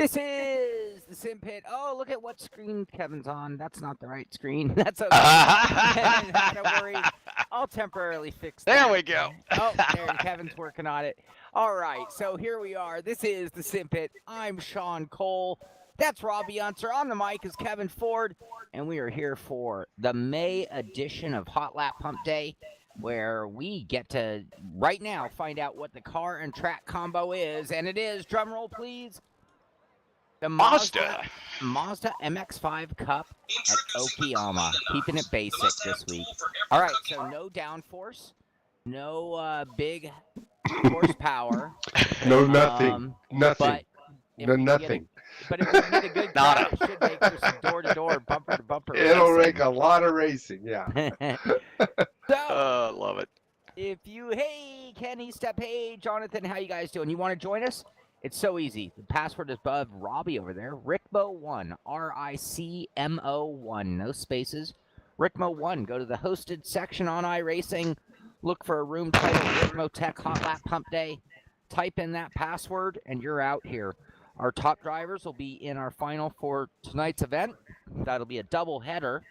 This is the Simpit. Oh, look at what screen Kevin's on. That's not the right screen. That's okay. Not to worry. I'll temporarily fix that. There we go. Oh, there, Kevin's working on it. All right, so here we are. This is the Simpit. I'm Shaun Cole. That's Robby Unser. On the mic is Kevin Ford, and we are here for the May edition of Hotlap Humpday, where we get to, right now, find out what the car and track combo is, and it is, drumroll please, the Mazda MX-5 Cup at Okayama. Keeping it basic this week. All right, so no downforce, no big horsepower. No, nothing. Nothing. No, nothing. But if we get a good car, it should make for some door-to-door, bumper-to-bumper It'll racing. make a lot of racing, yeah. So, love it. hey, Kenny, Step, hey, Jonathan, how you guys doing? You want to join us? It's so easy. The password is above Robby over there. Ricmo1, RICMO1, no spaces. Ricmo1, go to the hosted section on iRacing. Look for a room titled Ricmotech Hotlap Humpday. Type in that password, and you're out here. Our top drivers will be in our final for tonight's event. That'll be a double header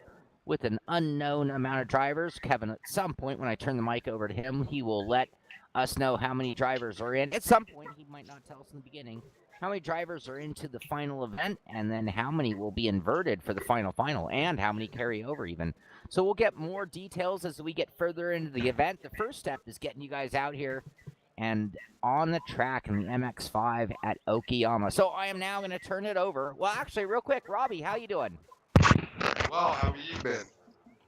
with an unknown amount of drivers. Kevin, at some point when I turn the mic over to him, he will let us know how many drivers are in. At some point, he might not tell us in the beginning, how many drivers are into the final event, and then how many will be inverted for the final, and how many carry over even. So we'll get more details as we get further into the event. The first step is getting you guys out here and on the track in the MX-5 at Okayama. So I am now going to turn it over. Well, actually, real quick, Robby, how you doing? Well, how have you been?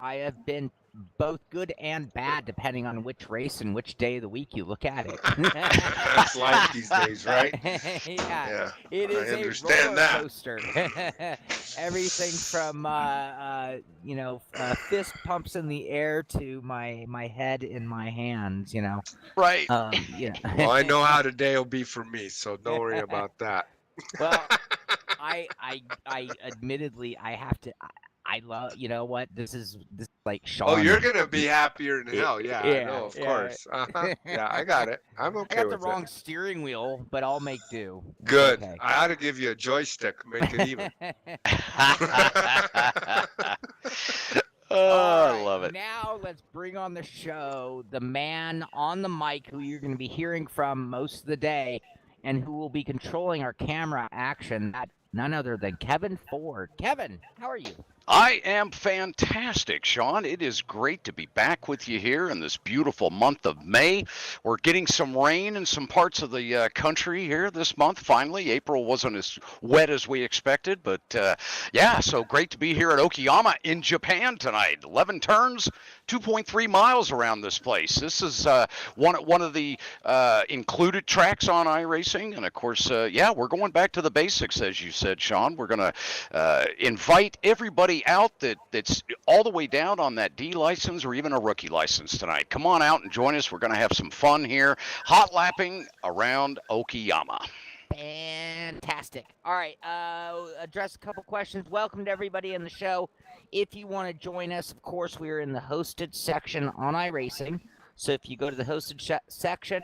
I have been both good and bad, depending on which race and which day of the week you look at it. That's life these days, right? Yeah, it is I understand a roller coaster. Everything from fist pumps in the air to my head in my hands. Right. Well, I know how today will be for me, so don't worry about that. Well, I admittedly I have to. I love, what, this is like Shaun. Oh, you're gonna be happier than hell, yeah, I know, of course. Yeah, I got it. I'm okay I got with the wrong steering wheel, but I'll make do. Good. Okay. I ought to give you a joystick, make it even. I love it. Now let's bring on the show the man on the mic who you're going to be hearing from most of the day, and who will be controlling our camera action. None other than Kevin Ford. Kevin, how are you? I am fantastic, Shaun. It is great to be back with you here in this beautiful month of May. We're getting some rain in some parts of the country here this month, finally. April wasn't as wet as we expected, but yeah, so great to be here at Okayama in Japan tonight. 11 turns, 2.3 miles around this place. This is one of the included tracks on iRacing, and of course, yeah, we're going back to the basics, as you said, Shaun. We're going to invite everybody out that's all the way down on that D license or even a rookie license tonight. Come on out and join us. We're going to have some fun here, hot lapping around Okayama. Fantastic. All right, address a couple questions. Welcome to everybody in the show. If you want to join us, of course, we're in the hosted section on iRacing. So if you go to the hosted section,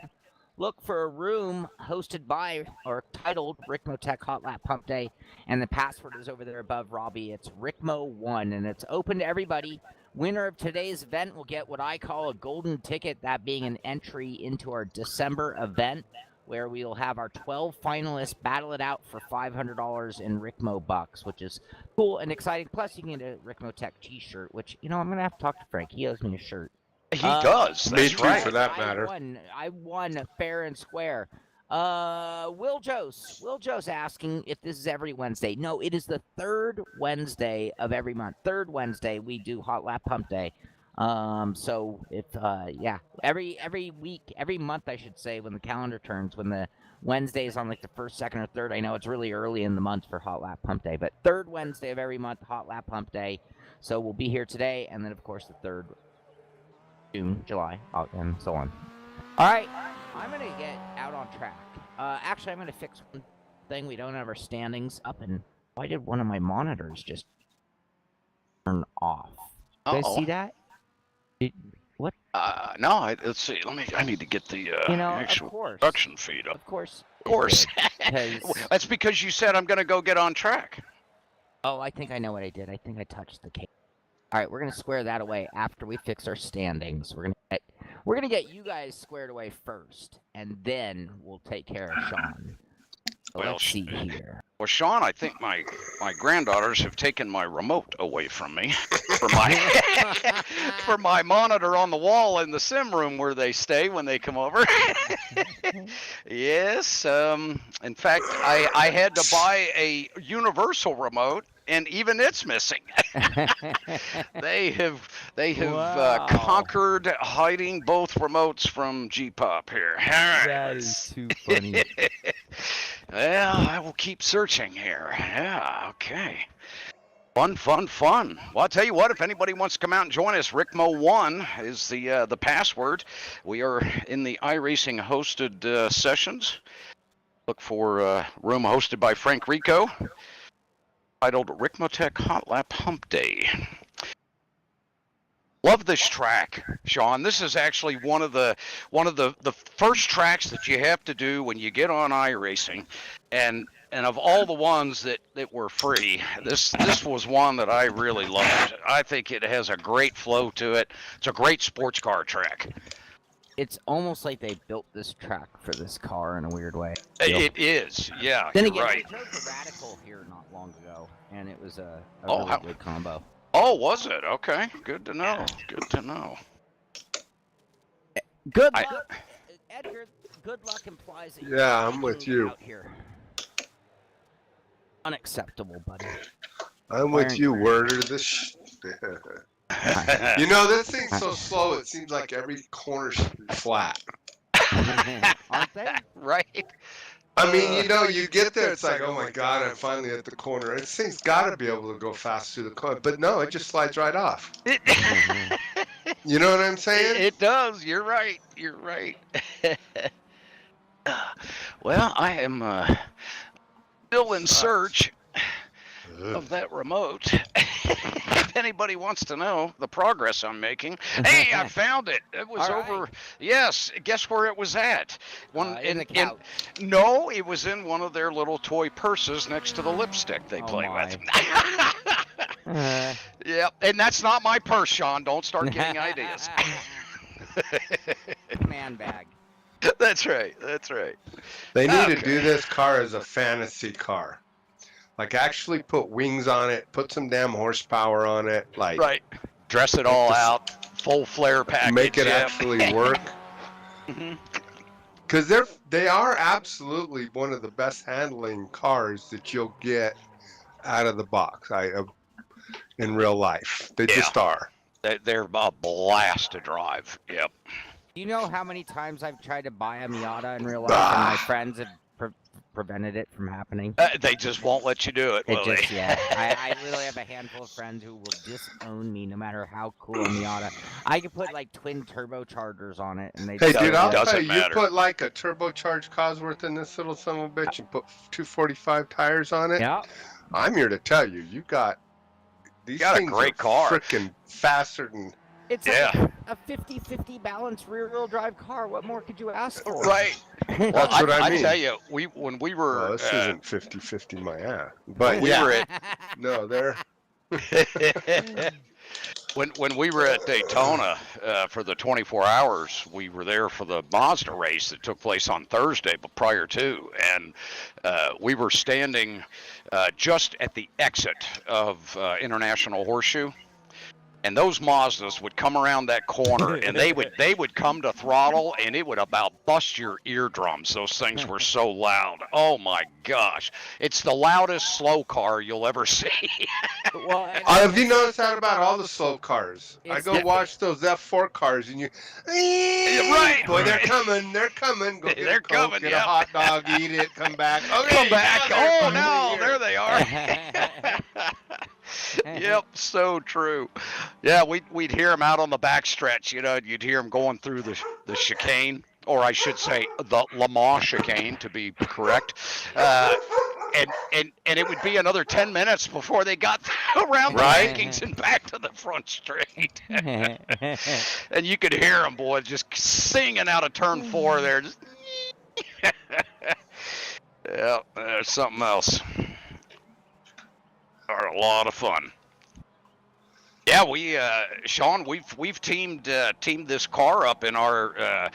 look for a room hosted by or titled Ricmotech Hotlap Humpday, and the password is over there above Robby. It's Ricmo1, and it's open to everybody. Winner of today's event will get what I call a golden ticket, that being an entry into our December event, where we'll have our 12 finalists battle it out for $500 in Ricmo bucks, which is cool and exciting. Plus, you can get a Ricmotech t-shirt, which, I'm going to have to talk to Frank. He owes me a shirt. He does. Me That's too, right. for that matter. I won fair and square. Will Joe's asking if this is every Wednesday. No, it is the third Wednesday of every month. Third Wednesday we do Hotlap Humpday. So if yeah, every week, every month I should say, when the calendar turns, when the Wednesday is on like the first, second, or third. I know it's really early in the month for Hotlap Humpday, but third Wednesday of every month, Hotlap Humpday. So we'll be here today, and then of course the third. June, July, and so on. All right, I'm going to get out on track. Actually, I'm going to fix one thing. We don't have our standings up, and why did one of my monitors just turn off? Did you guys see that? What? No, let's see. I need to get the actual production feed up. Of course. Of course. Because That's because you said I'm going to go get on track. oh, I think I know what I did. I think I touched the cable. All right, we're gonna square that away after we fix our standings. We're gonna get you guys squared away first, and then we'll take care of Shaun. So Well, let's see here. Well, Shaun, I think my granddaughters have taken my remote away from me for my monitor on the wall in the sim room where they stay when they come over. Yes. In fact, I had to buy a universal remote, and even it's missing. They have Wow. conquered hiding both remotes from G-Pop here. That is too funny. Well, I will keep searching here. Yeah, okay. Fun. Well, I'll tell you what, if anybody wants to come out and join us, Ricmo1 is the password. We are in the iRacing hosted sessions. Look for a room hosted by Frank Rico, titled Ricmotech Hotlap Humpday. Love this track, Shaun. This is actually one of the first tracks that you have to do when you get on iRacing, and of all the ones that were free, this was one that I really loved. I think it has a great flow to it. It's a great sports car track. It's almost like they built this track for this car in a weird way. It is, yeah. Then You're again, right. we drove the Radical here not long ago, and it was a Oh, really good combo. Oh, was it? Okay, good to know. Good to know. Good luck, Edgar. Good luck implies that Yeah, I'm with you. Out here. Unacceptable, buddy. I'm with you, Werder. This. You know, this thing's so slow. It seems like every corner should be flat. Aren't they? Right. I mean, you know, you get there, it's like, oh my God, I'm finally at the corner. This thing's got to be able to go fast through the corner. But no, it just slides right off. You know what I'm saying? It does. You're right. You're right. Well, I am still in search of that remote. If anybody wants to know the progress I'm making, hey, I found it. It was over. Yes, guess where it was at? In the couch. No, it was in one of their little toy purses next to the lipstick they play with. Yep, and that's not my purse, Shaun. Don't start getting ideas. Man bag. That's right. That's right. They need to do this car as a fantasy car. Like, actually put wings on it, put some damn horsepower on it. Like, right. Dress it all out, full flare package. Make it actually work. Because they are absolutely one of the best handling cars that you'll get out of the box. In real life, they just are. They're a blast to drive. Yep. Do you know how many times I've tried to buy a Miata in real life, and my friends have prevented it from happening? They just won't let you do it, will they? Yeah. I literally have a handful of friends who will disown me no matter how cool a Miata. I could put like twin turbochargers on it, and they. Hey, dude, I'll doesn't tell you, matter. you put like a turbocharged Cosworth in this little son of a bitch and put 245 tires on it. Yeah. I'm here to tell you, you got these got a things great are car. Freaking faster than. It's like a 50-50 balanced rear-wheel drive car. What more could you ask for? Right. Well, that's what I mean. I tell you, when we were Well, this isn't 50-50 my ass, but we were at no, they're when we were at Daytona for the 24 hours, we were there for the Mazda race that took place on Thursday, but prior to, and we were standing just at the exit of International Horseshoe. And those Mazdas would come around that corner, and they would come to throttle, and it would about bust your eardrums. Those things were so loud. Oh my gosh, it's the loudest slow car you'll ever see. Well, have you noticed that about all the slow cars? I go It's- watch those F4 cars, and you, Right, boy, they're right. coming. Go get They're a Coke, coming, get yep. a hot dog, eat it, come back. Okay, Come back. now they're Oh finally no, here. there they are. Yep, so true. Yeah, we'd hear them out on the backstretch. You know, you'd hear them going through the chicane, or I should say, the Le Mans chicane, to be correct. and it would be another 10 minutes before they got around the Right. rankings and back to the front straight. And you could hear them, boy, just singing out of turn 4 there. Just yeah, there's something else. Are a lot of fun. Yeah, we Shaun, we've teamed this car up in our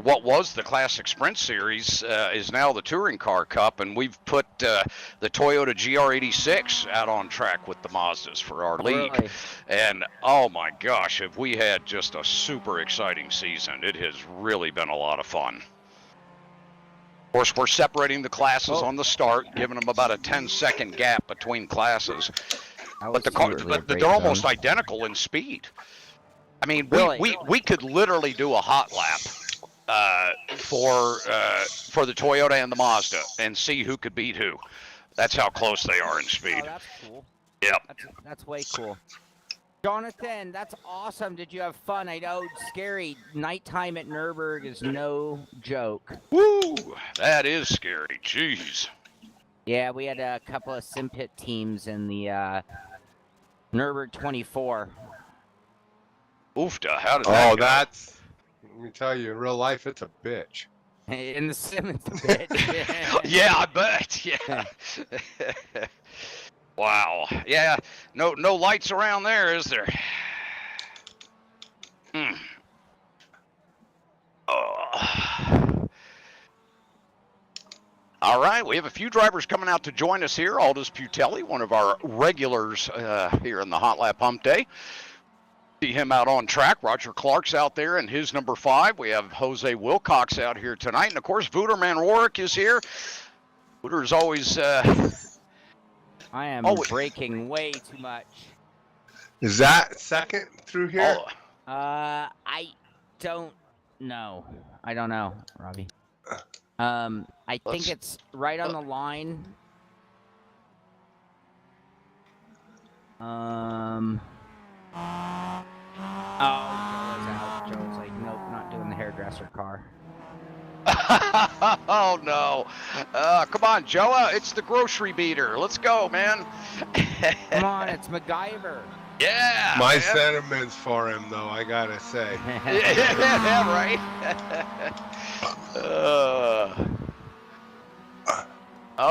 what was the Classic Sprint Series is now the Touring Car Cup, and we've put the Toyota GR86 out on track with the Mazdas for our league. Really? And oh my gosh, have we had just a super exciting season. It has really been a lot of fun. Of course, we're separating the classes on the start, giving them about a 10-second gap between classes. But they're almost identical in speed. I mean, Really? we could literally do a hot lap for the Toyota and the Mazda and see who could beat who. That's how close they are in speed. Oh, that's cool. Yep. That's way cool. Jonathan, that's awesome. Did you have fun? I know it's scary. Nighttime at Nürburgring is no joke. Woo! That is scary. Jeez. Yeah, we had a couple of Simpit teams in the Nürburgring 24. Oofda, how did that go? That's, let me tell you, in real life, it's a bitch. In the sim, it's a bit. Yeah, I bet. Yeah. Wow. Yeah. No lights around there, is there? Hmm. All right, we have a few drivers coming out to join us here. Aldous Putelli, one of our regulars here in the Hotlap Humpday. See him out on track. Roger Clark's out there in his number 5. We have Jose Wilcox out here tonight. And, of course, Wouterman Rourke is here. Wouter's always... I am braking way too much. Is that second through here? I don't know. I don't know, Robby. I think it's right on the line. Joe's like, nope, not doing the hairdresser car. Oh, no. Come on, Joa. It's the grocery beater. Let's go, man. Come on, it's MacGyver. Yeah. My man. sentiments for him, though, I gotta say. Yeah, right.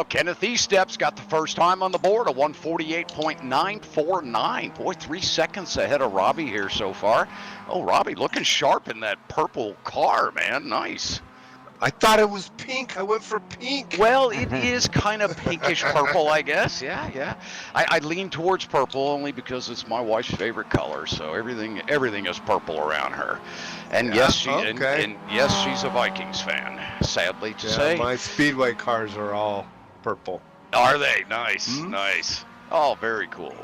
Kenneth Estep's got the first time on the board, a 148.949. Boy, 3 seconds ahead of Robby here so far. Oh, Robby looking sharp in that purple car, man. Nice. I thought it was pink. I went for pink. Well, it is kind of pinkish purple, I guess. Yeah. I lean towards purple only because it's my wife's favorite color. So everything is purple around her. And yes, and yes, she's a Vikings fan. Sadly to say. My Speedway cars are all purple. Are they? Nice, nice. Oh, very cool.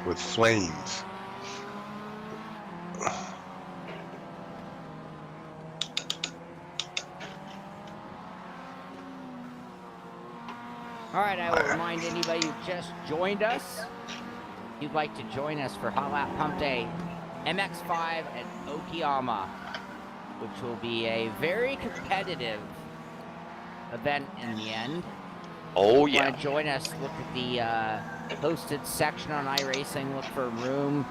With flames. All right, I will remind anybody who just joined us, if you'd like to join us for Hotlap Humpday MX5 at Okayama, which will be a very competitive event in the end. Oh, If you yeah. want to join us, look at the hosted section on iRacing, look for a room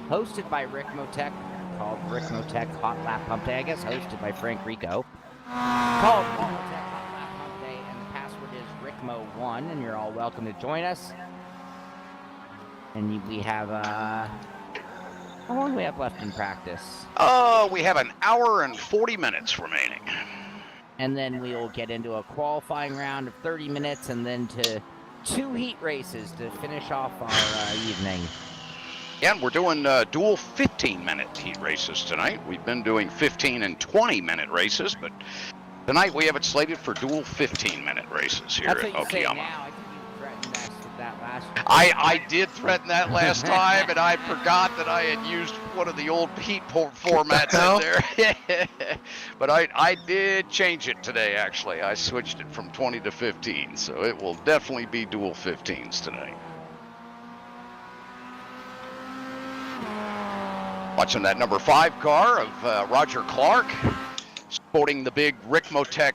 hosted by Ricmotech, called Ricmotech Hotlap Humpday, I guess hosted by Frank Rico, called Ricmotech Hotlap Humpday, and the password is Ricmo1, and you're all welcome to join us. And we have, how long do we have left in practice? Oh, we have an hour and 40 minutes remaining. And then we'll get into a qualifying round of 30 minutes and then to 2 heat races to finish off our evening. Yeah, and we're doing dual 15-minute heat races tonight. We've been doing 15 and 20-minute races, but tonight we have it slated for dual 15-minute races here That's at what you say Okayama. now. I think you threatened us with that last year. I did threaten that last time, and I forgot that I had used one of the old heat formats in there. But I did change it today, actually. I switched it from 20 to 15, so it will definitely be dual 15s tonight. Watching that number 5 car of Roger Clark. sporting the big Ricmotech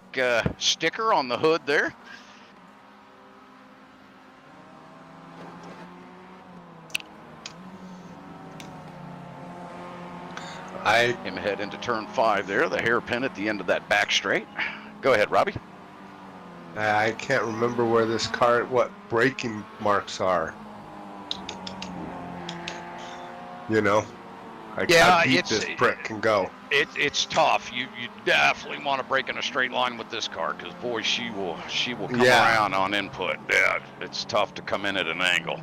sticker on the hood there. Him ahead into turn 5 there, the hairpin at the end of that back straight. Go ahead, Robby. I can't remember where this car, what braking marks are. You know? I gotta beat this brick and go. It's tough. You definitely want to break in a straight line with this car, because boy, she will come around on input. Yeah, it's tough to come in at an angle.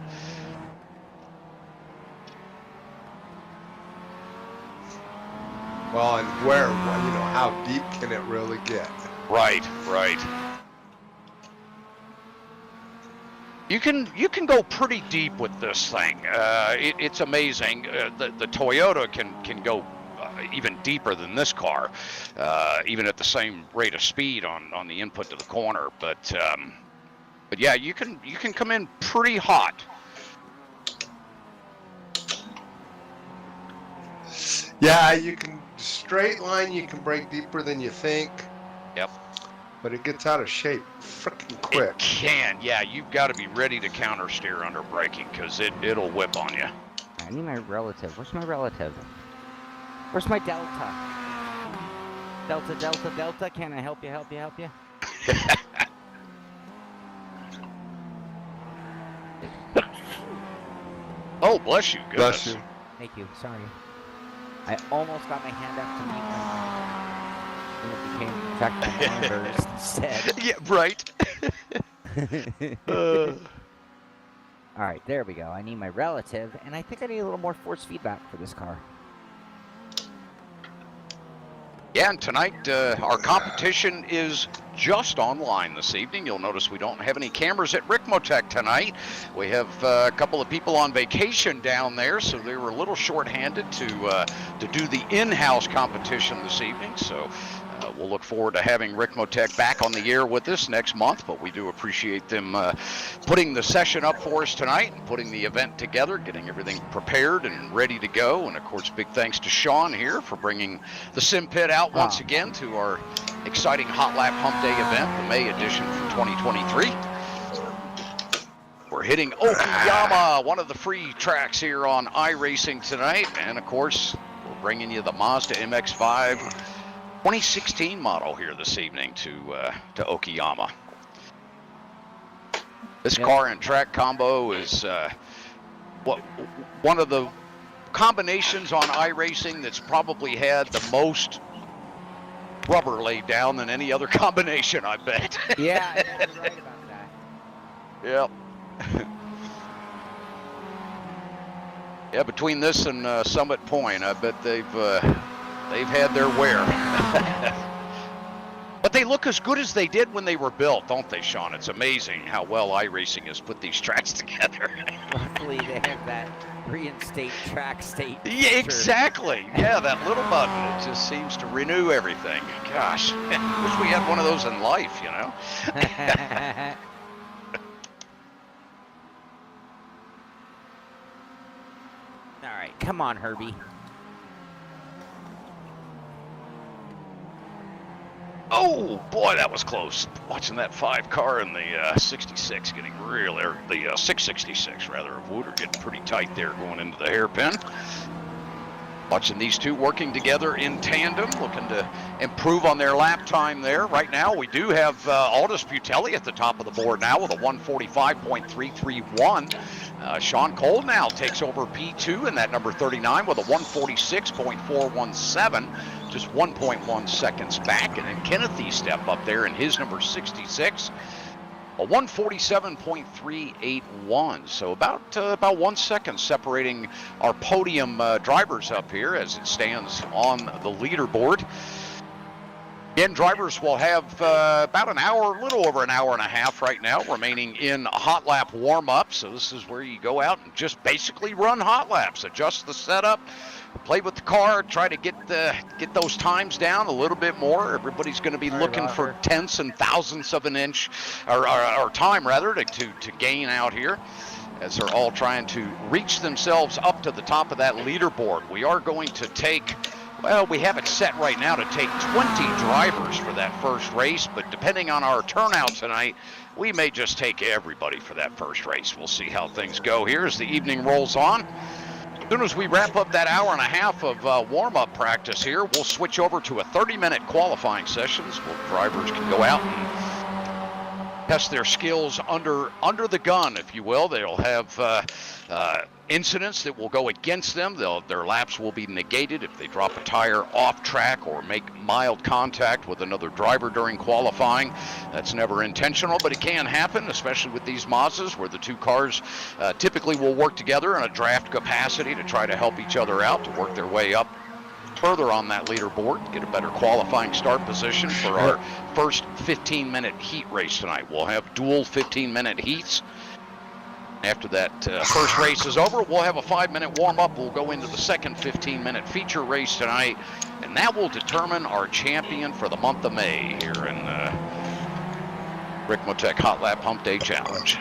Well, and where, you know, how deep can it really get? Right. You can go pretty deep with this thing. It's amazing. The Toyota can go even deeper than this car, even at the same rate of speed on the input to the corner. But yeah, you can come in pretty hot. Yeah, you can straight line. You can break deeper than you think. Yep. But it gets out of shape freaking quick. It can, yeah. You've got to be ready to counter steer under braking, because it'll whip on you. I need my relative. Where's my relative? Where's my Delta? Delta. Can I help you? Oh, bless you. Goodness. Bless you. Thank you. Sorry. I almost got my hand up to meet them. And it became tactical monitors instead. Yeah, right. All right, there we go. I need my relative, and I think I need a little more force feedback for this car. Yeah, and tonight our competition is just online this evening. You'll notice we don't have any cameras at Ricmotech tonight. We have a couple of people on vacation down there, so they were a little short-handed to do the in-house competition this evening. So we'll look forward to having Ricmotech back on the air with us next month, but we do appreciate them putting the session up for us tonight and putting the event together, getting everything prepared and ready to go. And of course, big thanks to Shaun here for bringing the Simpit out once again to our exciting Hotlap Humpday event, the May edition from 2023. We're hitting Okayama, one of the free tracks here on iRacing tonight. And of course, we're bringing you the Mazda MX-5 2016 model here this evening to Okayama. This car and track combo is one of the combinations on iRacing that's probably had the most rubber laid down than any other combination, I bet. Yeah, you're right about that. Yep. Yeah, between this and Summit Point, I bet they've had their wear. But they look as good as they did when they were built, don't they, Shaun? It's amazing how well iRacing has put these tracks together. Luckily, they have that reinstate track state. Yeah, exactly. Yeah, that little button, it just seems to renew everything. Gosh, wish we had one of those in life, you know? All right, come on, Herbie. Oh, boy, that was close. Watching that 5 car in the 66 getting really, or the 666 rather, of Wooter getting pretty tight there going into the hairpin. Watching these two working together in tandem, looking to improve on their lap time there. Right now, we do have Aldous Butelli at the top of the board now with a 145.331. Shaun Cole now takes over P2 in that number 39 with a 146.417. Just 1.1 seconds back. And then Kenneth step up there in his number 66. A 147.381, so about 1 second separating our podium drivers up here as it stands on the leaderboard. Again, drivers will have about an hour, a little over an hour and a half right now remaining in hot lap warm-up. So this is where you go out and just basically run hot laps, adjust the setup, play with the car, try to get those times down a little bit more. Everybody's going to be looking for tenths and thousandths of an inch, or time rather, to gain out here, as they're all trying to reach themselves up to the top of that leaderboard. We are going to take Well, we have it set right now to take 20 drivers for that first race, but depending on our turnout tonight, we may just take everybody for that first race. We'll see how things go here as the evening rolls on. As soon as we wrap up that hour and a half of warm-up practice here, we'll switch over to a 30-minute qualifying sessions where drivers can go out and test their skills under the gun, if you will. They'll have incidents that will go against them. Their laps will be negated if they drop a tire off track or make mild contact with another driver during qualifying. That's never intentional, but it can happen, especially with these Mazdas, where the two cars typically will work together in a draft capacity to try to help each other out, to work their way up further on that leaderboard, get a better qualifying start position for our first 15-minute heat race tonight. We'll have dual 15-minute heats. After that first race is over, we'll have a 5-minute warm-up. We'll go into the second 15-minute feature race tonight, and that will determine our champion for the month of May here in Ricmotech Hotlap Humpday Challenge.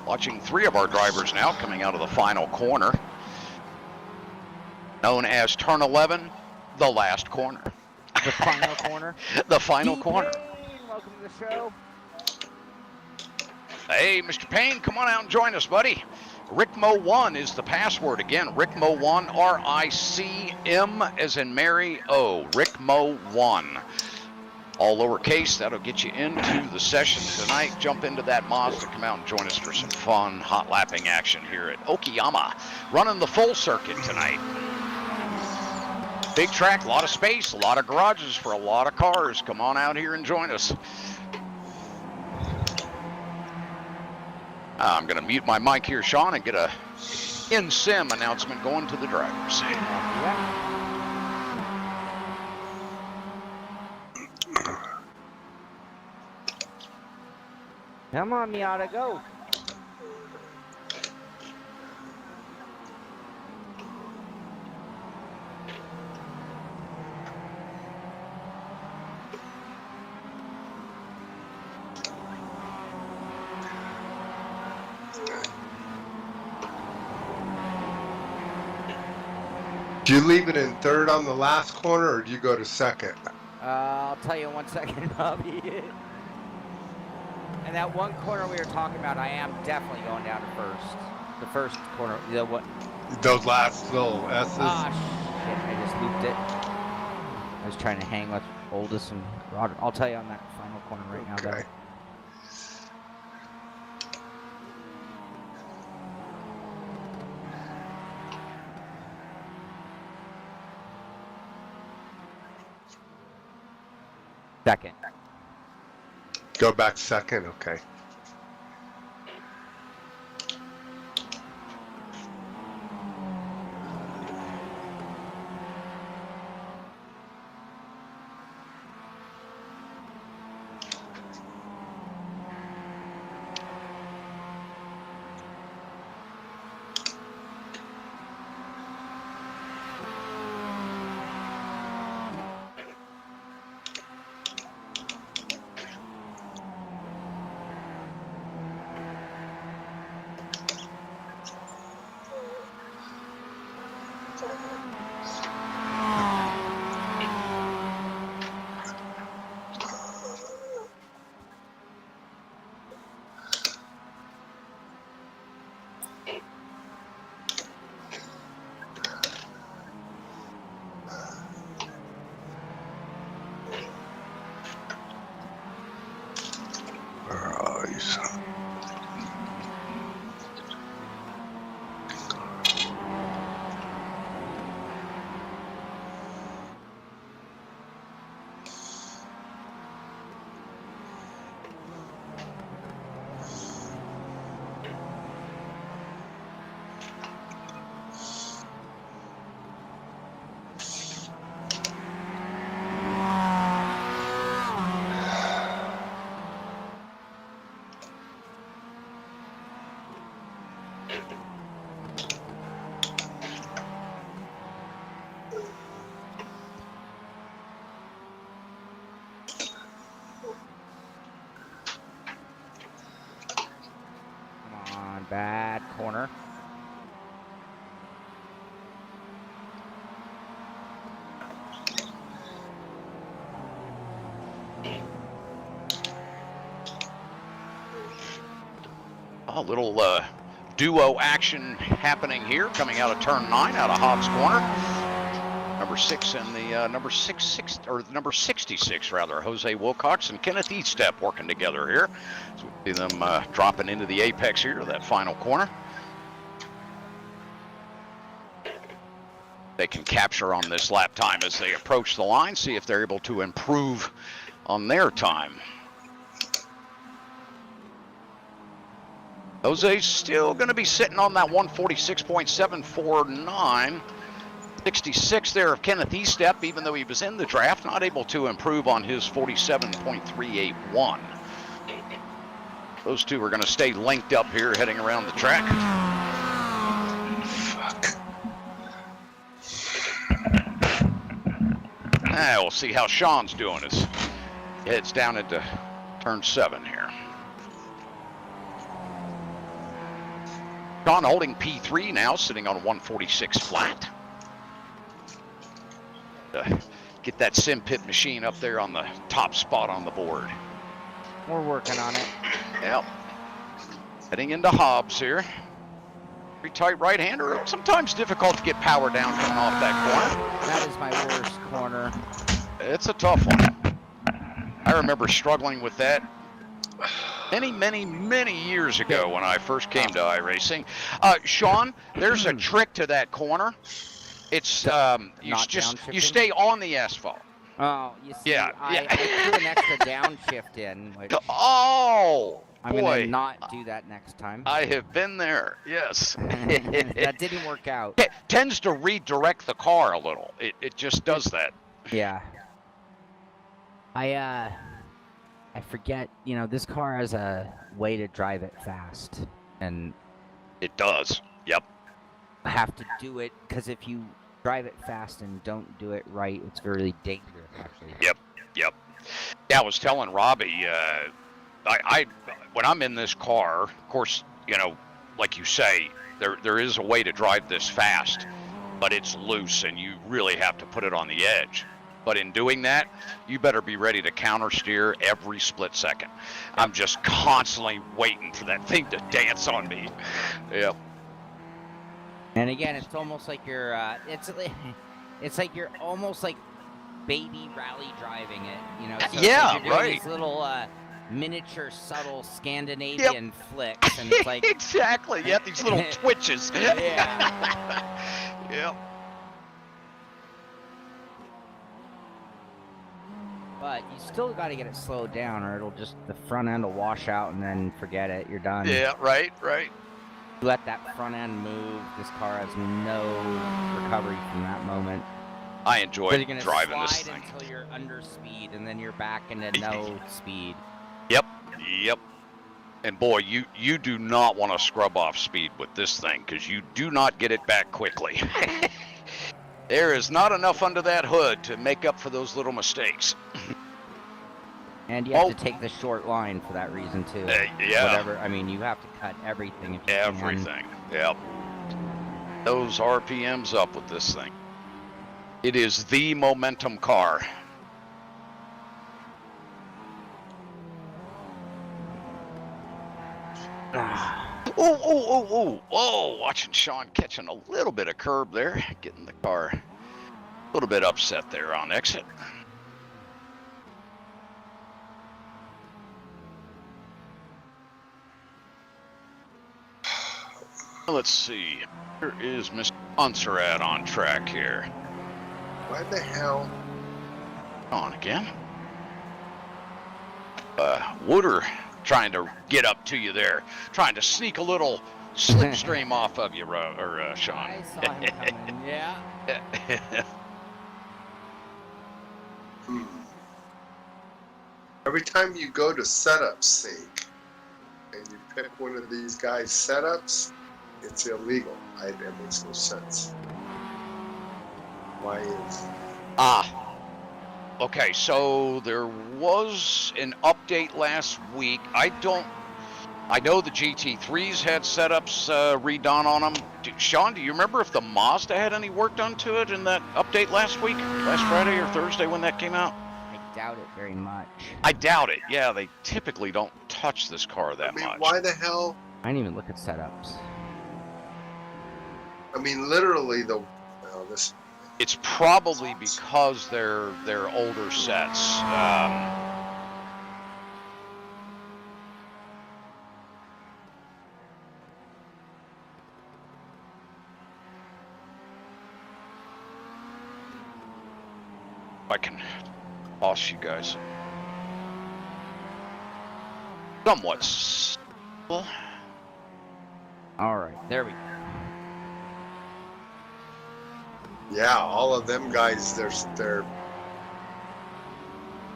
Watching 3 of our drivers now coming out of the final corner, known as turn 11, the last corner. The final corner. The final corner. Payne, welcome to the show. Hey, Mr. Payne, come on out and join us, buddy. Ricmo1 is the password. Again, Ricmo1, R-I-C-M as in Mary O. Ricmo1. All lowercase. That'll get you into the session tonight. Jump into that Mazda. Come out and join us for some fun hot lapping action here at Okayama. Running the full circuit tonight. Big track, a lot of space, a lot of garages for a lot of cars. Come on out here and join us. I'm going to mute my mic here, Shaun, and get a in-sim announcement going to the drivers. Come on, Miata, go. Do you leave it in third on the last corner, or do you go to second? I'll tell you in 1 second, Robby. And that one corner we were talking about, I am definitely going down to first. The first corner, what? Those last little S's? Ah, shit, I just looped it. I was trying to hang with Oldest and Roger. I'll tell you on that final corner right now, though. Second. Go back second, okay. one bad corner. A little duo action happening here, coming out of turn 9, out of Hobbs Corner. Number 6 and the number 66 rather, Jose Wilcox and Kenneth Eastep working together here. So we see them dropping into the apex here, that final corner. They can capture on this lap time as they approach the line, see if they're able to improve on their time. Jose's still going to be sitting on that 146.749. 66 there of Kenneth Eastep, even though he was in the draft, not able to improve on his 47.381. Those two are going to stay linked up here heading around the track. Fuck. We'll see how Shaun's doing as he heads down into turn 7 here. Shaun holding P3 now, sitting on 146 flat. Get that Simpit machine up there on the top spot on the board. We're working on it. Yep. Heading into Hobbs here. Pretty tight right-hander. Sometimes difficult to get power down coming off that corner. That is my worst corner. It's a tough one. I remember struggling with that many years ago when I first came to iRacing. Shaun, there's a trick to that corner. It's you stay on the asphalt. Oh, you see, Yeah, I threw an extra downshift in. Which Oh, I'm boy. going to not do that next time. I have been there, yes. That didn't work out. It tends to redirect the car a little. It just does that. Yeah. I forget, this car has a way to drive it fast. And It does, yep. I have to do it, because if you drive it fast and don't do it right, it's very dangerous, actually. Yep. Yeah, I was telling Robby, I when I'm in this car, of course, like you say, there is a way to drive this fast, but it's loose and you really have to put it on the edge. But in doing that, you better be ready to counter steer every split second. I'm just constantly waiting for that thing to dance on me. Yep. And again, it's almost like you're, it's like you're almost like baby rally driving it, So Yeah, you're doing right. These little miniature, subtle Scandinavian flicks, and it's like Exactly. Yeah, these little twitches. Yeah. Yep. But you still got to get it slowed down, or the front end will wash out, and then forget it. You're done. Yeah. Right. You let that front end move. This car has no recovery from that moment. I enjoy So you're gonna driving slide this thing. until you're under speed, and then you're back into no speed. Yep. And boy, you do not want to scrub off speed with this thing, because you do not get it back quickly. There is not enough under that hood to make up for those little mistakes. And you have to take the short line for that reason too. Yeah. Whatever. I mean, you have to cut everything. If you can. Everything. Yep. Those RPMs up with this thing. It is the momentum car. Oh, watching Shaun catching a little bit of curb there, getting the car a little bit upset there on exit. Let's see, here is Mr. Unser on track here. Why the hell? On again. Wooder trying to get up to you there, trying to sneak a little slipstream off of you, Shaun. I saw him coming. Yeah. Every time you go to setup sync and you pick one of these guys' setups, it's illegal. That makes no sense. Why is? Okay, so there was an update last week. I don't I know the GT3s had setups redone on them. Shaun, do you remember if the Mazda had any work done to it in that update last week? Last Friday or Thursday when that came out? I doubt it very much. I doubt it. Yeah, they typically don't touch this car that much. Why the hell? I didn't even look at setups. I mean, literally, this. It's probably because they're older sets. I can toss you guys somewhat. All right, there we go. Yeah, all of them guys. They're.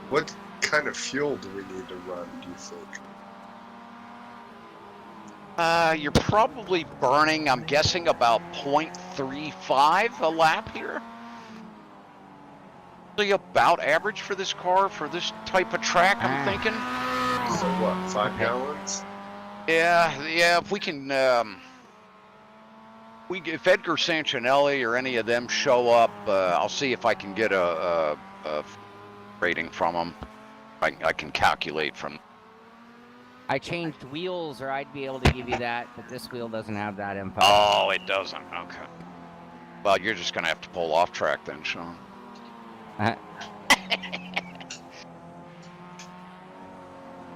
What kind of fuel do we need to run? Do you think? You're probably burning, I'm guessing, about 0.35 a lap here. About average for this car, for this type of track, I'm thinking. So what, 5 gallons? Yeah, if we can, if Edgar Sancinelli or any of them show up, I'll see if I can get a rating from them. I can calculate from. I changed wheels, or I'd be able to give you that, but this wheel doesn't have that info. Oh, it doesn't. Okay. Well, you're just gonna have to pull off track then, Shaun.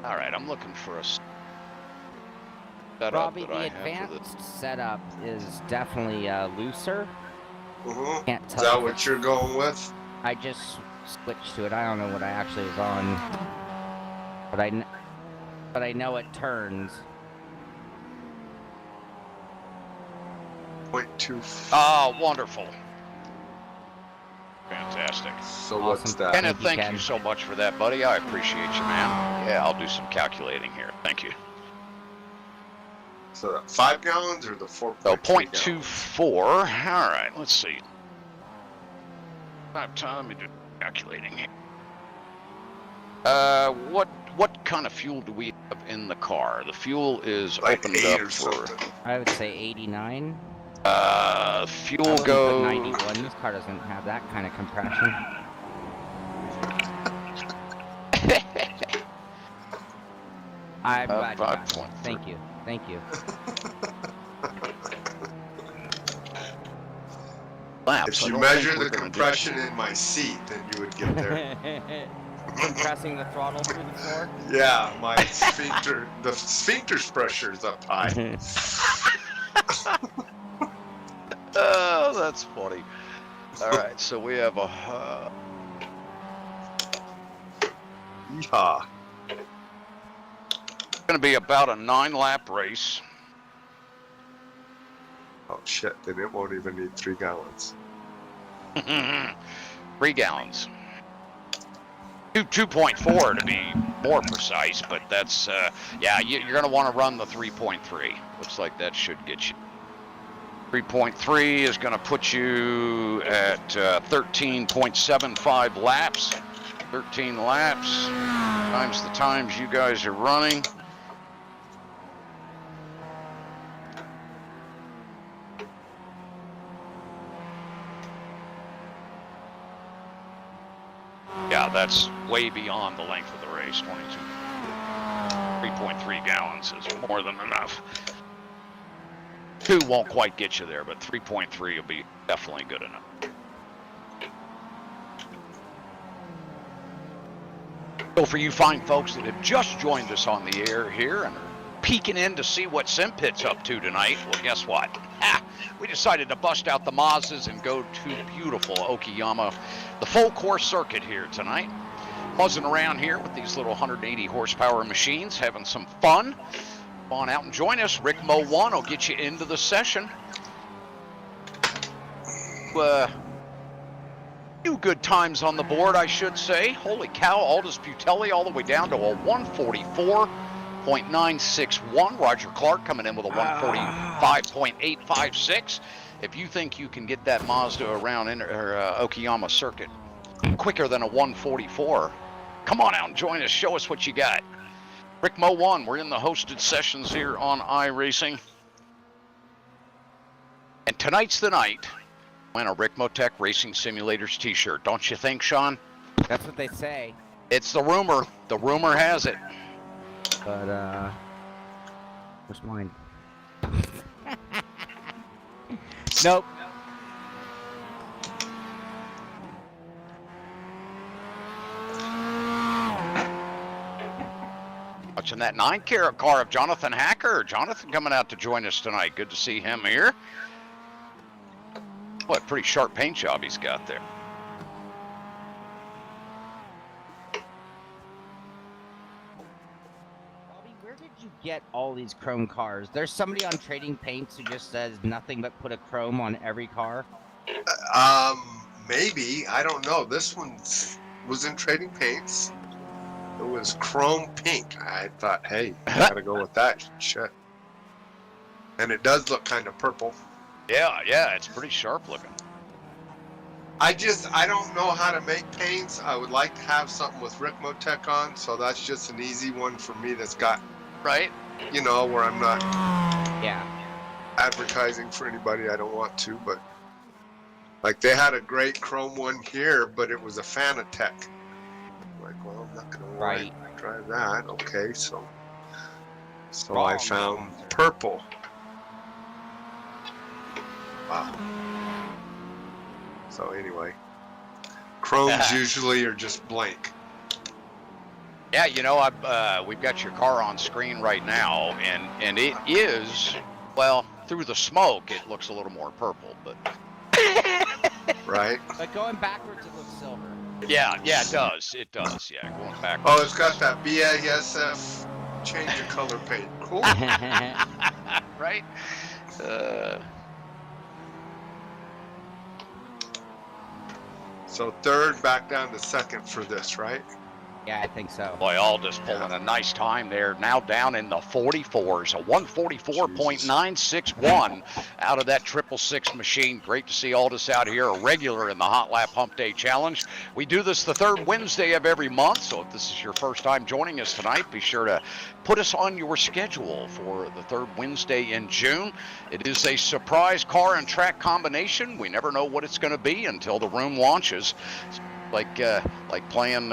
All right, I'm looking for a setup Robby, that the I have for advanced setup is definitely looser. Mm-hmm. Can't Is tell that if what it's- you're going with? I just switched to it. I don't know what I actually was on, but I know it turns. 0.2. Oh, wonderful. Fantastic. So what's Awesome. that? Kenneth, Thank you, thank Ken. you so much for that, buddy. I appreciate you, man. Yeah, I'll do some calculating here. Thank you. So 5 gallons or the 4.2? So 0.24. All right, let's see. About time to do calculating here. What kind of fuel do we have in the car? The fuel is Like opened 8 up or for something. I would say 89. fuel I wouldn't put goes 91. This car doesn't have that kind of compression. I'm glad you got it. 5.3. Thank you. Thank you. laps. If I you don't measure think we're the gonna do- compression in my seat, then you would get there. Compressing the throttle through the floor. Yeah, my sphincter, the sphincter's pressure is up high. Oh, that's funny. All right, so we have a Yeehaw. going to be about a 9-lap race. Oh shit, then it won't even need 3 gallons. 3 gallons. 2.4 to be more precise, but that's yeah. You're going to want to run the 3.3. Looks like that should get you. 3.3 is going to put you at 13.75 laps. 13 laps times the times you guys are running. Yeah, that's way beyond the length of the race. 3.3 gallons is more than enough. 2 won't quite get you there, but 3.3 will be definitely good enough. So for you fine folks that have just joined us on the air here and are peeking in to see what Simpit's up to tonight, well, guess what? We decided to bust out the Mazdas and go to beautiful Okayama, the full course circuit here tonight. Buzzing around here with these little 180 horsepower machines, having some fun. Come on out and join us. Ricmo1 will get you into the session. Few good times on the board, I should say. Holy cow, Aldous Putelli all the way down to a 144.961. Roger Clark coming in with a 145.856. If you think you can get that Mazda around Okayama circuit quicker than a 144, come on out and join us. Show us what you got. Ricmo 1, we're in the hosted sessions here on iRacing. And tonight's the night. Win a Ricmotech Racing Simulators t-shirt, don't you think, Shaun? That's what they say. It's the rumor. The rumor has it. But, where's mine? Nope. Watching that 9-carat car of Jonathan Hacker. Jonathan coming out to join us tonight. Good to see him here. What pretty sharp paint job he's got there. Robby, where did you get all these chrome cars? There's somebody on Trading Paints who just says nothing but put a chrome on every car. Maybe, I don't know. This one was in Trading Paints. It was chrome pink. I thought, hey, I gotta go with that shit. And it does look kind of purple. Yeah, it's pretty sharp looking. I don't know how to make paints. I would like to have something with Ricmotech on, so that's just an easy one for me that's got, Right? you know, where I'm not Yeah. advertising for anybody I don't want to, but like they had a great chrome one here, but it was a Fanatec. Like, well, I'm not gonna drive that. Okay, so I found purple. Wow. So anyway, chromes usually are just blank. Yeah, you know, we've got your car on screen right now, and it is, well, through the smoke, it looks a little more purple, but. Right? But going backwards, it looks silver. Yeah, it does. It does, yeah, going back. Oh, it's got that BASF change of color paint. Cool. Right? So third back down to second for this, right? Yeah, I think so. Boy, Aldous pulling a nice time there. Now down in the 44s, a 144.961 out of that 666 machine. Great to see Aldous out here, a regular in the Hotlap Humpday Challenge. We do this the third Wednesday of every month, so if this is your first time joining us tonight, be sure to put us on your schedule for the third Wednesday in June. It is a surprise car and track combination. We never know what it's going to be until the room launches. Like playing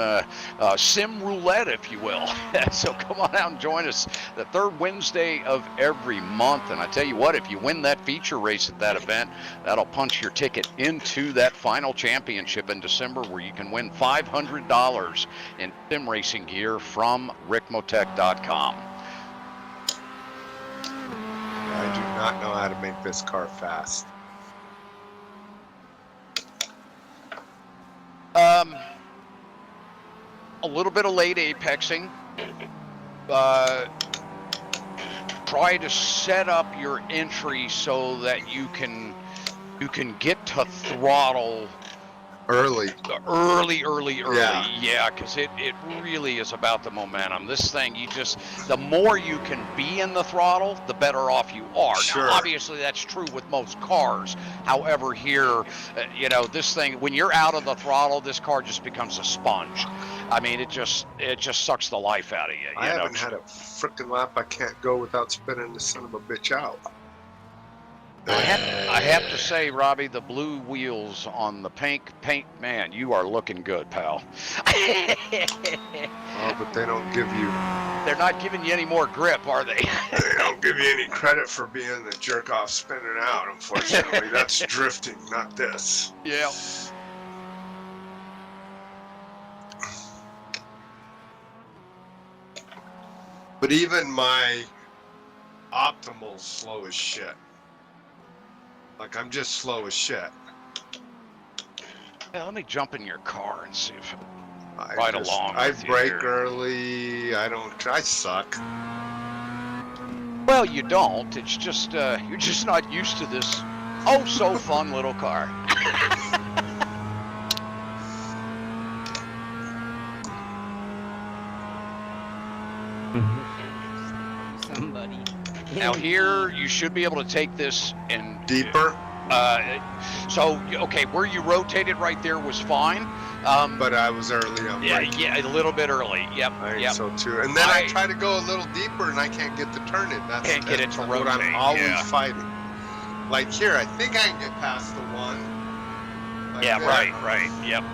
sim roulette, if you will. So come on out and join us the third Wednesday of every month. And I tell you what, if you win that feature race at that event, that'll punch your ticket into that final championship in December, where you can win $500 in sim racing gear from Ricmotech.com. I do not know how to make this car fast. A little bit of late apexing. Try to set up your entry so that you can get to throttle Early. Yeah, because it really is about the momentum. This thing, the more you can be in the throttle, the better off you are. Sure. Now, obviously, that's true with most cars. However, here, this thing, when you're out of the throttle, this car just becomes a sponge. I mean, it just sucks the life out of you. I haven't had a frickin' lap I can't go without spinning the son of a bitch out. I have to say, Robby, the blue wheels on the pink paint, man, you are looking good, pal. Oh, but they don't give you... They're not giving you any more grip, are they? They don't give you any credit for being the jerk-off spinning out, unfortunately. That's drifting, not this. Yeah. But even my optimal's slow as shit. Like, I'm just slow as shit. Yeah, let me jump in your car and see if I brake early. I suck. Well, you don't. It's just you're just not used to this oh so fun little car. Somebody. Now here, you should be able to take this and Deeper? So okay, where you rotated right there was fine. But I was early on. Yeah, braking. yeah, a little bit early. Yep, I think yep. so too. And then I try to go a little deeper, and I can't get the turn in. That's Can't get it to what rotate, I'm always yeah. fighting. Like here, I think I can get past the one. Like Yeah, there. right. Yep.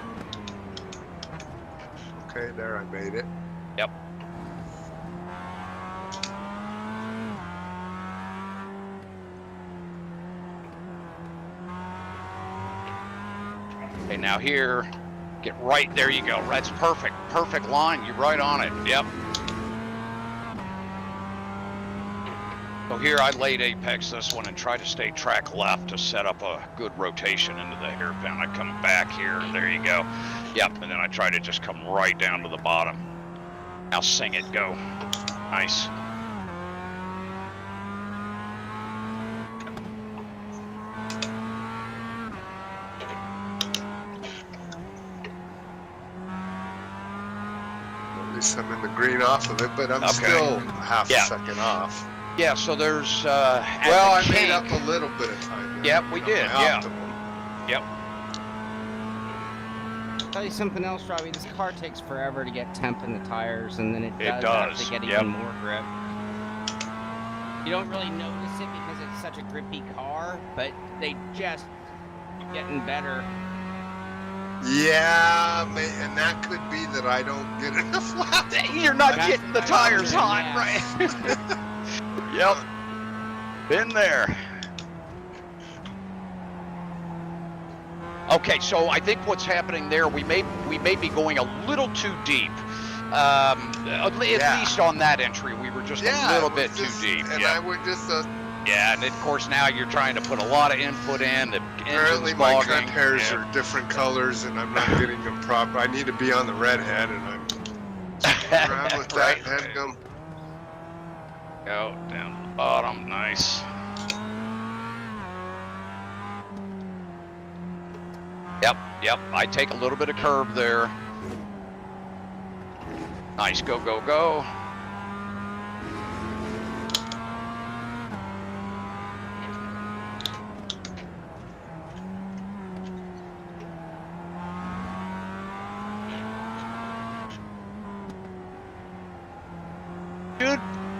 Okay, there I made it. Yep. Okay, now here, get right, there you go. That's perfect, perfect line. You're right on it, yep. So here I laid apex this one and tried to stay track left to set up a good rotation into the hairpin. I come back here, there you go. Yep, and then I try to just come right down to the bottom. Now sing it, go. Nice. At least I'm in the green off of it, but I'm still half a second off. Yeah, so there's well, I made up a little bit of time. Yep, we did. Yeah. Yep. I'll tell you something else, Robby. This car takes forever to get temp in the tires, and then it does actually get even more grip. You don't really notice it because it's such a grippy car, but they just getting better. Yeah, and that could be that I don't get enough laps. You're not getting the tires hot, right? Yep. Been there. Okay, so I think what's happening there, we may be going a little too deep. At least on that entry, we were just a little bit too deep. And I would just. Yeah, and of course now you're trying to put a lot of input in. The apparently my cut hairs are different colors, and I'm not getting them proper. I need to be on the red head, and I'm around with that head gum. Go down to the bottom, nice. Yep, I take a little bit of curve there. Nice, go, go, go.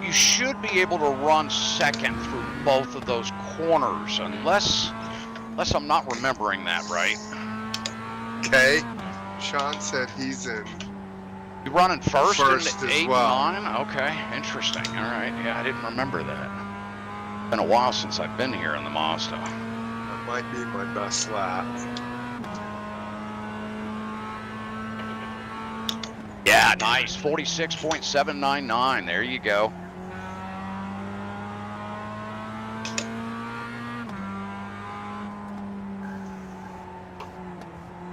You should be able to run second through both of those corners, unless I'm not remembering that right. Okay. Shaun said he's in. You running first in 8 and 9? Okay, interesting. All right, yeah, I didn't remember that. Been a while since I've been here in the Mazda. That might be my best lap. Yeah, nice. 46.799. There you go.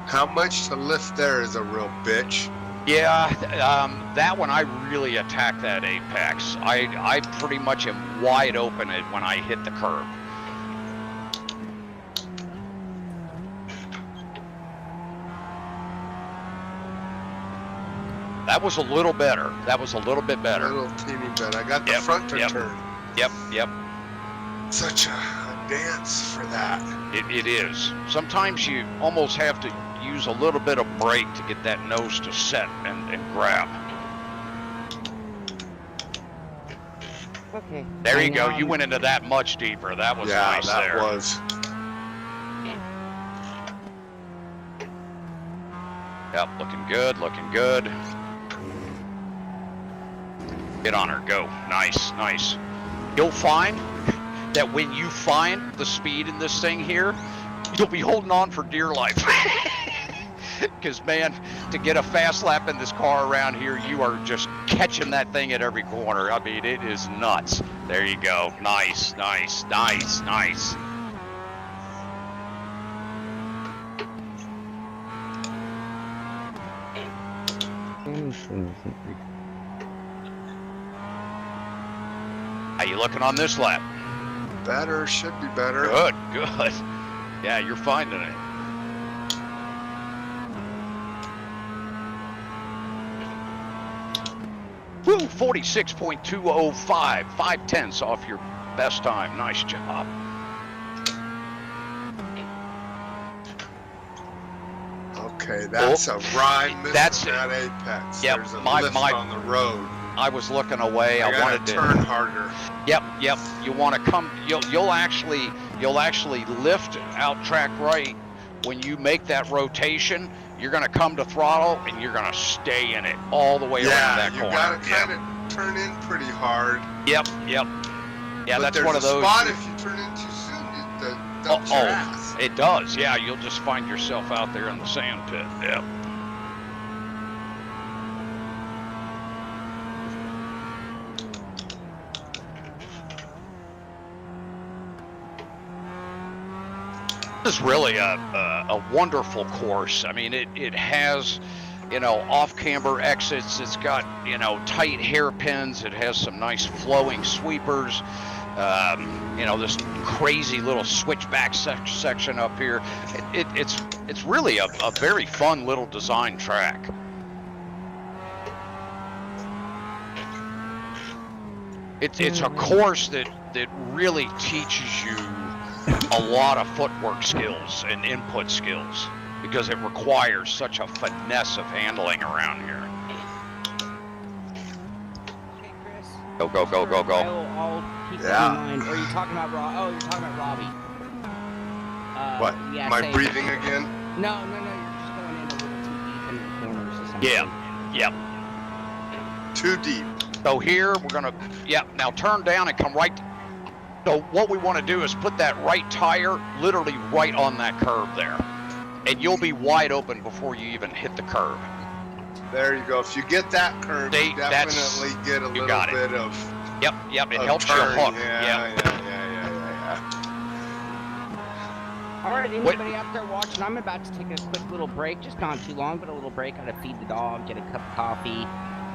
How much to lift there is a real bitch. Yeah, that one I really attack that apex. I pretty much am wide open when I hit the curb. That was a little better. That was a little bit better. A little teeny bit. I got the front to turn. Yep. Such a dance for that. It is. Sometimes you almost have to use a little bit of brake to get that nose to set and grab. Okay. There you go. You went into that much deeper. That was nice there. Yeah, that was. Yep, looking good, looking good. Get on her, go. Nice, nice. You'll find that when you find the speed in this thing here, you'll be holding on for dear life. Because, man, to get a fast lap in this car around here, you are just catching that thing at every corner. I mean, it is nuts. There you go. Nice, nice, nice, nice. How you looking on this lap? Better, should be better. Good, good. Yeah, you're finding it. Woo, 46.205, 5/10 off your best time. Nice job. Okay, that's a rhyme. That's at Apex. Yep, There's a my- lift on the road. I was looking away. I gotta wanted to turn harder. Yep. You want to come. You'll actually lift out track right when you make that rotation. You're gonna come to throttle and you're gonna stay in it all the way around that corner. You gotta kind of turn in pretty hard. Yep. Yeah, but that's there's one of those. A spot if you turn in too soon, it dumps your ass. It does. Yeah, you'll just find yourself out there in the sand pit. Yep. This is really a wonderful course. I mean, it has, off camber exits. It's got, tight hairpins. It has some nice flowing sweepers. This crazy little switchback section up here. It's really a very fun little design track. It's a course that really teaches you a lot of footwork skills and input skills because it requires such a finesse of handling around here. Okay, Chris. Go. I'll keep that in mind. Or are you talking about you're talking about Robby. What? Yeah, Am I breathing again? No. You're just going in a little too deep in the corners or something. Yep. Too deep. So here we're gonna, now turn down and come right. So what we want to do is put that right tire literally right on that curve there. And you'll be wide open before you even hit the curve. There you go. If you get that curve, you definitely get a little bit of. Yep. It helps you hook. Yeah. All right, anybody out there watching, I'm about to take a quick little break. Just not too long, but a little break. Gotta feed the dog, get a cup of coffee,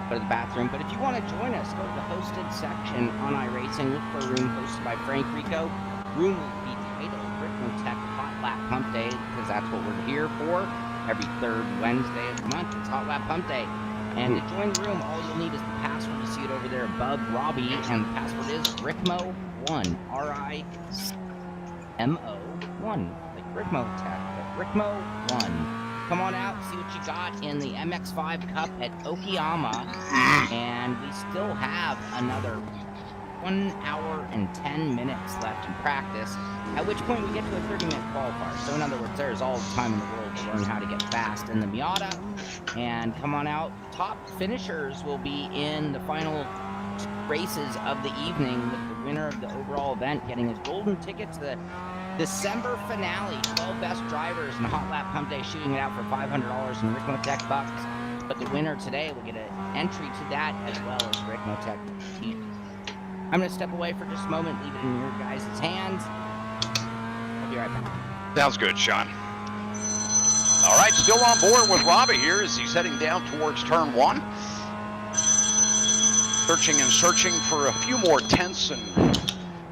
go to the bathroom. But if you want to join us, go to the hosted section on iRacing. Look for a room hosted by Frank Rico. Room will be titled Ricmotech Hotlap Humpday because that's what we're here for. Every third Wednesday of the month, it's Hotlap Humpday. And to join the room, all you'll need is the password. You see it over there above Robby, and the password is Ricmo1. RICMO1. Like Ricmotech, but Ricmo1. Come on out, see what you got in the MX-5 Cup at Okayama, and we still have another 1 hour and 10 minutes left in practice, at which point we get to a 30-minute qualifier. So in other words, there's all the time in the world to learn how to get fast in the Miata, and come on out. Top finishers will be in the final races of the evening, with the winner of the overall event getting his golden ticket to the December finale, 12 best drivers in Hotlap Humpday shooting it out for $500 in Ricmotech bucks. But the winner today will get an entry to that as well as Ricmotech t-shirts. I'm going to step away for just a moment, leave it in your guys' hands. I'll be right back. Sounds good, Shaun. All right, still on board with Robby here as he's heading down towards turn 1. Searching for a few more tenths and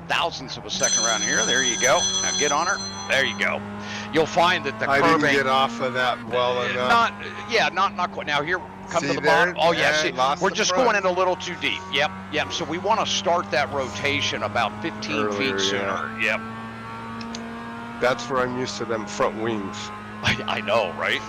thousandths of a second around here. There you go. Now get on her. There you go. You'll find that the I curving. didn't get off of that well enough. Not quite. Now here, come See to the there? bottom. Oh yeah, see, we're just front. going in a little too deep. Yep. So we want to start that rotation about 15 Earlier, feet sooner. Yep. That's where I'm used to them front wings. I know, right?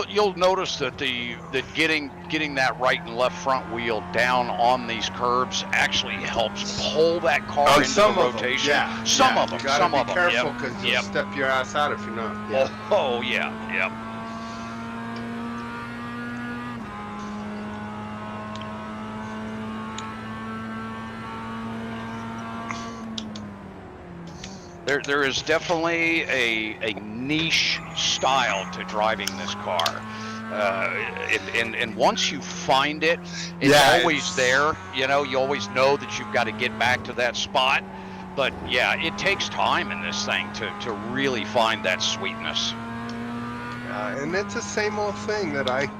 You'll notice that getting that right and left front wheel down on these curbs actually helps pull that car into the rotation. Some of them. You gotta be careful because you'll step your ass out if you're not. Oh yeah. There is definitely a niche style to driving this car. And once you find it, it's always there. You always know that you've got to get back to that spot. But yeah, it takes time in this thing to really find that sweetness. And it's the same old thing that I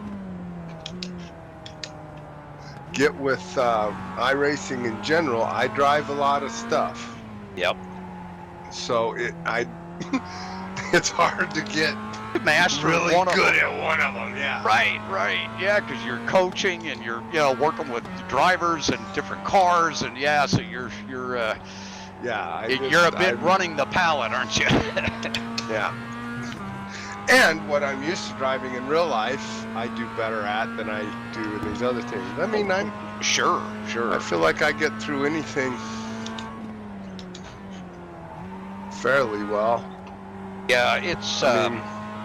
get with iRacing in general. I drive a lot of stuff. Yep. So it's hard to get master really good at one of them. Yeah. Right. Yeah, because you're coaching and you're working with drivers and different cars, and so you're a bit running the pallet, aren't you? Yeah. And what I'm used to driving in real life, I do better at than I do in these other things. I mean, I Sure. feel like I get through anything fairly well. Yeah, it's I mean,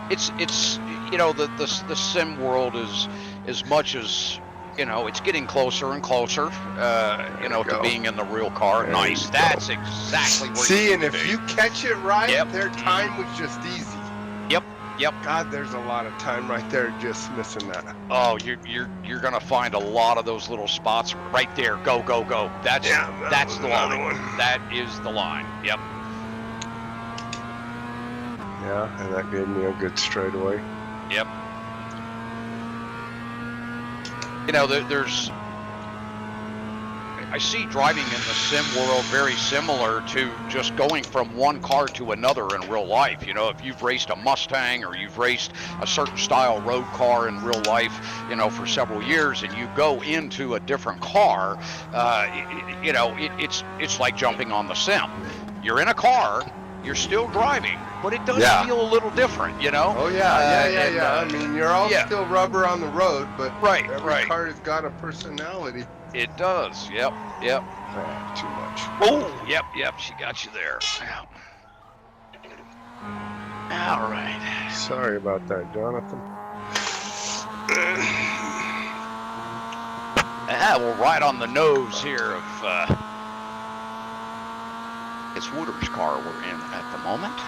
it's you know, the sim world is, as much as, you know, it's getting closer and closer, you know, to being in the real car. There Nice. you That's exactly where see, you and need if to be. you catch it right, Yep. their time was just easy. Yep. God, there's a lot of time right there just missing that. Oh, you're gonna find a lot of those little spots right there. Go. That's That the was another line. one. That is the line. Yep. Yeah, and that gave me a good straightaway. Yep. You know, there's. I see driving in the sim world very similar to just going from one car to another in real life. You know, if you've raced a Mustang or you've raced a certain style road car in real life, you know, for several years, and you go into a different car, you know, it's like jumping on the sim. You're in a car, you're still driving, but it does feel a little different, you know? Oh yeah. I mean, you're all still rubber on the road, but every car has got a personality. It does. Yep. Too much. Oh, yep. She got you there. All right. Sorry about that, Jonathan. Well, right on the nose here of it's Wooder's car we're in at the moment.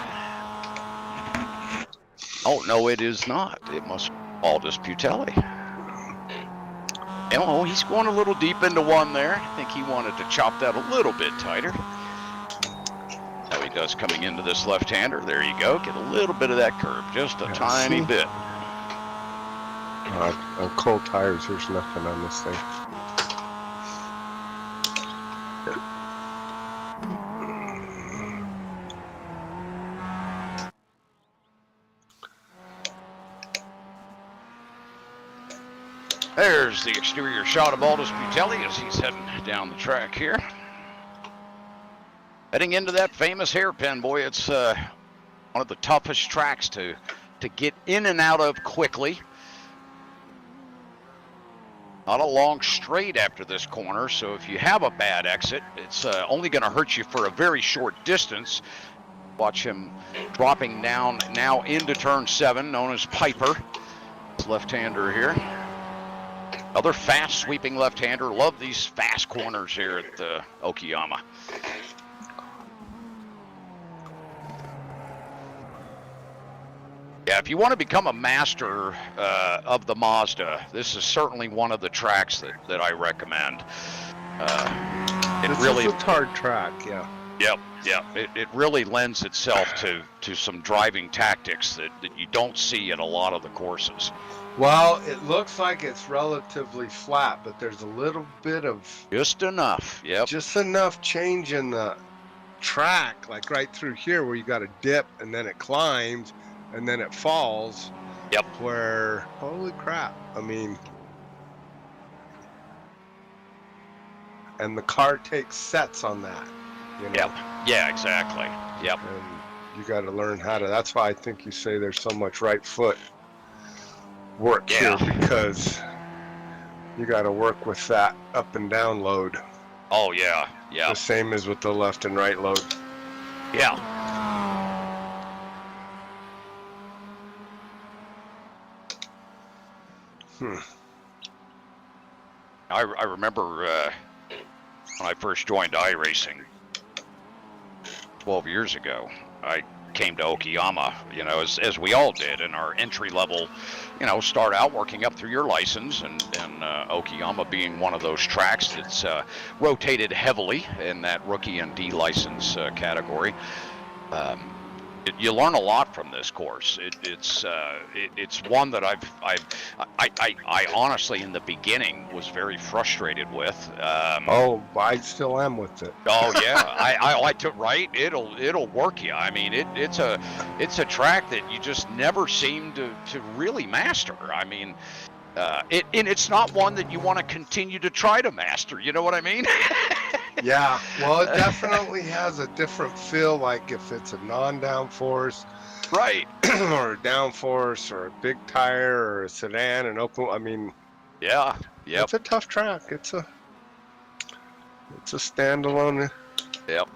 Oh no, it is not. It must be Aldous Putelli. Oh, he's going a little deep into one there. I think he wanted to chop that a little bit tighter. How he does coming into this left-hander. There you go. Get a little bit of that curve, just a tiny bit. On cold tires, there's nothing on this thing. There's the exterior shot of Aldous Putelli as he's heading down the track here. Heading into that famous hairpin, boy, it's one of the toughest tracks to get in and out of quickly. Not a long straight after this corner, so if you have a bad exit, it's only going to hurt you for a very short distance. Watch him dropping down now into turn 7, known as Piper. Left-hander here. Another fast sweeping left-hander. Love these fast corners here at Okayama. Yeah, if you want to become a master of the Mazda, this is certainly one of the tracks that I recommend. It's a hard track, yeah. Yep. It really lends itself to some driving tactics that you don't see at a lot of the courses. Well, it looks like it's relatively flat, but there's a little bit of... Just enough, yep. Just enough change in the track, like right through here where you got a dip and then it climbs and then it falls. Yep. Where, holy crap, I mean... And the car takes sets on that. You know? Yep. Yeah, exactly. Yep. And you got to learn how to... That's why I think you say there's so much right foot work here, because you got to work with that up and down load. Oh yeah. The same as with the left and right load. Yeah. I remember when I first joined iRacing 12 years ago. I came to Okayama, you know, as we all did in our entry level, you know, start out working up through your license, and Okayama being one of those tracks that's rotated heavily in that rookie and D license category. You learn a lot from this course. It's one that I honestly in the beginning was very frustrated with. I still am with it. Oh yeah, I like to it'll work you. I mean it's a track that you just never seem to really master. I mean, And it's not one that you want to continue to try to master. You know what I mean? Yeah, well, it definitely has a different feel, like if it's a non-downforce, right, or a downforce, or a big tire, or a sedan, and open. I mean, yeah, yep, it's a tough track. It's a standalone. yep.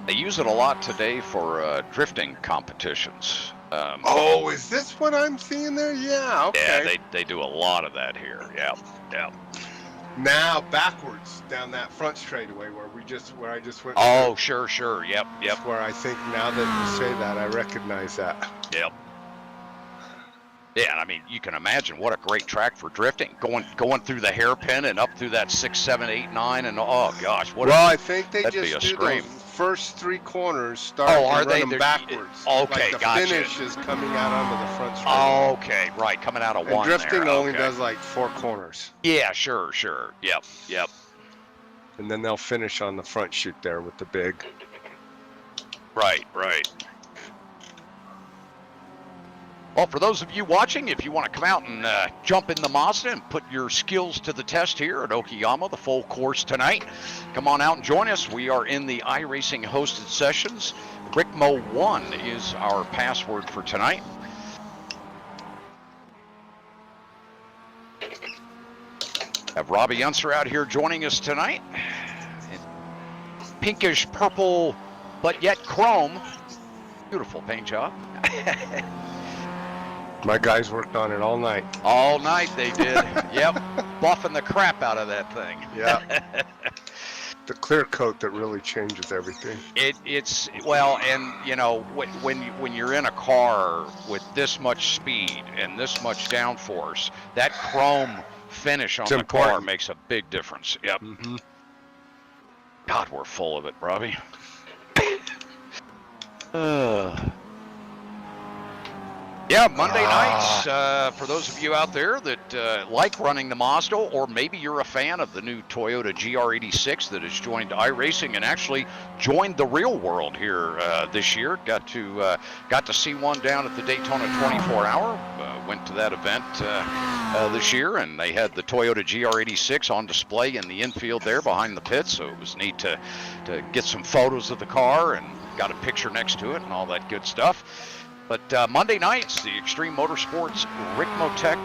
They use it a lot today for drifting competitions. Oh, is this what I'm seeing there? Yeah, okay. Yeah, they do a lot of that here. Yeah, yeah. Now backwards down that front straightaway where I just went. Oh, through. sure. Yep. That's where I think now that you say that, I recognize that. Yep. Yeah, and I mean, you can imagine what a great track for drifting, going through the hairpin and up through that 6, 7, 8, 9, and oh gosh, I think they that'd just be a do scream. those first 3 corners, start and run them backwards. Okay, like the gotcha. finish is coming out onto the front straightaway. Okay, right, coming out of and one drifting there. only Okay. does like 4 corners. Yeah, sure. Yep. And then they'll finish on the front chute there with the big. Right. Well, for those of you watching, if you want to come out and jump in the Mazda and put your skills to the test here at Okayama, the full course tonight, come on out and join us. We are in the iRacing hosted sessions. Ricmo1 is our password for tonight. Have Robby Unser out here joining us tonight. Pinkish purple, but yet chrome. Beautiful paint job. My guys worked on it all night. All night they did. Yep. Buffing the crap out of that thing. Yeah. The clear coat that really changes everything. It's well, and you know, when you're in a car with this much speed and this much downforce, that chrome finish on the car makes a big difference. Yep. Mm-hmm. God, we're full of it, Robby. Yeah, Monday nights, for those of you out there that like running the Mazda, or maybe you're a fan of the new Toyota GR86 that has joined iRacing and actually joined the real world here this year. Got to see one down at the Daytona 24-hour. Went to that event this year, and they had the Toyota GR86 on display in the infield there behind the pits, so it was neat to get some photos of the car and got a picture next to it and all that good stuff. But Monday nights, the Extreme Motorsports Ricmotech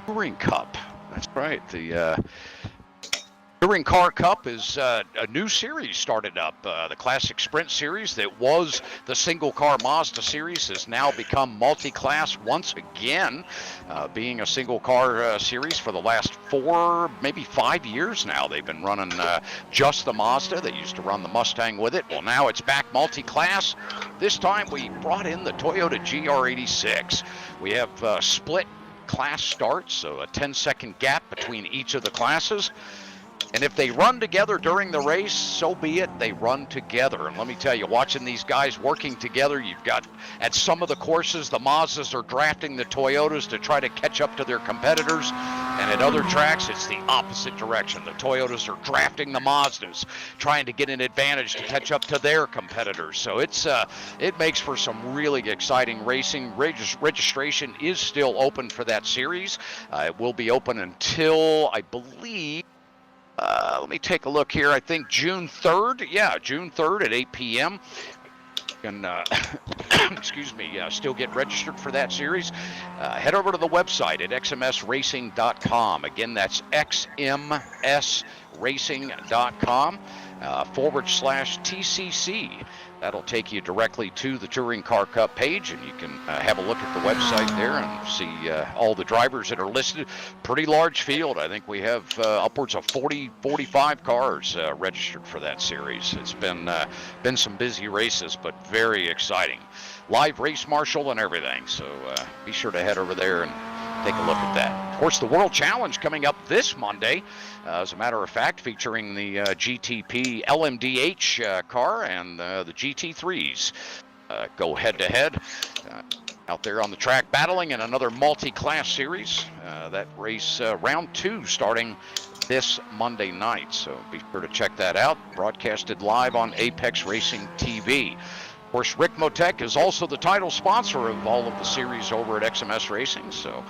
Touring Cup. That's right. The Touring Car Cup is a new series started up. The Classic Sprint Series that was the single car Mazda series has now become multi-class once again, being a single car series for the last 4, maybe 5 years now. They've been running just the Mazda. They used to run the Mustang with it. Well, now it's back multi-class. This time we brought in the Toyota GR86. We have split class starts, so a 10-second gap between each of the classes. And if they run together during the race, so be it. They run together. And let me tell you, watching these guys working together, you've got, at some of the courses, the Mazdas are drafting the Toyotas to try to catch up to their competitors. And at other tracks, it's the opposite direction. The Toyotas are drafting the Mazdas, trying to get an advantage to catch up to their competitors. So it makes for some really exciting racing. Registration is still open for that series. It will be open until, I believe, let me take a look here. I think June 3rd. Yeah, June 3rd at 8 p.m. You can, excuse me, still get registered for that series. Head over to the website at xmsracing.com. Again, that's xmsracing.com /TCC. That'll take you directly to the Touring Car Cup page, and you can have a look at the website there and see all the drivers that are listed. Pretty large field. I think we have upwards of 40, 45 cars registered for that series. It's been some busy races, but very exciting. Live race marshal and everything, so be sure to head over there and take a look at that. Of course, the World Challenge coming up this Monday, as a matter of fact, featuring the GTP LMDH car and the GT3s. Go head-to-head out there on the track battling in another multi-class series. That race, round 2, starting this Monday night. So be sure to check that out. Broadcasted live on Apex Racing TV. Of course, Ricmotech is also the title sponsor of all of the series over at XMS Racing, so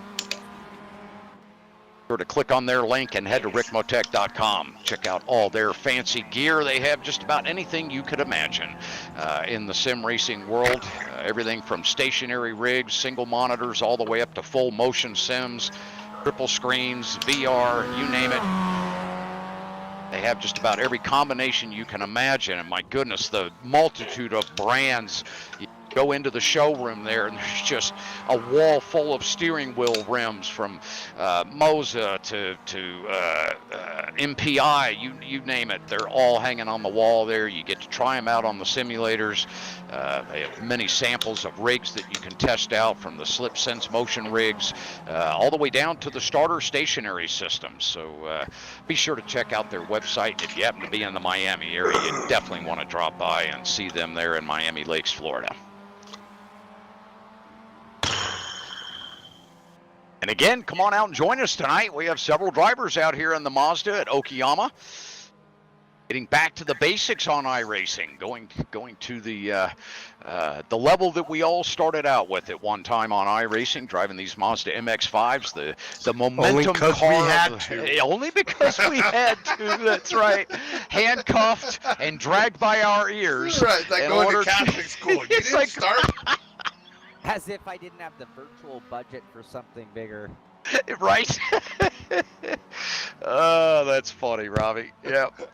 sure to click on their link and head to ricmotech.com. Check out all their fancy gear. They have just about anything you could imagine in the sim racing world. Everything from stationary rigs, single monitors, all the way up to full motion sims, triple screens, VR, you name it. They have just about every combination you can imagine. And my goodness, the multitude of brands. You go into the showroom there, and there's just a wall full of steering wheel rims from Moza to MPI, you name it. They're all hanging on the wall there. You get to try them out on the simulators. They have many samples of rigs that you can test out, from the Slip Sense motion rigs all the way down to the starter stationary systems. So be sure to check out their website. If you happen to be in the Miami area, you definitely want to drop by and see them there in Miami Lakes, Florida. And again, come on out and join us tonight. We have several drivers out here in the Mazda at Okayama. Getting back to the basics on iRacing, going to the level that we all started out with at one time on iRacing, driving these Mazda MX-5s, the momentum car. Only because we had to. That's right. Handcuffed and dragged by our ears. Right, like going to Catholic school. You didn't like, start. As if I didn't have the virtual budget for something bigger. Right? Oh, that's funny, Robby. Yep.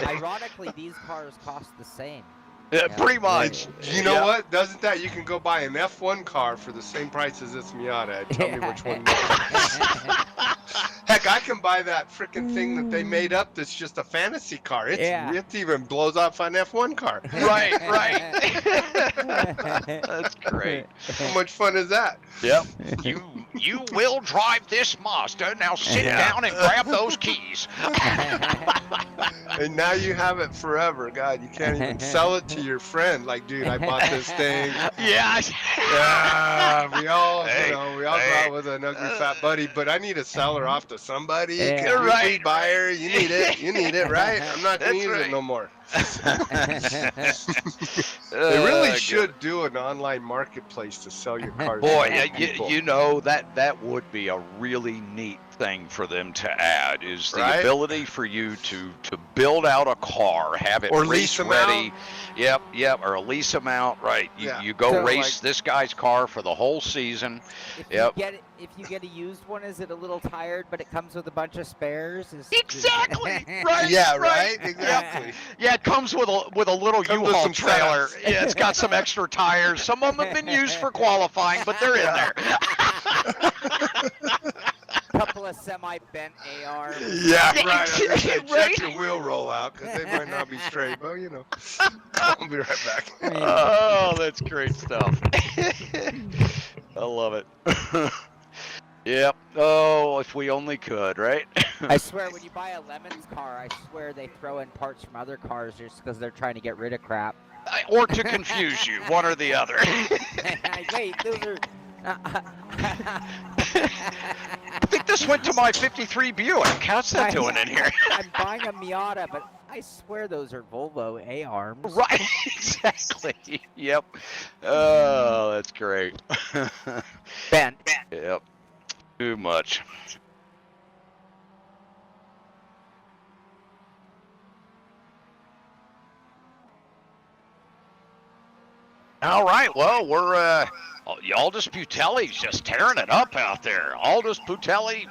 Ironically, these cars cost the same. Yeah, pretty much. You know what? Doesn't that you can go buy an F1 car for the same price as this Miata and tell me which one you want. Heck, I can buy that freaking thing that they made up that's just a fantasy car. It even blows off an F1 car. Right. That's great. How much fun is that? Yep. You will drive this Mazda. Now sit down and grab those keys. And now you have it forever. God, you can't even sell it to your friend. Like, dude, I bought this thing. Yeah. We all, go out with an ugly fat buddy, but I need to sell her off to somebody. Right. Buyer, you need it, right? I'm not gonna use it no more. They really should do an online marketplace to sell your cars. Boy, you know that would be a really neat thing for them to add, is the ability for you to build out a car, have it or race ready. Yep, or lease them out. Right. You go so race this guy's car for the whole season. If you get a used one, is it a little tired, but it comes with a bunch of spares? Exactly. Right. Yeah. Right. Exactly. Yeah, it comes with a little U-Haul trailer. Yeah, it's got some extra tires. Some of them have been used for qualifying, but they're in there. Couple of semi-bent ARs. Yeah, right. Check your wheel roll out, because they might not be straight. But I'll be right back. Oh, that's great stuff. I love it. Yep. Oh, if we only could, right? I swear, when you buy a Lemons car, I swear they throw in parts from other cars just because they're trying to get rid of crap. Or to confuse you, one or the other. Wait, those are... I think this went to my 53 Buick. How's that doing in here? I'm buying a Miata, but I swear those are Volvo A-arms. Right, exactly. Yep. Oh, that's great. Bent. Yep. Too much. All right, well, we're Aldous Putelli's just tearing it up out there. Aldous Putelli,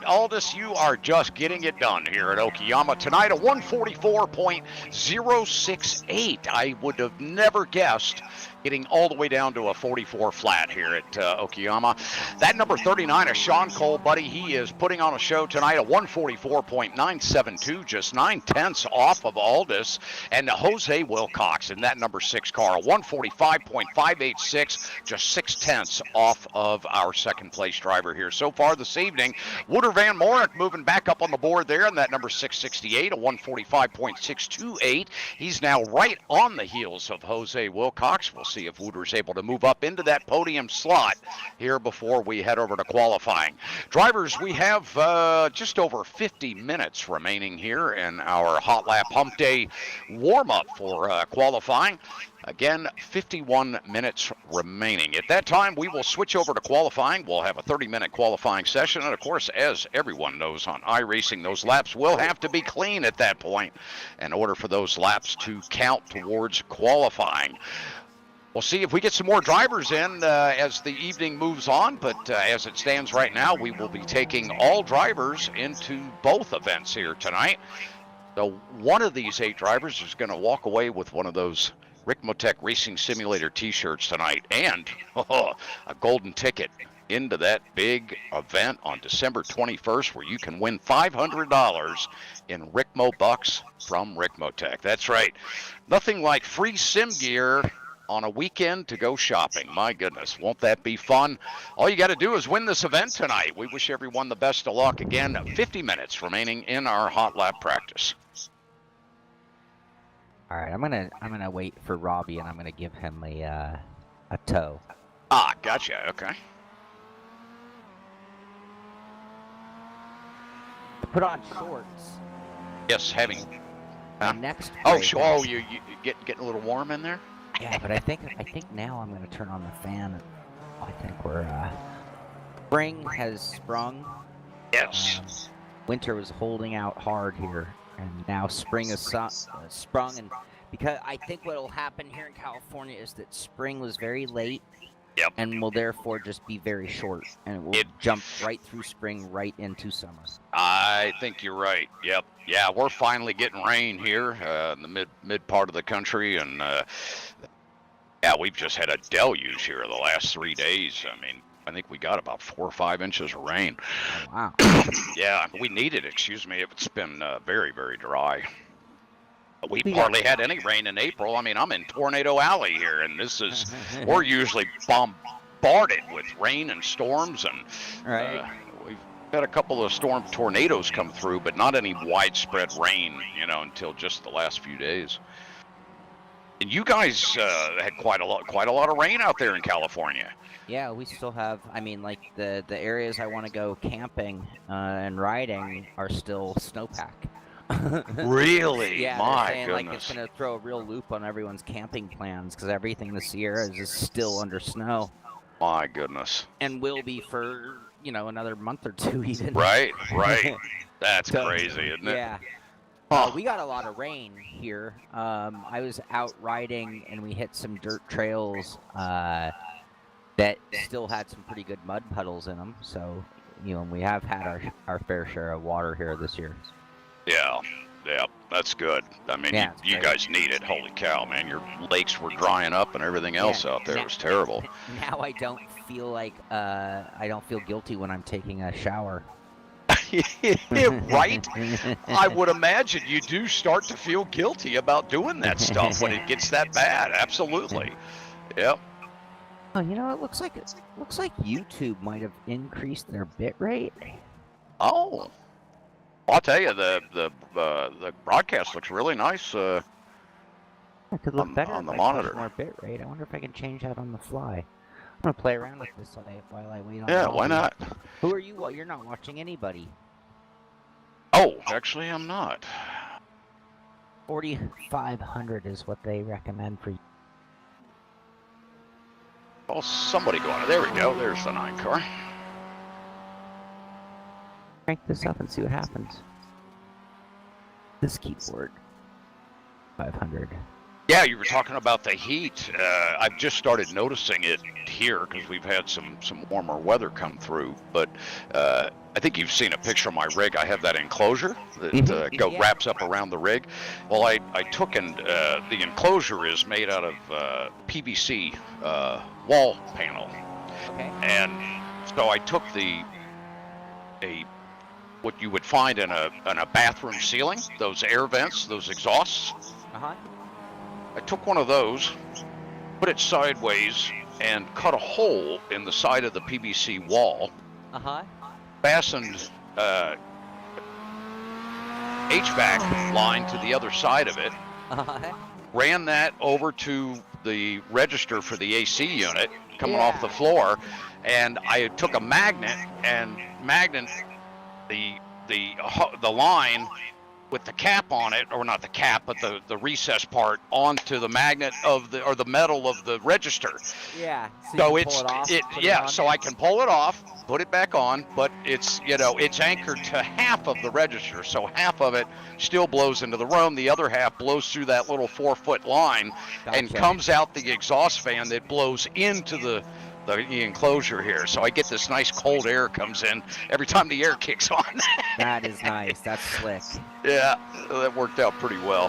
you are just getting it done here at Okayama tonight. A 144.068. I would have never guessed getting all the way down to a 44 flat here at Okayama. That number 39 is Shaun Cole, buddy. He is putting on a show tonight, a 144.972, just 9/10 off of Aldous. And Jose Wilcox in that number 6 car, a 145.586, just 6/10 off of our second place driver here so far this evening. Wouter Van Morik moving back up on the board there in that number 668, a 145.628. He's now right on the heels of Jose Wilcox. We'll see if Wouter's able to move up into that podium slot here before we head over to qualifying. Drivers, we have just over 50 minutes remaining here in our Hotlap Humpday warm-up for qualifying. Again, 51 minutes remaining. At that time, we will switch over to qualifying. We'll have a 30-minute qualifying session. And, of course, as everyone knows on iRacing, those laps will have to be clean at that point in order for those laps to count towards qualifying. We'll see if we get some more drivers in as the evening moves on, but as it stands right now, we will be taking all drivers into both events here tonight. So one of these 8 drivers is going to walk away with one of those Ricmotech Racing Simulator t-shirts tonight and a golden ticket into that big event on December 21st where you can win $500 in Ricmo bucks from Ricmotech. That's right. Nothing like free sim gear on a weekend to go shopping. My goodness, won't that be fun? All you got to do is win this event tonight. We wish everyone the best of luck. Again, 50 minutes remaining in our hot lap practice. All right, I'm gonna wait for Robby, and I'm gonna give him a tow. Ah, gotcha. Okay. Put on shorts. Yes, having. Next. Oh, break, oh, you getting a little warm in there? Yeah, but I think now I'm gonna turn on the fan. I think we're spring has sprung. Yes. Winter was holding out hard here, and now spring has sprung. And because I think what will happen here in California is that spring was very late. Yep. And will therefore just be very short, and it will jump right through spring, right into summer. I think you're right. Yep. Yeah, we're finally getting rain here in the mid part of the country, and yeah, we've just had a deluge here the last 3 days. I mean, I think we got about 4 or 5 inches of rain. Oh, wow. Yeah, we need it. Excuse me. It's been very, very dry. We hardly had any rain in April. I mean, I'm in Tornado Alley here, and we're usually bombarded with rain and storms, and we've had a couple of tornadoes come through, but not any widespread rain, until just the last few days. And you guys had quite a lot of rain out there in California. Yeah, we still have. I mean, like the areas I want to go camping and riding are still snowpack. Really? Yeah, my they're saying goodness. like it's gonna throw a real loop on everyone's camping plans because everything in the Sierras is still under snow. My goodness. And will be for another month or 2 even. Right. That's crazy, isn't it? Yeah. We got a lot of rain here. I was out riding and we hit some dirt trails that still had some pretty good mud puddles in them. So we have had our fair share of water here this year. Yeah, that's good. I mean, you guys need it. Holy cow, man. Your lakes were drying up and everything else out there. It was terrible. Now I don't feel like, I don't feel guilty when I'm taking a shower. Right? I would imagine you do start to feel guilty about doing that stuff when it gets that bad. Absolutely. Yep. Oh, it looks like YouTube might have increased their bit rate. Oh. I'll tell you, the broadcast looks really nice. It could look better on the if monitor. I push more bit rate. I wonder if I can change that on the fly. I'm gonna play around with this while I wait on. Yeah, why not? Who are you? Well, you're not watching anybody. Oh, actually, I'm not. 4,500 is what they recommend for you. Oh, somebody go on. There we go. There's the 9 car. Crank this up and see what happens. This keyboard. 500. Yeah, you were talking about the heat. I've just started noticing it here because we've had some warmer weather come through. But I think you've seen a picture of my rig. I have that enclosure that wraps up around the rig. Well, I took and the enclosure is made out of PVC wall panel. Okay. And so I took what you would find in a bathroom ceiling, those air vents, those exhausts. Uh-huh. I took one of those, put it sideways, and cut a hole in the side of the PVC wall. Uh-huh. Fastened HVAC line to the other side of it. Uh-huh. Ran that over to the register for the AC unit coming off the floor, and I took a magnet and magnet the line with the cap on it, or not the cap, but the recess part onto the magnet of the metal of the register. Yeah. So you can pull it off, put it yeah, on. so I can pull it off, put it back on, but it's, you know, it's anchored to half of the register, so half of it still blows into the room, the other half blows through that little 4-foot line and Gotcha. comes out the exhaust fan that blows into the enclosure here. So I get this nice cold air comes in every time the air kicks on. That is nice. That's slick. Yeah, that worked out pretty well.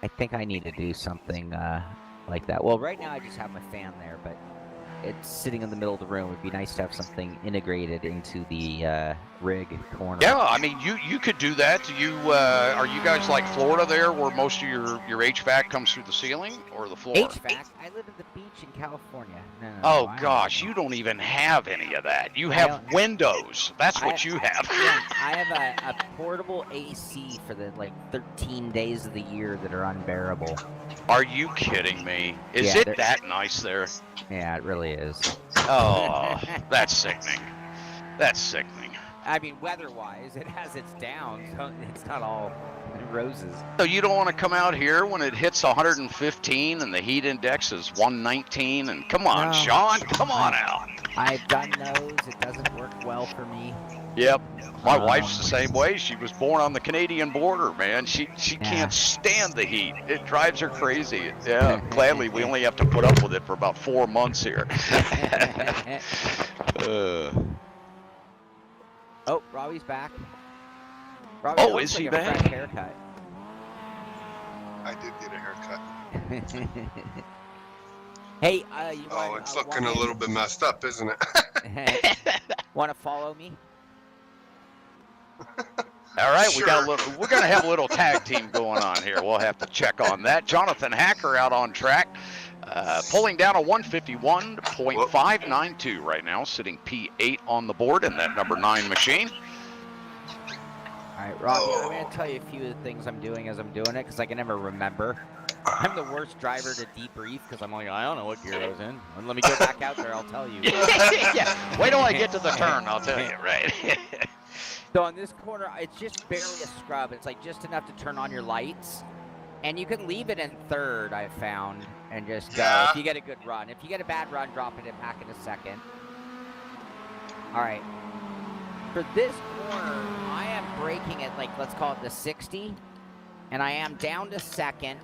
I think I need to do something like that. Well, right now I just have my fan there, but it's sitting in the middle of the room. It would be nice to have something integrated into the rig corner. Yeah, I mean, you could do that. You are you guys like Florida there, where most of your HVAC comes through the ceiling or the floor? HVAC? I live at the beach in California. No, Oh I gosh, don't you don't even have any of that. You have windows. That's what you have. Yeah, I have a portable AC for the like 13 days of the year that are unbearable. Are you kidding me? Is Yeah, it that nice there? Yeah, it really is. Oh, that's sickening. That's sickening. I mean, weather-wise, it has its downs. So it's not all roses. So you don't want to come out here when it hits 115 and the heat index is 119? And come on, No. Shaun, come on out. I've done those. It doesn't work well for me. Yep. My wife's the same way. She was born on the Canadian border, man. She Yeah. can't stand the heat. It drives her crazy. Yeah, gladly we only have to put up with it for about 4 months here. Oh, Robby's back. Robbie, Oh, that looks is he like a back? fresh haircut. I did get a haircut. Hey, you Oh, want, it's looking a little bit messed up, isn't it? Want to follow me? All right, Sure. we're gonna have a little tag team going on here. We'll have to check on that. Jonathan Hacker out on track, pulling down a 151.592 right now, sitting P8 on the board in that number 9 machine. All right, Robbie, I'm going to tell you a few of the things I'm doing as I'm doing it because I can never remember. I'm the worst driver to debrief because I'm like, I don't know what gear I was in. And let me go back out there, I'll tell you. Yeah, wait till I get to the turn, I'll tell you, right? So on this corner, it's just barely a scrub. It's like just enough to turn on your lights. And you can leave it in third, I've found, and just go Yeah. if you get a good run. If you get a bad run, drop it back in a second. All right. For this corner, I am braking at, like, let's call it the 60. And I am down to second.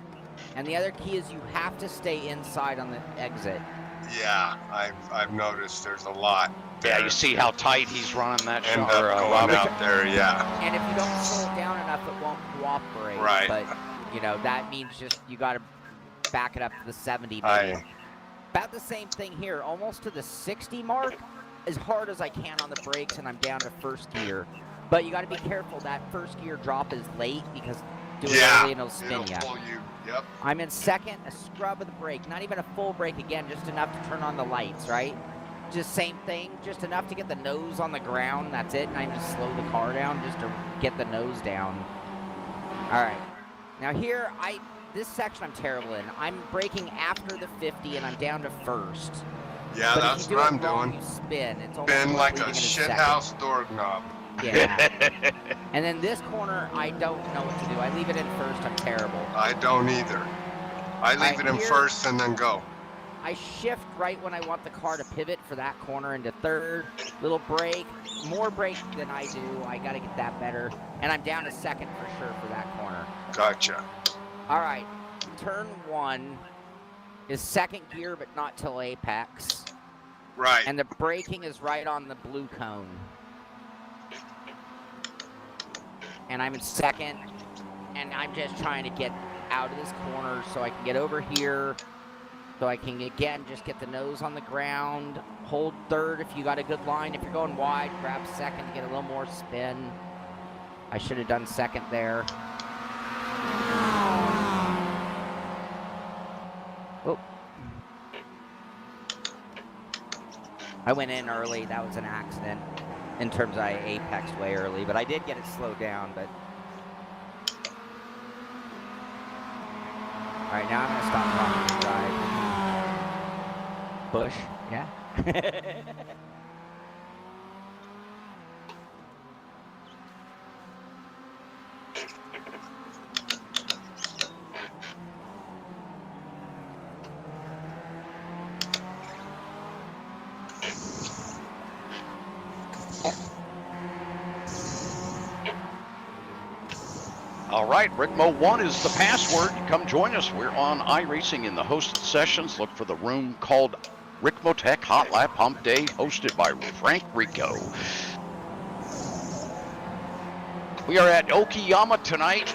And the other key is you have to stay inside on the exit. Yeah, I've noticed there's a lot. Yeah, you see how tight he's running that End shot, up going Robby? out there, yeah. And if you don't slow it down enough, it won't cooperate. Right. But, you know, that means just you got to back it up to the 70 maybe. I- About the same thing here, almost to the 60 mark, as hard as I can on the brakes, and I'm down to first gear. But you got to be careful, that first gear drop is late because do it Yeah, early and it'll spin it'll you. pull you. Yep. I'm in second, a scrub of the brake, not even a full brake again, just enough to turn on the lights, right? Just same thing, just enough to get the nose on the ground, that's it, and I just slow the car down just to get the nose down. All right, now here, this section I'm terrible in. I'm braking after the 50 and I'm down to first. Yeah, But that's if you do what it I'm wrong, doing. You spin. It's almost Been like leaving a it in shit second. house doorknob. Yeah. And then this corner, I don't know what to do. I leave it in first, I'm terrible. I don't either. I leave Right it in here- first and then go. I shift right when I want the car to pivot for that corner into third. Little brake, more brake than I do. I got to get that better. And I'm down to second for sure for that corner. Gotcha. All right, turn 1 is second gear, but not till apex. Right. And the braking is right on the blue cone. And I'm in second, and I'm just trying to get out of this corner so I can get over here, so I can, again, just get the nose on the ground, hold third if you got a good line. If you're going wide, grab second to get a little more spin. I should have done second there. Oh. I went in early. That was an accident. In terms of I apexed way early, but I did get it slowed down, but... Alright, now I'm gonna stop talking and drive. Bush, yeah? All right, Ricmo1 is the password. Come join us. We're on iRacing in the hosted sessions. Look for the room called Ricmotech Hotlap Humpday, hosted by Frank Rico. We are at Okayama tonight,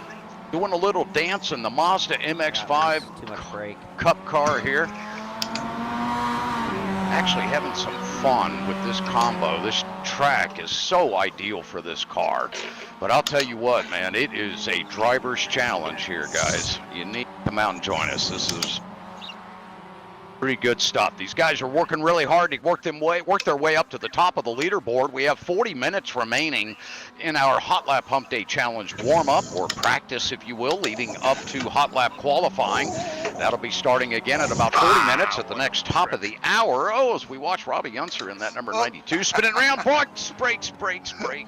doing a little dance in the Mazda MX-5 Too much brake. Cup car here. Actually having some fun with this combo. This track is so ideal for this car. But I'll tell you what, man, it is a driver's challenge here, guys. You need to come out and join us. This is pretty good stuff. These guys are working really hard to work their way up to the top of the leaderboard. We have 40 minutes remaining in our Hotlap Humpday Challenge warm-up, or practice, if you will, leading up to Hotlap qualifying. That'll be starting again at about 40 minutes at the next top of the hour. Oh, as we watch Robby Unser in that number 92 spinning around. Brakes.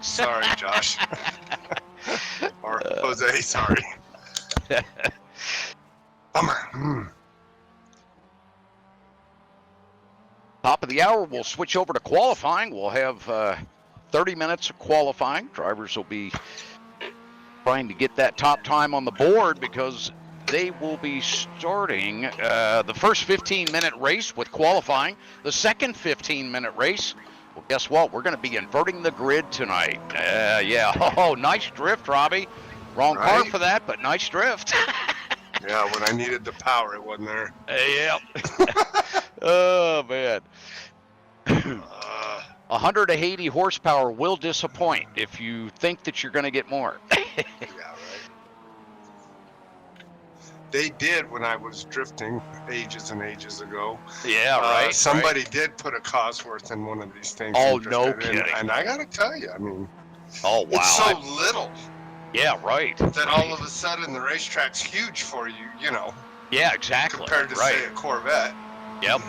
Sorry, Josh. Or Jose, sorry. Bummer. Top of the hour, we'll switch over to qualifying. We'll have 30 minutes of qualifying. Drivers will be trying to get that top time on the board because they will be starting the first 15-minute race with qualifying. The second 15-minute race, well, guess what? We're going to be inverting the grid tonight. Yeah. Oh, nice drift, Robby. Wrong car for that, but nice drift. Yeah, when I needed the power, it wasn't there. Yeah. Oh, man. 180 horsepower will disappoint if you think that you're going to get more. Yeah, right. They did when I was drifting ages and ages ago. Yeah, right. Somebody did put a Cosworth in one of these things. Oh, no kidding. And I got to tell you, I mean, oh, wow. it's so little. Yeah, right. That all of a sudden the racetrack's huge for you, you know. Yeah, exactly. Compared to, say, a Corvette. Yep.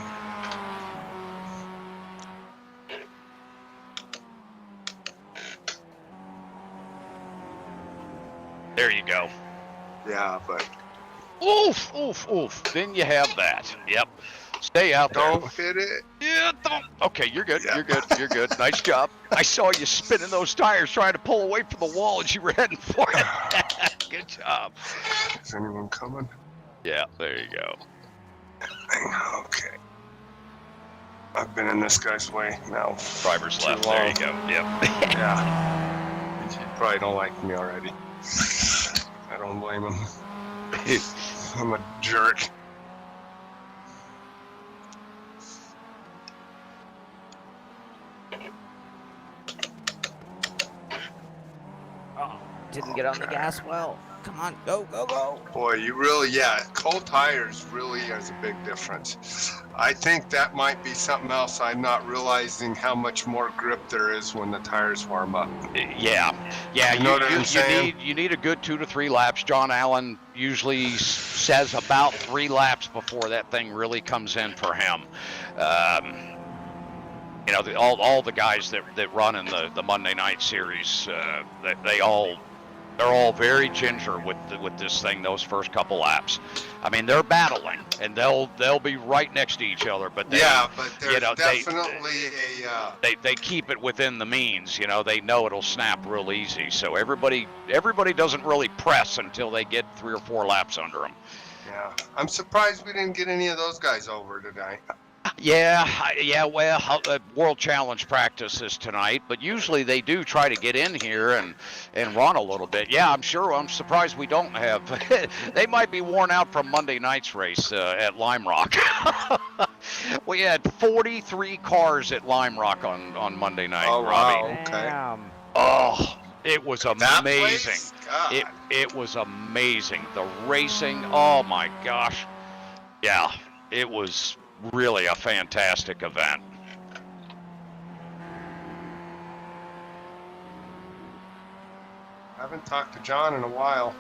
There you go. Yeah, but... Oof. Then you have that. Yep. Stay out there. Don't hit it. Yeah, don't. Okay, you're good. Yeah. You're good. Nice job. I saw you spinning those tires trying to pull away from the wall as you were heading for it. Good job. Is anyone coming? Yeah, there you go. Okay. I've been in this guy's way now. Driver's left. There you go. Yep. Yeah. He probably don't like me already. I don't blame him. I'm a jerk. Oh, didn't get on the gas well. Come on, go. Boy, you really, cold tires really is a big difference. I think that might be something else. I'm not realizing how much more grip there is when the tires warm up. Yeah. You know what I'm saying? You need a good 2 to 3 laps. John Allen usually says about 3 laps before that thing really comes in for him. You know, all the guys that run in the Monday night series, they're all very ginger with this thing those first couple laps. I mean, they're battling, and they'll be right next to each other. But there's definitely they keep it within the means. You know, they know it'll snap real easy. So everybody doesn't really press until they get 3 or 4 laps under them. Yeah, I'm surprised we didn't get any of those guys over tonight. Yeah. Well, World Challenge practice is tonight, but usually they do try to get in here and run a little bit. Yeah, I'm surprised we don't have. They might be worn out from Monday night's race at Lime Rock. We had 43 cars at Lime Rock on Monday night. Oh, Robby. wow. Okay. Damn. Oh, it was amazing. God. It was amazing. The racing. Oh my gosh. Yeah, it was really a fantastic event. I haven't talked to John in a while.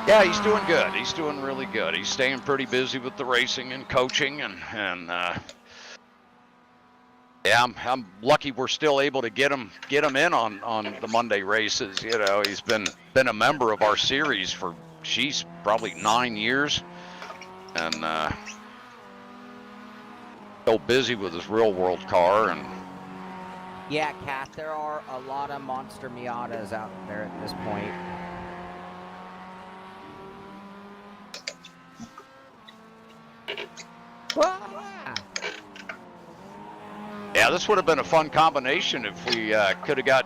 Yeah, he's doing good. He's doing really good. He's staying pretty busy with the racing and coaching and Yeah, I'm lucky we're still able to get him in on the Monday races. You know, he's been a member of our series for probably 9 years, and so busy with his real world car. And yeah, Kat, there are a lot of monster Miatas out there at this point. yeah, this would have been a fun combination if we could have got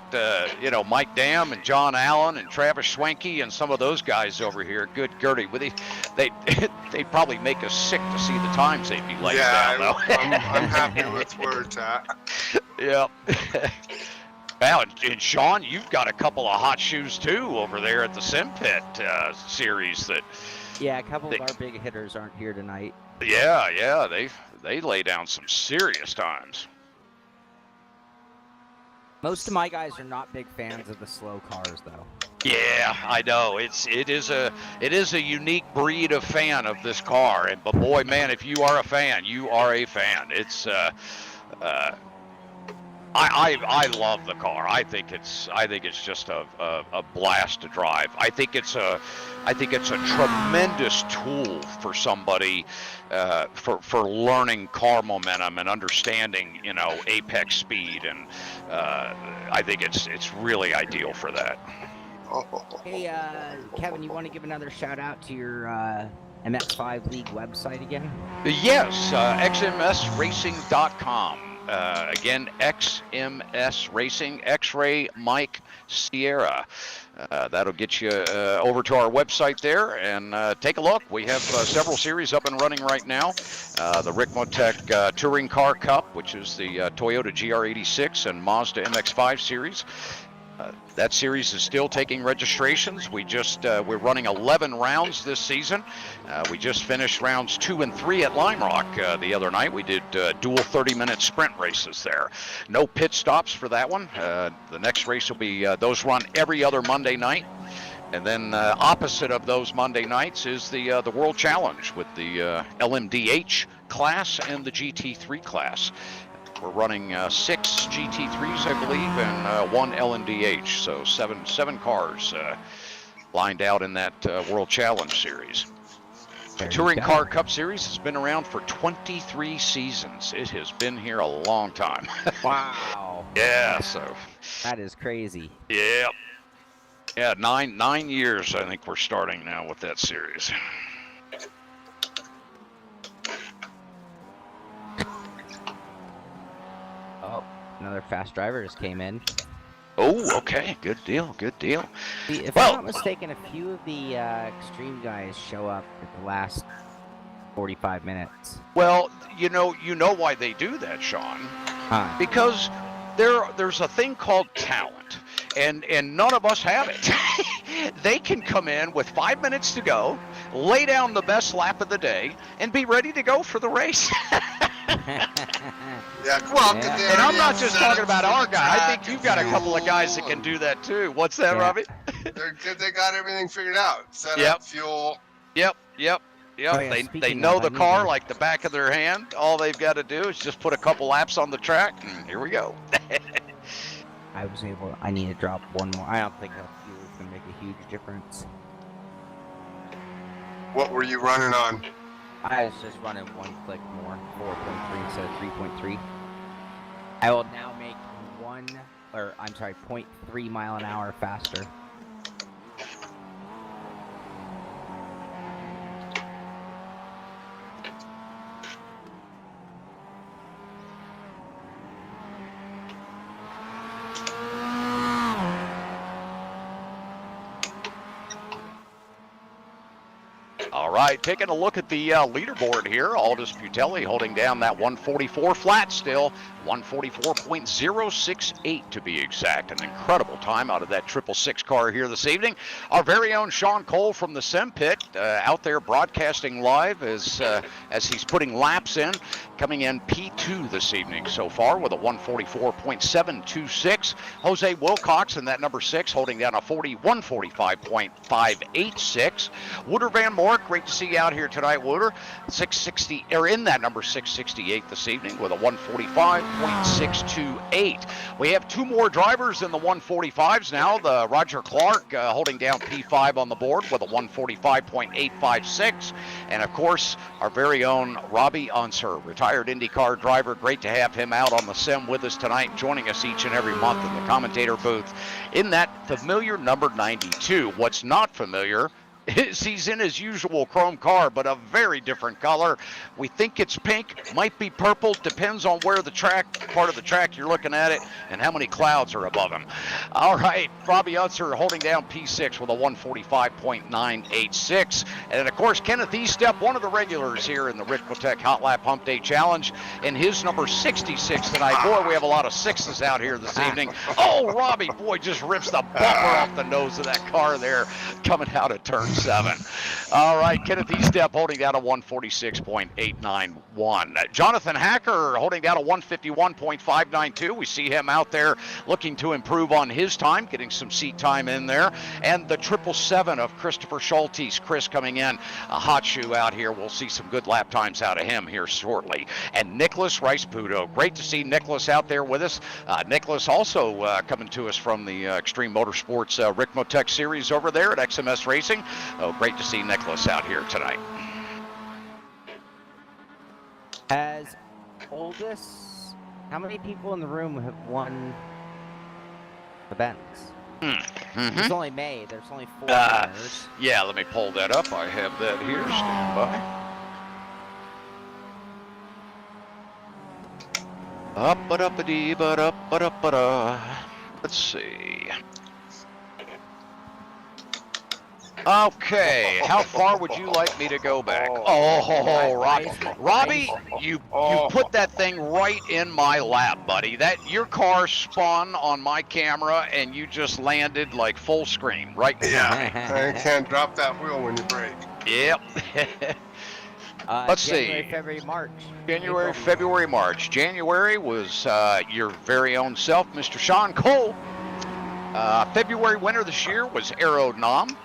Mike Dam and John Allen and Travis Schwenke and some of those guys over here. Good Gertie, they'd probably make us sick to see the times they'd be laying down. Though. I'm happy with where it's at. Yep. Wow, and Shaun, you've got a couple of hot shoes too over there at the Simpit series. Yeah, a couple of our big hitters aren't here tonight. Yeah, they lay down some serious times. Most of my guys are not big fans of the slow cars, though. Yeah, I know. It is a unique breed of fan of this car, but boy, man, if you are a fan, you are a fan. It's I love the car. I think it's just a blast to drive. I think it's a tremendous tool for somebody for learning car momentum and understanding apex speed, and I think it's really ideal for that. Hey, Kevin, you want to give another shout out to your MX5 League website again? Yes, xmsracing.com. Again, XMS Racing, X-Ray Mike Sierra. That'll get you over to our website there and take a look. We have several series up and running right now. The Ricmotech Touring Car Cup, which is the Toyota GR86 and Mazda MX-5 series. That series is still taking registrations. We're running 11 rounds this season. We just finished rounds 2 and 3 at Lime Rock the other night. We did dual 30-minute sprint races there. No pit stops for that one. The next race will be those run every other Monday night. And then opposite of those Monday nights is the World Challenge with the LMDH class and the GT3 class. We're running 6 GT3s, I believe, and 1 LMDH, so seven cars lined out in that World Challenge series. The Touring Car Cup Series has been around for 23 seasons. It has been here a long time. Wow. Yeah, so. That is crazy. Yeah. Yeah, nine years, I think we're starting now with that series. Oh, another fast driver just came in. Oh, okay. Good deal. See, if I'm not mistaken, a few of the extreme guys show up at the last 45 minutes. Well, you know why they do that, Shaun? Huh. Because there's a thing called talent, and none of us have it. They can come in with 5 minutes to go, lay down the best lap of the day, and be ready to go for the race. Yeah, well, and I'm not just talking about our guy. I think you've got a couple of guys that can do that too. What's that, Robby? They got everything figured out. Set up, fuel. Yep. Oh, yeah, They know the car like the back of their hand. All they've got to do is just put a couple laps on the track, and here we go. I need to drop one more. I don't think that fuel is going to make a huge difference. What were you running on? I was just running one click more, 4.3 instead of 3.3. I will now make 0.3 mile an hour faster. All right, taking a look at the leaderboard here. Aldous Butelli holding down that 144 flat still, 144.068 to be exact. An incredible time out of that 666 car here this evening. Our very own Shaun Cole from the Simpit out there broadcasting live as he's putting laps in, coming in P2 this evening so far with a 144.726. Jose Wilcox in that number 6 holding down a 145.586. Wooder Van Moor, great to see you out here tonight, Wooter. 660, or in that number 668 this evening with a 145.628. We have two more drivers in the 145s now. The Roger Clark holding down P5 on the board with a 145.856. And of course, our very own Robby Unser, retired IndyCar driver. Great to have him out on the sim with us tonight, joining us each and every month in the commentator booth in that familiar number 92. What's not familiar is he's in his usual chrome car, but a very different color. We think it's pink, might be purple, depends on where the part of the track you're looking at it and how many clouds are above him. All right, Robby Unser holding down P6 with a 145.986. And of course, Kenneth Estep, one of the regulars here in the Ricmotech Hotlap Humpday Challenge, in his number 66 tonight. Boy, we have a lot of sixes out here this evening. Oh, Robby, boy, just rips the bumper off the nose of that car there coming out of turn 7. All right, Kenneth Estep holding down a 146.891. Jonathan Hacker holding down a 151.592. We see him out there looking to improve on his time, getting some seat time in there. And the 777 of Christopher Schultes, Chris coming in, a hot shoe out here. We'll see some good lap times out of him here shortly. And Nicholas Rice-Pudo. Great to see Nicholas out there with us. Nicholas also coming to us from the Extreme Motorsports Ricmotech series over there at XMS Racing. Oh, great to see Nicholas out here tonight. As oldest, how many people in the room have won events? It's only May. There's only 4 winners. Yeah, let me pull that up. I have that here. Stand by. Up-a-dee-ba-da-ba-da-ba-da. Let's see. Okay, how far would you like me to go back? Oh, Robby, you put that thing right in my lap, buddy. Your car spun on my camera, and you just landed like full screen right Yeah, I can't drop that wheel when you brake. Yep. Let's January, see. February, March. January, February, March. January was your very own self, Mr. Shaun Cole. February winner this year was Aero Nam.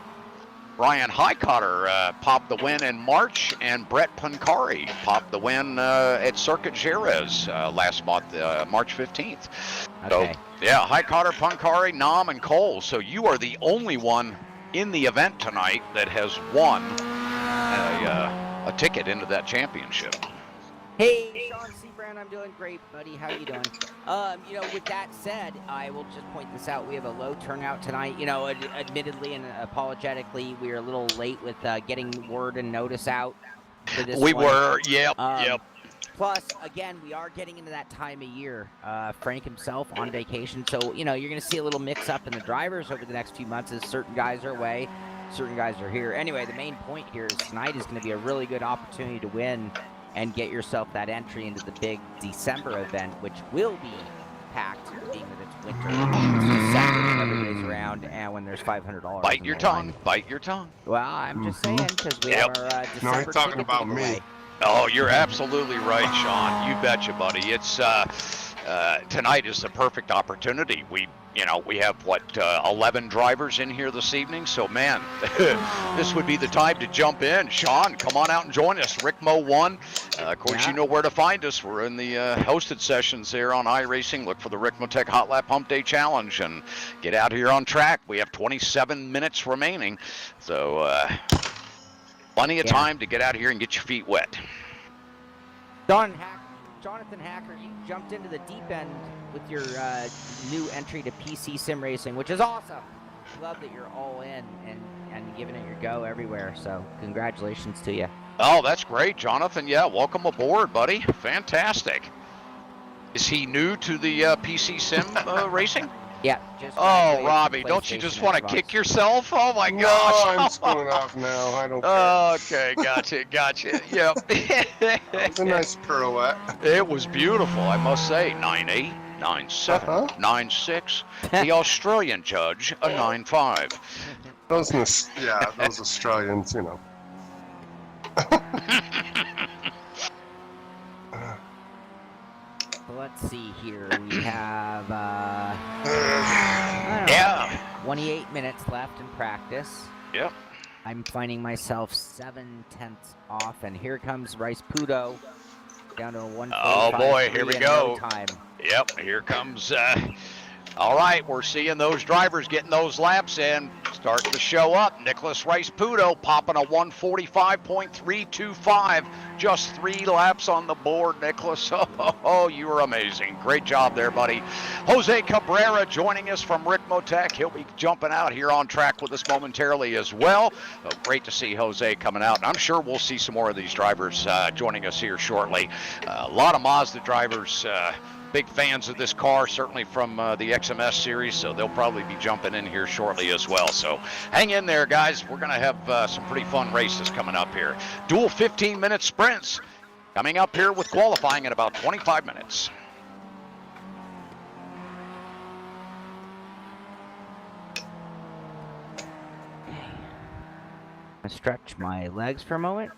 Bryan Heitkotter popped the win in March, and Brett Pancari popped the win at Circuit Jerez last month, March 15th. Okay. So, yeah, Heitkotter, Pancari, Nam, and Cole. So you are the only one in the event tonight that has won a ticket into that championship. Hey, Sean Brown, I'm doing great, buddy. How you doing? With that said, I will just point this out. We have a low turnout tonight. Admittedly and apologetically, we are a little late with getting word and notice out for this We one. were, yep. Plus, again, we are getting into that time of year. Frank himself on vacation, so you're going to see a little mix-up in the drivers over the next few months as certain guys are away, certain guys are here. Anyway, the main point here is tonight is going to be a really good opportunity to win and get yourself that entry into the big December event, which will be packed, being that it's winter. It's December when everybody's around, and when there's $500. Bite your tongue. Bite your tongue. Well, I'm just saying, because we have our December No, he's talking ticket about giveaway. me. Oh, you're absolutely right, Sean. You betcha, buddy. It's tonight is the perfect opportunity. We have 11 drivers in here this evening. So, man, this would be the time to jump in. Sean, come on out and join us. Ricmo 1. Of course, you know where to find us. We're in the hosted sessions there on iRacing. Look for the Ricmotech Hotlap Humpday Challenge and get out here on track. We have 27 minutes remaining. So, plenty of time to get out here and get your feet wet. Jonathan Hacker, you jumped into the deep end with your new entry to PC Sim Racing, which is awesome. Love that you're all in and giving it your go everywhere. So congratulations to you. Oh, that's great, Jonathan. Yeah, welcome aboard, buddy. Fantastic. Is he new to the PC Sim racing? Yeah. Just Robby, don't you just want to kick yourself? Oh, my gosh. No, I'm screwing off now. I don't care. Okay, gotcha. Yep. It was a nice pirouette. It was beautiful, I must say. 9.8, 9.7, 9.6. The Australian judge, a 9.5. Those Australians, Let's see here. We have 28 minutes left in practice. Yep. I'm finding myself 7/10 off, and here comes Ricmotech down to a 1:45. Oh boy, here we go. No time. Yep, here comes. All right, we're seeing those drivers getting those laps in, starting to show up. Nicholas Ricmotech popping a 1:45.325. Just 3 laps on the board, Nicholas. Oh, you were amazing. Great job there, buddy. Jose Cabrera joining us from Ricmotech. He'll be jumping out here on track with us momentarily as well. So great to see Jose coming out. And I'm sure we'll see some more of these drivers joining us here shortly. A lot of Mazda drivers. Big fans of this car, certainly from the XMS series, so they'll probably be jumping in here shortly as well. So hang in there, guys. We're going to have some pretty fun races coming up here. Dual 15-minute sprints coming up here with qualifying in about 25 minutes. I stretch my legs for a moment.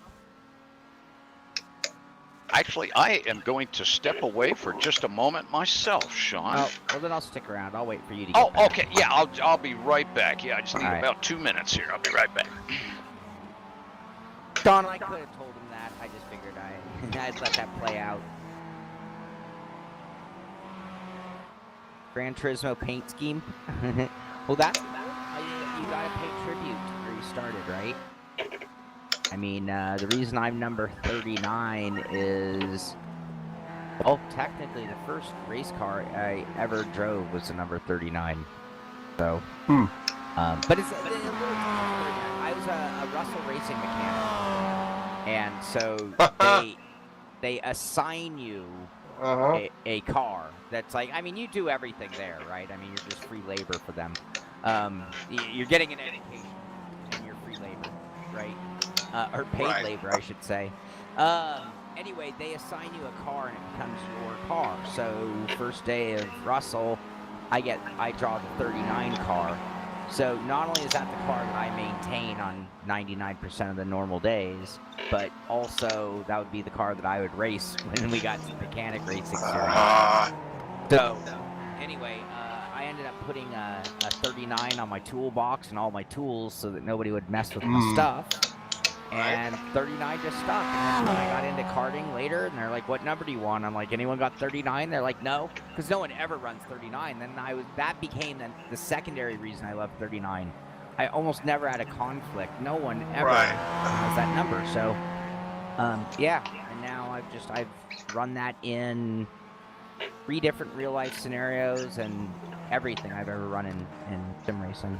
Actually, I am going to step away for just a moment myself, Shaun. Oh, well then I'll stick around. I'll wait for you to get back. Okay. Yeah, I'll be right back. Yeah, I just need about 2 minutes here. I'll be right back. Don, I could have told him that. I just figured I'd let that play out. Gran Turismo paint scheme. Well, that's you gotta pay tribute to where you started, right? I mean, the reason I'm number 39 is, well, technically the first race car I ever drove was the number 39. So, but it's a little different. I was a Russell racing mechanic, and so they assign you a car that's like, I mean, you do everything there, right? I mean, you're just free labor for them. You're getting an education, and you're free labor, right? Or paid labor, I should say. Anyway, they assign you a car and it becomes your car. So first day of Russell, I draw the 39 car. So not only is that the car that I maintain on 99% of the normal days, but also that would be the car that I would race when we got to the mechanic racing series. So anyway, I ended up putting a 39 on my toolbox and all my tools so that nobody would mess with my stuff. And 39 just stuck. And then when I got into karting later, and they're like, "What number do you want?" I'm like, "Anyone got 39?" They're like, "No," because no one ever runs 39. Then that became the secondary reason I love 39. I almost never had a conflict. No one ever has that number. So, yeah. And now I've run that in 3 different real life scenarios and everything I've ever run in sim racing.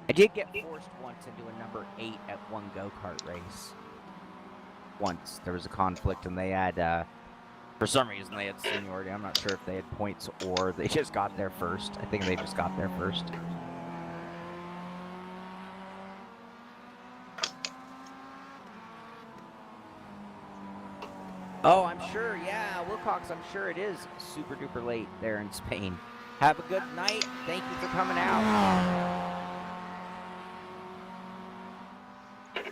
I did get forced once into a number 8 at one go-kart race. Once. There was a conflict and they had, for some reason they had seniority. I'm not sure if they had points or they just got there first. I think they just got there first. Oh, I'm sure, yeah, Wilcox, I'm sure it is super duper late there in Spain. Have a good night. Thank you for coming out.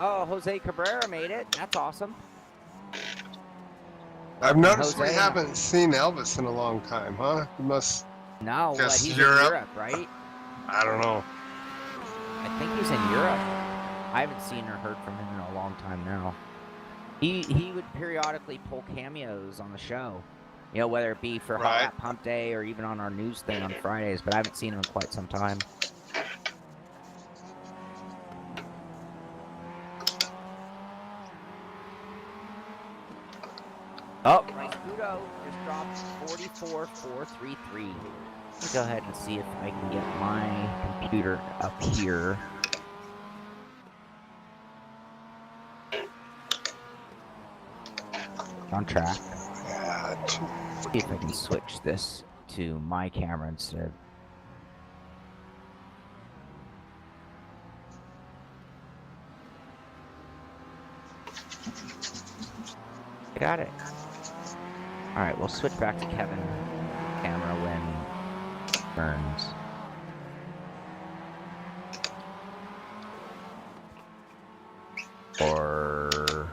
Oh, Jose Cabrera made it. That's awesome. I've noticed we haven't seen Elvis in a long time, huh? He must... No, but he's in Europe, right? I don't know. I think he's in Europe. I haven't seen or heard from him in a long time now. He would periodically pull cameos on the show. You know, whether it be for Hotlap Humpday or even on our news thing on Fridays, but I haven't seen him in quite some time. Oh, Ricmotech just dropped 44,433. Let me go ahead and see if I can get my computer up here. On track. See if I can switch this to my camera instead of... Got it. Alright, we'll switch back to Kevin camera when it burns. Or...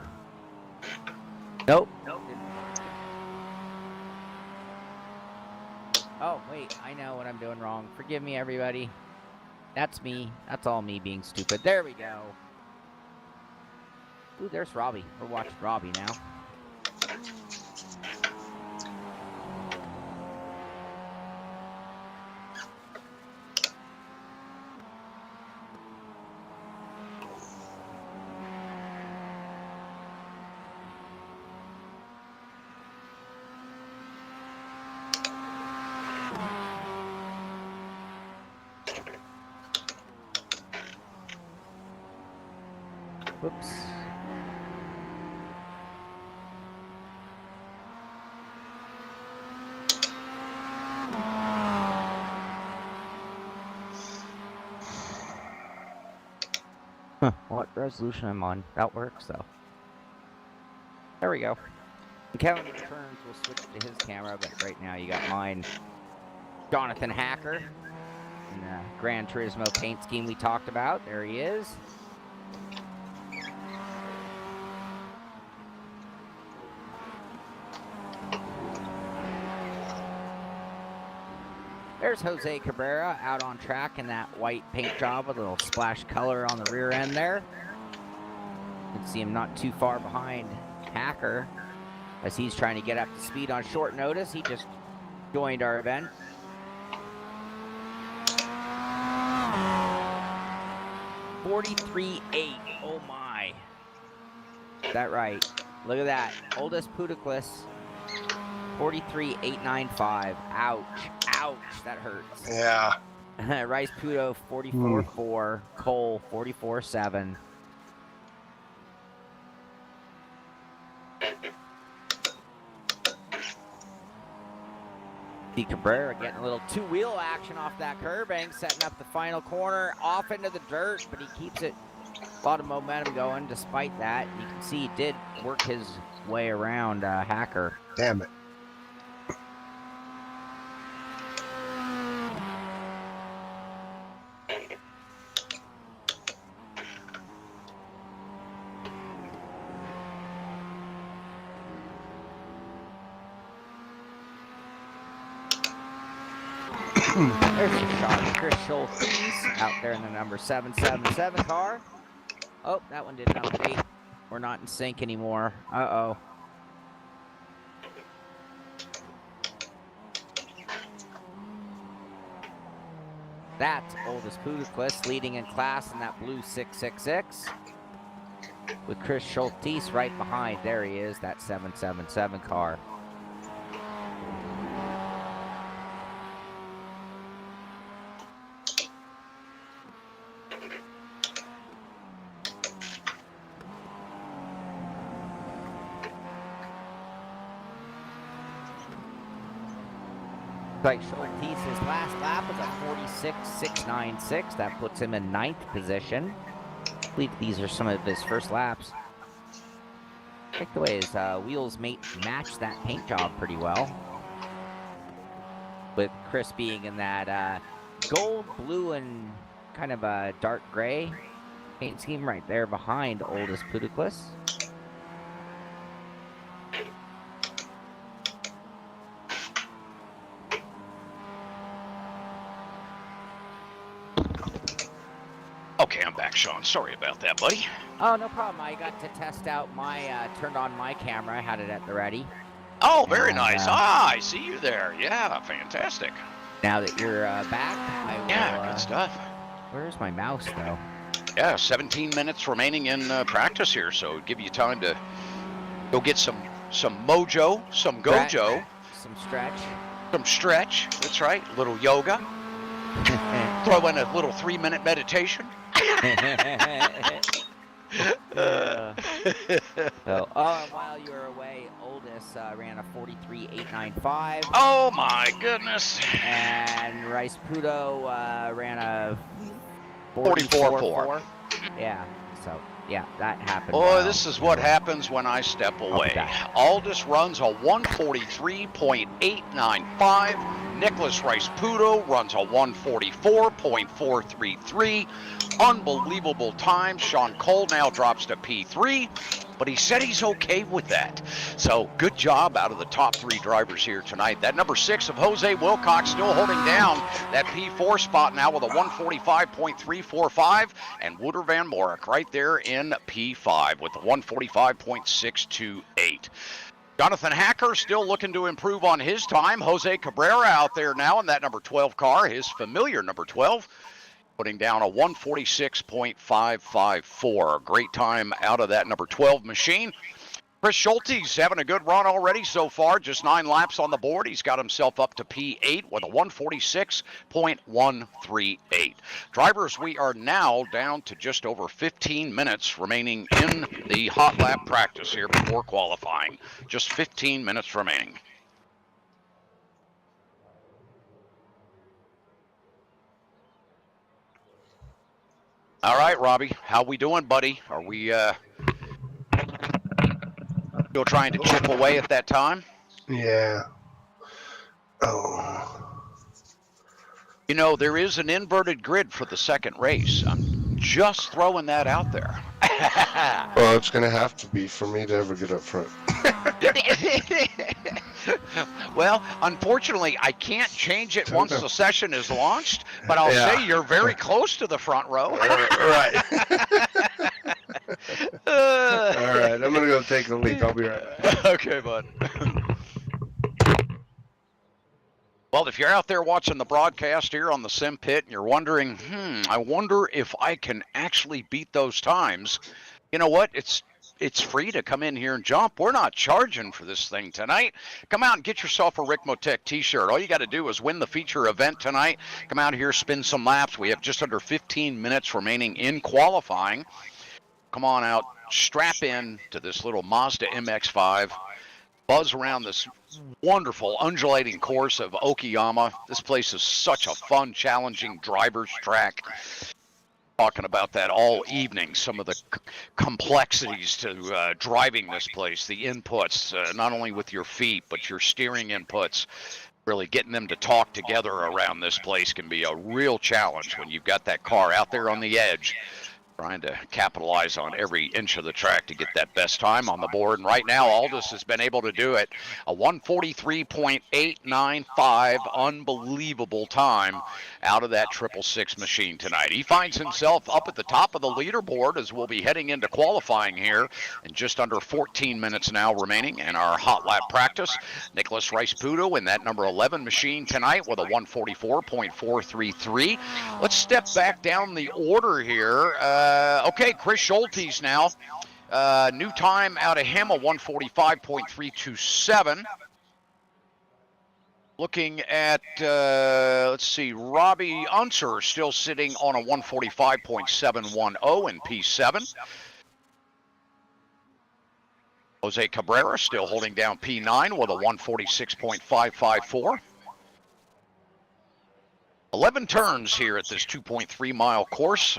Nope. Oh, wait, I know what I'm doing wrong. Forgive me, everybody. That's me. That's all me being stupid. There we go. Ooh, there's Robby. We're watching Robby now. Whoops. Huh, what resolution I'm on? That works though. There we go. When Kevin returns, we'll switch to his camera, but right now you got mine. Jonathan Hacker in the Gran Turismo paint scheme we talked about. There he is. There's Jose Cabrera out on track in that white paint job with a little splash color on the rear end there. You can see him not too far behind Hacker as he's trying to get up to speed on short notice. He just joined our event. .43.8. Oh my. Is that right? Look at that. Oldest Pudiclus. 43.895. Ouch. Ouch. That hurts. Yeah. Rice Pudo 44.4. Cole 44.7. Cabrera getting a little two-wheel action off that curb bank, setting up the final corner, off into the dirt, but he keeps it, a lot of momentum going despite that. You can see he did work his way around Hacker. Damn it. There's a shot of Chris Schultz out there in the number 777 car. Oh, that one didn't update. We're not in sync anymore. Uh-oh. That's Oldest Pudiclus leading in class in that blue 666. With Chris Schultz right behind. There he is, that 777 car. Like Schulte's last lap was a 46.696. That puts him in 9th position. I believe these are some of his first laps. I like the way his wheels match that paint job pretty well. With Chris being in that gold, blue, and kind of a dark gray paint scheme right there behind Oldest Pudiclus. Okay, I'm back, Shaun. Sorry about that, buddy. Oh, no problem. I got to test out my, turned on my camera. I had it at the ready. Oh, very nice. I see you there. Yeah, fantastic. Now that you're back, I will... Yeah, good stuff. Where's my mouse, though? Yeah, 17 minutes remaining in practice here, so give you time to go get some mojo, some gojo. Some stretch. Some stretch, that's right. A little yoga. Throw in a little 3-minute meditation. So, while you were away, Oldest ran a 43.895. Oh my goodness! And Rice Pudo ran a 44.4. Yeah. So yeah, that happened. Oh, this is what happens when I step away. Aldous runs a 143.895. Nicholas Rice Pudo runs a 144.433. Unbelievable time. Shaun Cole now drops to P3. but he said he's okay with that. So good job out of the top 3 drivers here tonight. That number 6 of Jose Wilcox still holding down that P4 spot now with a 145.345, and Wouter Van Morik right there in P5 with the 145.628. Jonathan Hacker still looking to improve on his time. Jose Cabrera out there now in that number 12 car, his familiar number 12, putting down a 146.554. Great time out of that number 12 machine. Chris Schulte's having a good run already so far, just 9 laps on the board. He's got himself up to P8 with a 146.138. Drivers, we are now down to just over 15 minutes remaining in the hot lap practice here before qualifying. Just 15 minutes remaining. All right, Robby, how we doing, buddy? Are we still trying to chip away at that time? Yeah. Oh. You know, there is an inverted grid for the second race. I'm just throwing that out there. Well, it's going to have to be for me to ever get up front. Well, unfortunately, I can't change it once the session is launched, but I'll say you're very close to the front row. Right. All right, I'm going to go take a leak. I'll be right back. Okay, bud. Well, if you're out there watching the broadcast here on the Simpit and you're wondering, I wonder if I can actually beat those times, you know what? It's free to come in here and jump. We're not charging for this thing tonight. Come out and get yourself a Ricmotech t-shirt. All you got to do is win the feature event tonight. Come out here, spin some laps. We have just under 15 minutes remaining in qualifying. Come on out, strap in to this little Mazda MX-5. Buzz around this wonderful undulating course of Okayama. This place is such a fun, challenging driver's track. Talking about that all evening, some of the complexities to driving this place, the inputs, not only with your feet, but your steering inputs. Really getting them to talk together around this place can be a real challenge when you've got that car out there on the edge, trying to capitalize on every inch of the track to get that best time on the board. And right now, Aldous has been able to do it. A 143.895, unbelievable time out of that 666 machine tonight. He finds himself up at the top of the leaderboard as we'll be heading into qualifying here in just under 14 minutes now remaining in our hot lap practice. Nicholas Rice-Puto in that number 11 machine tonight with a 144.433. Let's step back down the order here. Okay, Chris Schulte's now. New time out of him, a 145.327. Looking at, let's see, Robby Unser still sitting on a 145.710 in P7. Jose Cabrera still holding down P9 with a 146.554. 11 turns here at this 2.3 mile course.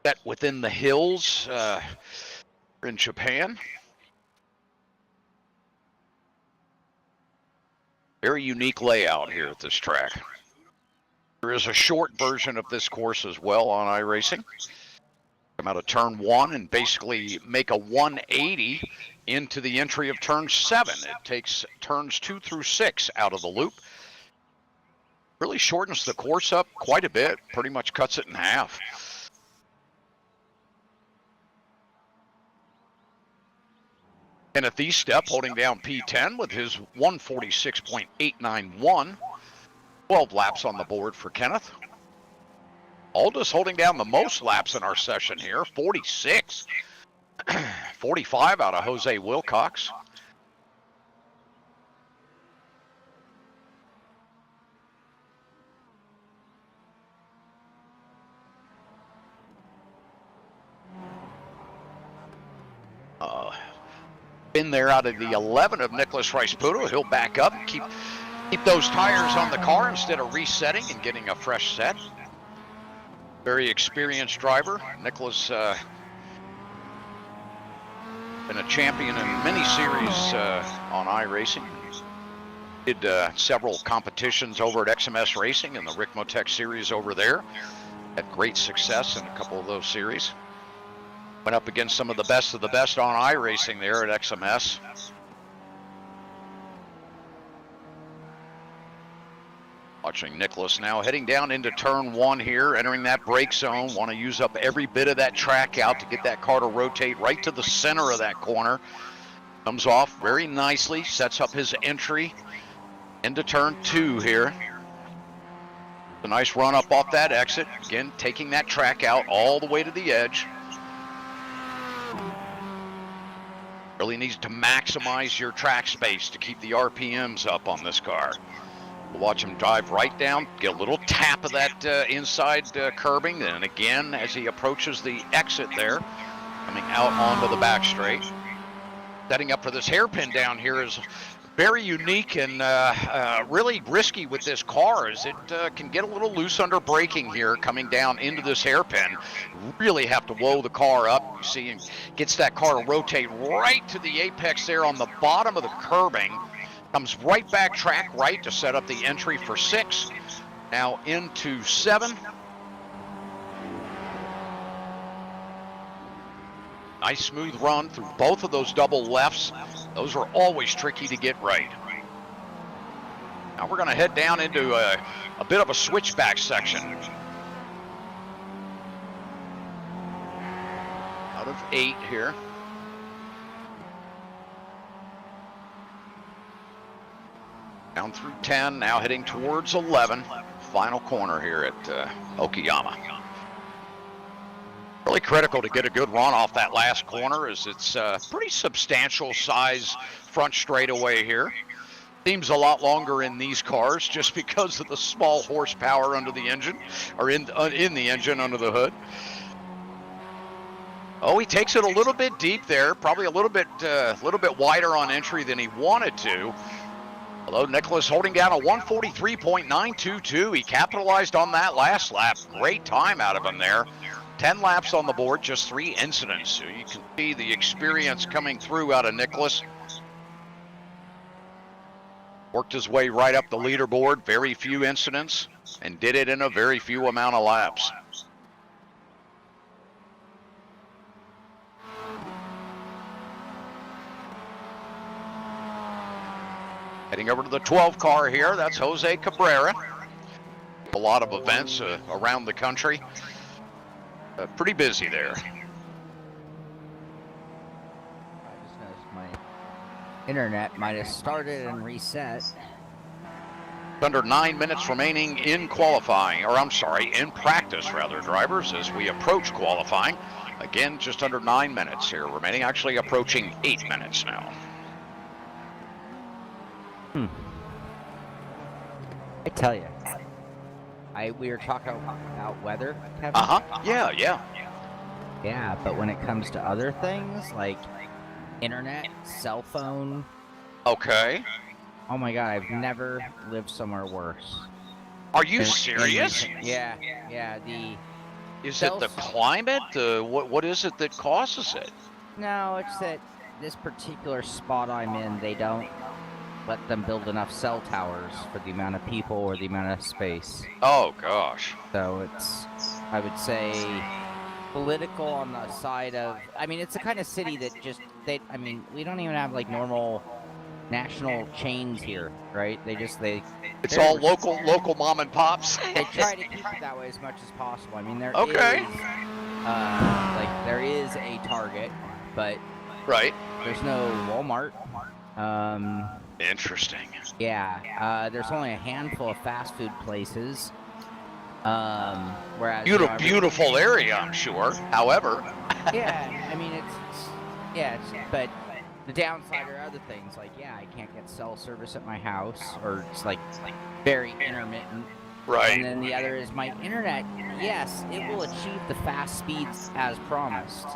Set within the hills in Japan. Very unique layout here at this track. There is a short version of this course as well on iRacing. Come out of turn 1 and basically make a 180 into the entry of turn 7. It takes turns 2 through 6 out of the loop. Really shortens the course up quite a bit, pretty much cuts it in half. Kenneth Eastep holding down P10 with his 146.891. 12 laps on the board for Kenneth. Aldous holding down the most laps in our session here, 46. 45 out of Jose Wilcox. In there out of the 11 of Nicholas Rice-Puto. He'll back up and keep those tires on the car instead of resetting and getting a fresh set. Very experienced driver. Nicholas been a champion in many series on iRacing. Did several competitions over at XMS Racing in the Ricmotech series over there. Had great success in a couple of those series. Went up against some of the best on iRacing there at XMS. Watching Nicholas now heading down into turn 1 here, entering that brake zone. Want to use up every bit of that track out to get that car to rotate right to the center of that corner. Comes off very nicely, sets up his entry into turn 2 here. A nice run up off that exit. Again, taking that track out all the way to the edge. Really needs to maximize your track space to keep the RPMs up on this car. Watch him dive right down, get a little tap of that inside curbing, and again, as he approaches the exit there, coming out onto the back straight. Setting up for this hairpin down here is very unique and really risky with this car, as it can get a little loose under braking here coming down into this hairpin. Really have to whoa the car up. You see, and gets that car to rotate right to the apex there on the bottom of the curbing. Comes right back track right to set up the entry for 6. Now into 7. Nice smooth run through both of those double lefts. Those are always tricky to get right. Now we're going to head down into a bit of a switchback section. Out of 8 here. Down through 10, now heading towards 11. Final corner here at Okayama. Really critical to get a good run off that last corner, as it's a pretty substantial size front straightaway here. Seems a lot longer in these cars just because of the small horsepower under the engine, or in the engine under the hood. Oh, he takes it a little bit deep there, probably a little bit wider on entry than he wanted to. Although Nicholas holding down a 143.922. He capitalized on that last lap. Great time out of him there. 10 laps on the board, just 3 incidents. So you can see the experience coming through out of Nicholas. Worked his way right up the leaderboard, very few incidents, and did it in a very few amount of laps. Heading over to the 12 car here, that's Jose Cabrera. A lot of events around the country. Pretty busy there. I just noticed my internet might have started and reset. Under 9 minutes remaining in qualifying, or I'm sorry, in practice rather, drivers, as we approach qualifying. Again, just under 9 minutes here remaining, actually approaching 8 minutes now. I tell you, we were talking about weather, Kevin. Yeah, but when it comes to other things like internet, cell phone. Okay. Oh my God, I've never lived somewhere worse. Are you serious? Yeah. Is it the climate? What is it that causes it? No, it's that this particular spot I'm in, they don't let them build enough cell towers for the amount of people or the amount of space. Oh gosh. So it's, I would say, political on the side of, I mean, it's the kind of city that just, we don't even have like normal national chains here, right? It's all local mom and pops. They try to keep it that way as much as possible. I mean, there is a Target, but right. There's no Walmart. Interesting. Yeah, there's only a handful of fast food places. Whereas beautiful area, I'm sure. However, yeah, I mean but the downside are other things like I can't get cell service at my house, or it's like very intermittent. Right. And then the other is my internet. Yes, it will achieve the fast speeds as promised.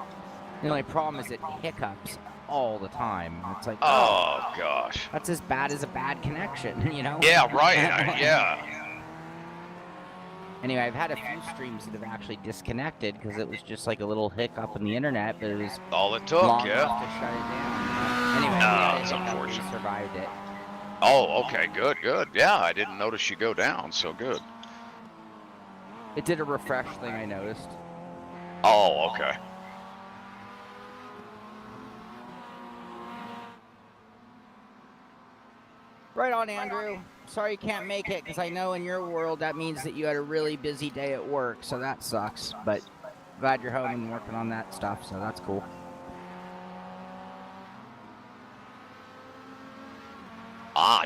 The only problem is it hiccups all the time. It's like, oh gosh, that's as bad as a bad connection, you know? Yeah, right. Yeah. Anyway, I've had a few streams that have actually disconnected because it was just like a little hiccup in the internet, but it was all it took, long enough to shut it down. Anyway, it's unfortunate. We survived it. Oh, okay, good. Yeah, I didn't notice you go down, so good. It did a refresh thing, I noticed. Oh, okay. on, Andrew. Sorry you can't make it, because I know in your world that means that you had a really busy day at work, so that sucks. But glad you're home and working on that stuff, so that's cool.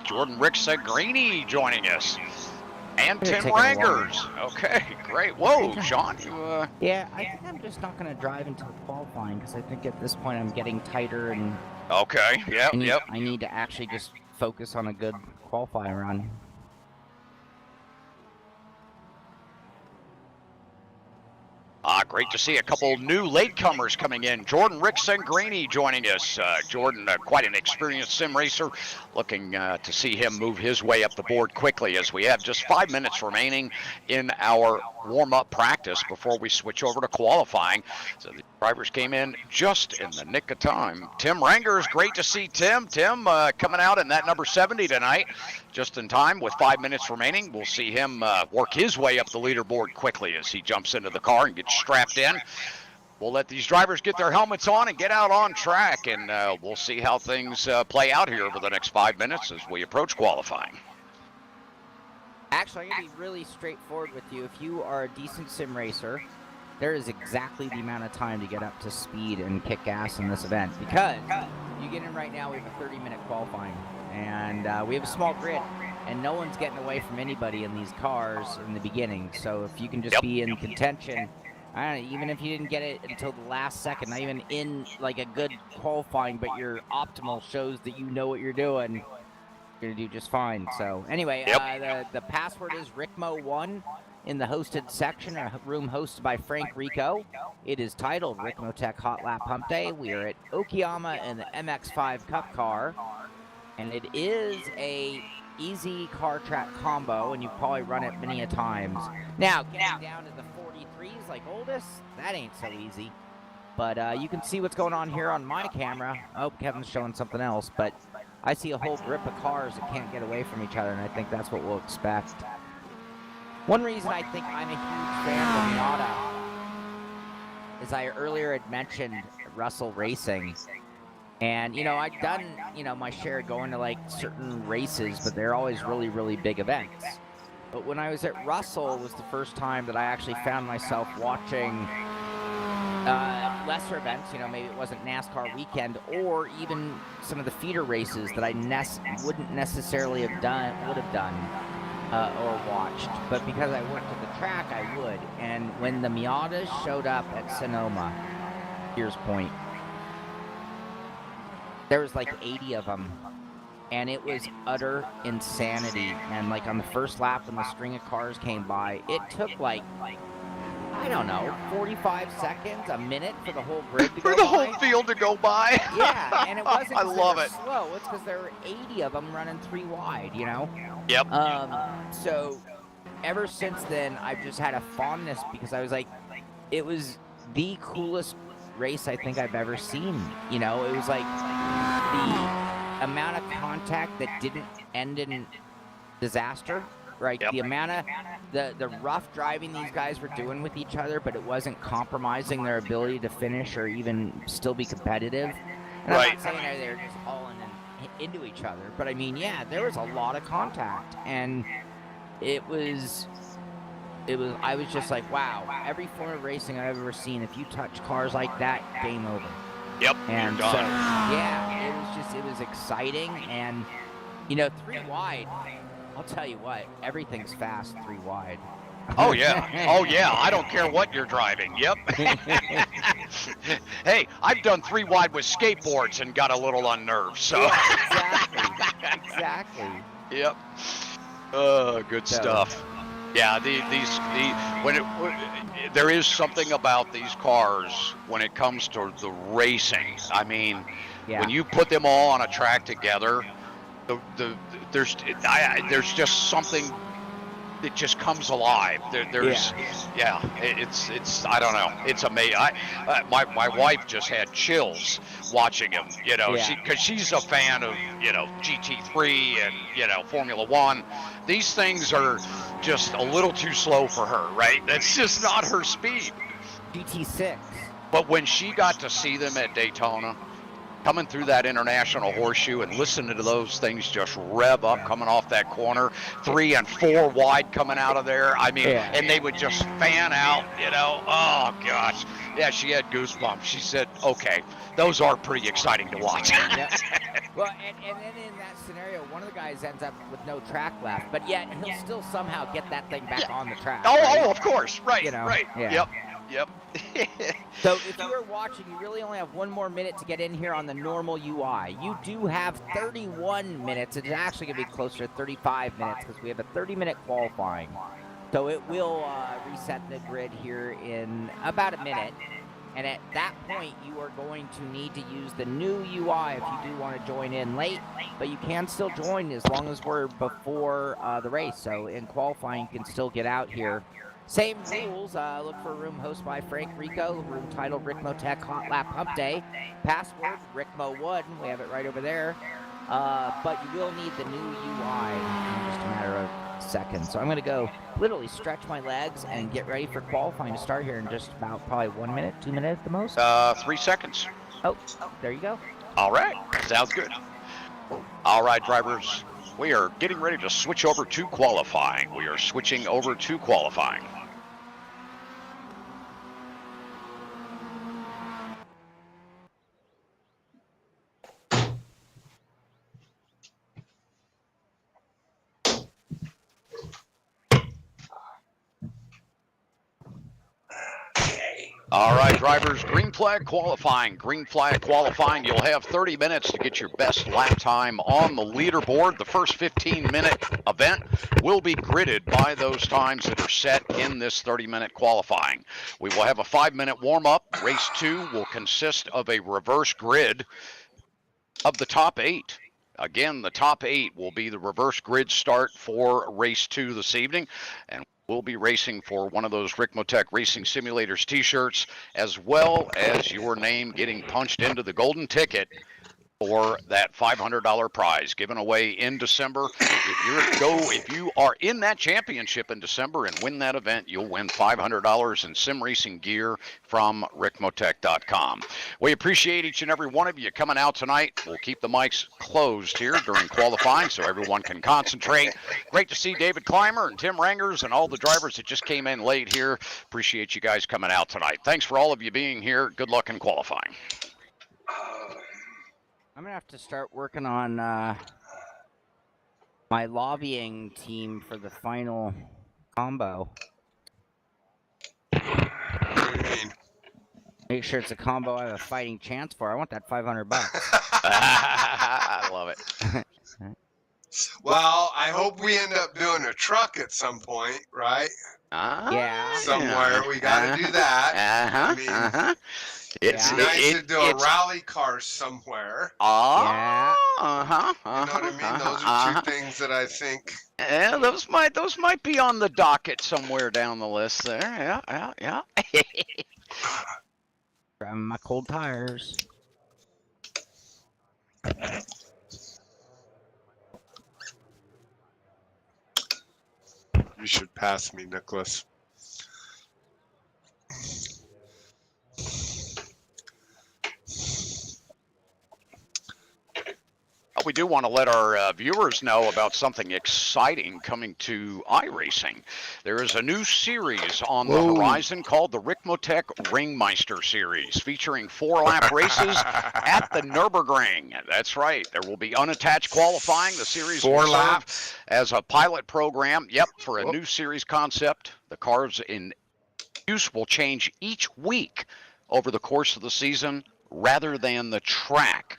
Jordan Ricmotech joining us. And Gonna Tim take it a Rangers. Okay, great. Whoa, Shaun, you, Yeah, I think I'm just not going to drive until qualifying, because I think at this point I'm getting tighter, and okay, yep, yep. I need to actually just focus on a good qualifying run. Great to see a couple new latecomers coming in. Jordan Ricmotech joining us. Jordan, quite an experienced sim racer. Looking to see him move his way up the board quickly as we have just 5 minutes remaining in our warm-up practice before we switch over to qualifying. So the drivers came in just in the nick of time. Tim Rangers, great to see Tim. Tim coming out in that number 70 tonight, just in time with 5 minutes remaining. We'll see him work his way up the leaderboard quickly as he jumps into the car and gets strapped in. We'll let these drivers get their helmets on and get out on track, and we'll see how things play out here over the next 5 minutes as we approach qualifying. Actually, I'm going to be really straightforward with you. If you are a decent sim racer, there is exactly the amount of time to get up to speed and kick ass in this event, because you get in right now, we have a 30-minute qualifying, and we have a small grid, and no one's getting away from anybody in these cars in the beginning. So if you can just be in contention, I don't know, even if you didn't get it until the last second, not even in like a good qualifying, but your optimal shows that you know what you're doing, you're gonna do just fine. So anyway, the password is Ricmo1 in the hosted section, a room hosted by Frank Rico. It is titled Ricmotech Hotlap Humpday. We are at Okayama in the MX-5 Cup car, and it is a easy car track combo, and you've probably run it many a times. Now, getting down to the 43s like Oldest, that ain't so easy. But you can see what's going on here on my camera. Oh, Kevin's showing something else, but I see a whole grip of cars that can't get away from each other, and I think that's what we'll expect. One reason I think I'm a huge fan of Miata is I earlier had mentioned Russell Racing. And, you know, I've done, you know, my share going to, like, certain races, but they're always really, really big events. But when I was at Russell, it was the first time that I actually found myself watching lesser events. You know, maybe it wasn't NASCAR weekend, or even some of the feeder races that I wouldn't necessarily have done, or watched. But because I worked at the track, I would. And when the Miatas showed up at Sonoma, Piers Point, there was like 80 of them, and it was utter insanity. And like on the first lap, when the string of cars came by, it took like, I don't know, 45 seconds, a minute for the whole grid to go by. For the whole field to go by? Yeah, and it wasn't I love it. slow. It's because there were 80 of them running 3 wide, you know? Yep. So ever since then, I've just had a fondness, because I was like, it was the coolest race I think I've ever seen. You know, it was like the amount of contact that didn't end in disaster, right? Yep. The amount of the rough driving these guys were doing with each other, but it wasn't compromising their ability to finish or even still be competitive. And I'm not saying they were just hauling into each other, but I mean, yeah, there was a lot of contact, and it was I was just like, wow, every form of racing I've ever seen, if you touch cars like that, game over. Yep. And so, yeah, it was exciting. And, you know, 3 wide, I'll tell you what, everything's fast 3 wide. Oh, yeah. Oh, yeah. I don't care what you're driving. Yep. Hey, I've done 3 wide with skateboards and got a little unnerved, so. Yeah, exactly. Yep. Good stuff. Yeah, there is something about these cars when it comes to the racing. I mean, when you put them all on a track together, there's just something that just comes alive. It's I don't know. It's amazing. My wife just had chills watching him. You know, because she's a fan of, you know, GT3 and, you know, Formula One. These things are just a little too slow for her, right? That's just not her speed. GT6. But when she got to see them at Daytona, coming through that international horseshoe and listening to those things just rev up coming off that corner, 3 and 4 wide coming out of there. I mean, and they would just fan out, you know. Oh, gosh. Yeah, she had goosebumps. She said, okay, those are pretty exciting to watch. Yep. Well, and then in that scenario, one of the guys ends up with no track left, but yet he'll still somehow get that thing back on the track. Right? Oh, of course. Right, You know, right. yeah. Yep. So if you are watching, you really only have 1 more minute to get in here on the normal UI. You do have 31 minutes. It's actually going to be closer to 35 minutes because we have a 30-minute qualifying. So it will reset the grid here in about a minute. And at that point, you are going to need to use the new UI if you do want to join in late. But you can still join as long as we're before the race. So in qualifying, you can still get out here. Same rules. Look for a room hosted by Frank Rico. Room titled Ricmotech Hotlap Humpday. Password Ricmo1. We have it right over there. But you will need the new UI in just a matter of seconds. So I'm going to go literally stretch my legs and get ready for qualifying to start here in just about probably 1 minute, 2 minutes at the most. 3 seconds. Oh, there you go. All right. Sounds good. All right, drivers. We are getting ready to switch over to qualifying. We are switching over to qualifying. All right, drivers, green flag qualifying. Green flag qualifying. You'll have 30 minutes to get your best lap time on the leaderboard. The first 15-minute event will be gridded by those times that are set in this 30-minute qualifying. We will have a 5-minute warm-up. Race 2 will consist of a reverse grid of the top 8. Again, the top 8 will be the reverse grid start for race 2 this evening. And we'll be racing for one of those Ricmotech Racing Simulators t-shirts, as well as your name getting punched into the golden ticket for that $500 prize given away in December. If you are in that championship in December and win that event, you'll win $500 in sim racing gear from Ricmotech.com. We appreciate each and every one of you coming out tonight. We'll keep the mics closed here during qualifying so everyone can concentrate. Great to see David Clymer and Tim Rangers and all the drivers that just came in late here. Appreciate you guys coming out tonight. Thanks for all of you being here. Good luck in qualifying. I'm going to have to start working on my lobbying team for the final combo. What do you mean? Make sure it's a combo I have a fighting chance for. I want that $500. I love it. Well, I hope we end up doing a truck at some point, right? Yeah. Somewhere. We got to do that. I mean, it's nice to do a rally car somewhere. Yeah. You know what I mean? Those are two things that I think. Yeah, those might be on the docket somewhere down the list there. Yeah. Driving my cold tires. You should pass me, Nicholas. We do want to let our viewers know about something exciting coming to iRacing. There is a new series on the horizon called the Ricmotech Ringmeister Series, featuring 4-lap races at the Nürburgring. That's right. There will be unattached qualifying. The series will serve as a pilot program. Yep, for a new series concept. The cars in use will change each week over the course of the season rather than the track.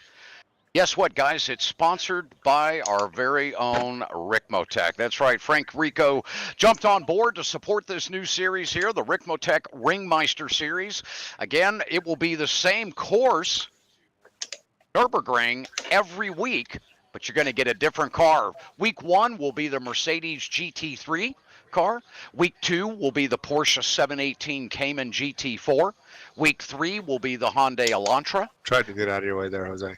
Guess what, guys? It's sponsored by our very own Ricmotech. That's right. Frank Rico jumped on board to support this new series here, the Ricmotech Ringmeister Series. Again, it will be the same course, Nürburgring, every week, but you're going to get a different car. Week 1 will be the Mercedes GT3 car. Week 2 will be the Porsche 718 Cayman GT4. Week 3 will be the Hyundai Elantra. Tried to get out of your way there, Jose.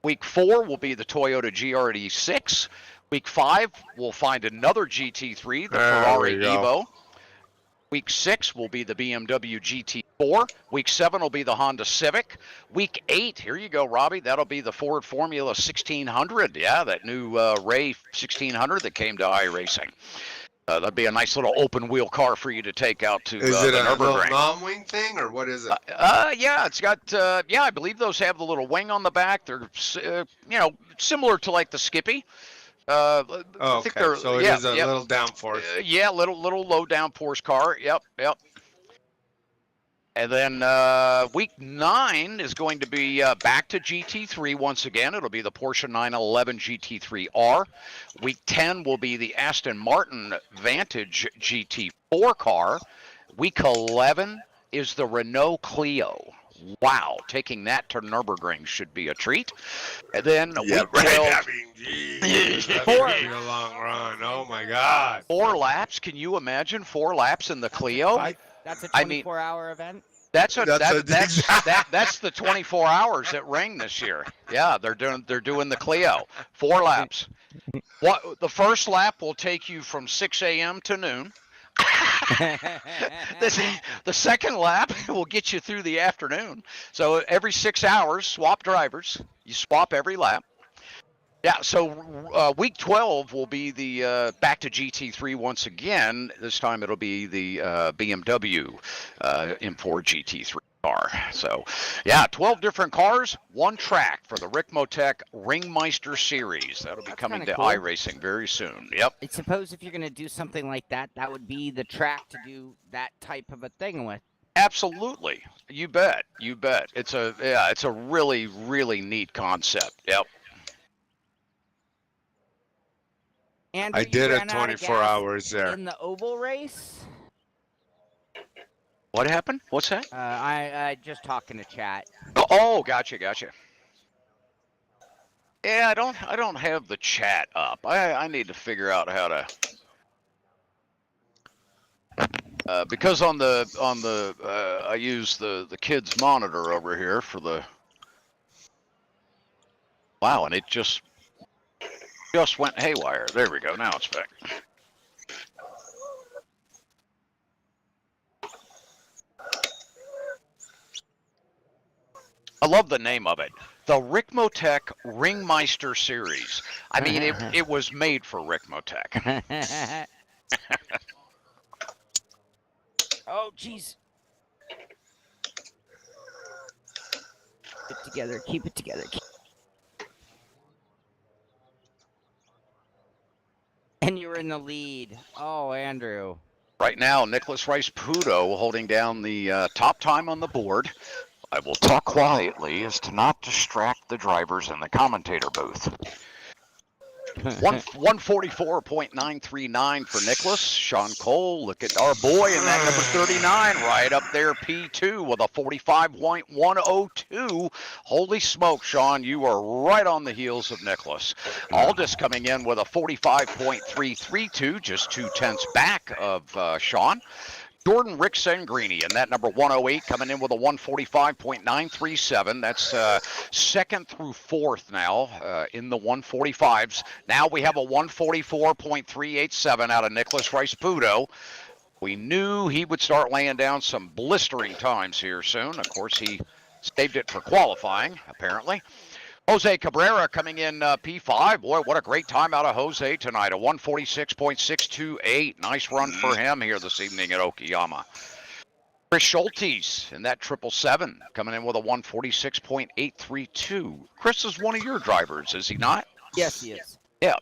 Week 4 will be the Toyota GRD6. Week 5, we'll find another GT3, the Ferrari Evo. Week 6 will be the BMW GT4. Week 7 will be the Honda Civic. Week 8, here you go, Robby. That'll be the Ford Formula 1600. Yeah, that new Ray 1600 that came to iRacing. That'd be a nice little open wheel car for you to take out to Is it the a little Nürburgring. non-wing thing, or what is it? Yeah, it's got, yeah, I believe those have the little wing on the back. They're, you know, similar to like the Skippy. I think Okay, they're, so it is a little downforce. yeah, little low downforce car. Yep. And then week 9 is going to be back to GT3 once again. It'll be the Porsche 911 GT3R. Week 10 will be the Aston Martin Vantage GT4 car. Week 11 is the Renault Clio. Wow, taking that to Nürburgring should be a treat. And then week 12. I mean, geez, that's gonna be a long run. Oh my God. 4 laps. Can you imagine 4 laps in the Clio? That's a 24-hour event. That's the 24 hours at Ring this year. Yeah, they're doing the Clio. 4 laps. The first lap will take you from 6 a.m. to noon. The second lap will get you through the afternoon. So every 6 hours, swap drivers. You swap every lap. Yeah, so week 12 will be the back to GT3 once again. This time it'll be the BMW M4 GT3 car. So, yeah, 12 different cars, 1 track for the Ricmotech Ringmeister Series. That'll be coming to cool. iRacing very soon. Yep. I suppose if you're going to do something like that, that would be the track to do that type of a thing with. Absolutely. You bet. It's a really, really neat concept. Yep. Andrew, I did you it ran out of 24 gas hours there. in the oval race. What happened? What's that? I just talking to chat. Oh, gotcha. Yeah, I don't have the chat up. I need to figure out how to because on the I use the kids monitor over here for the wow, and it just went haywire. There we go. Now it's back. I love the name of it. The Ricmotech Ringmeister Series. I mean, it was made for Ricmotech. Oh, jeez. Keep it together. And you're in the lead. Oh, Andrew. Right now, Nicholas Rice-Pudo holding down the top time on the board. I will talk quietly as to not distract the drivers in the commentator booth. 144.939 for Nicholas. Shaun Cole, look at our boy in that number 39, right up there, P2 with a 45.102. Holy smoke, Shaun, you are right on the heels of Nicholas. Aldis coming in with a 45.332, just 2/10 back of Shaun. Jordan Rick Sengrini in that number 108 coming in with a 145.937. That's second through fourth now in the 145s. Now we have a 144.387 out of Nicholas Rice-Pudo. We knew he would start laying down some blistering times here soon. Of course, he saved it for qualifying, apparently. Jose Cabrera coming in P5. Boy, what a great time out of Jose tonight. A 146.628. Nice run for him here this evening at Okayama. Chris Schultes in that 777 coming in with a 146.832. Chris is one of your drivers, is he not? Yes, he is. Yeah.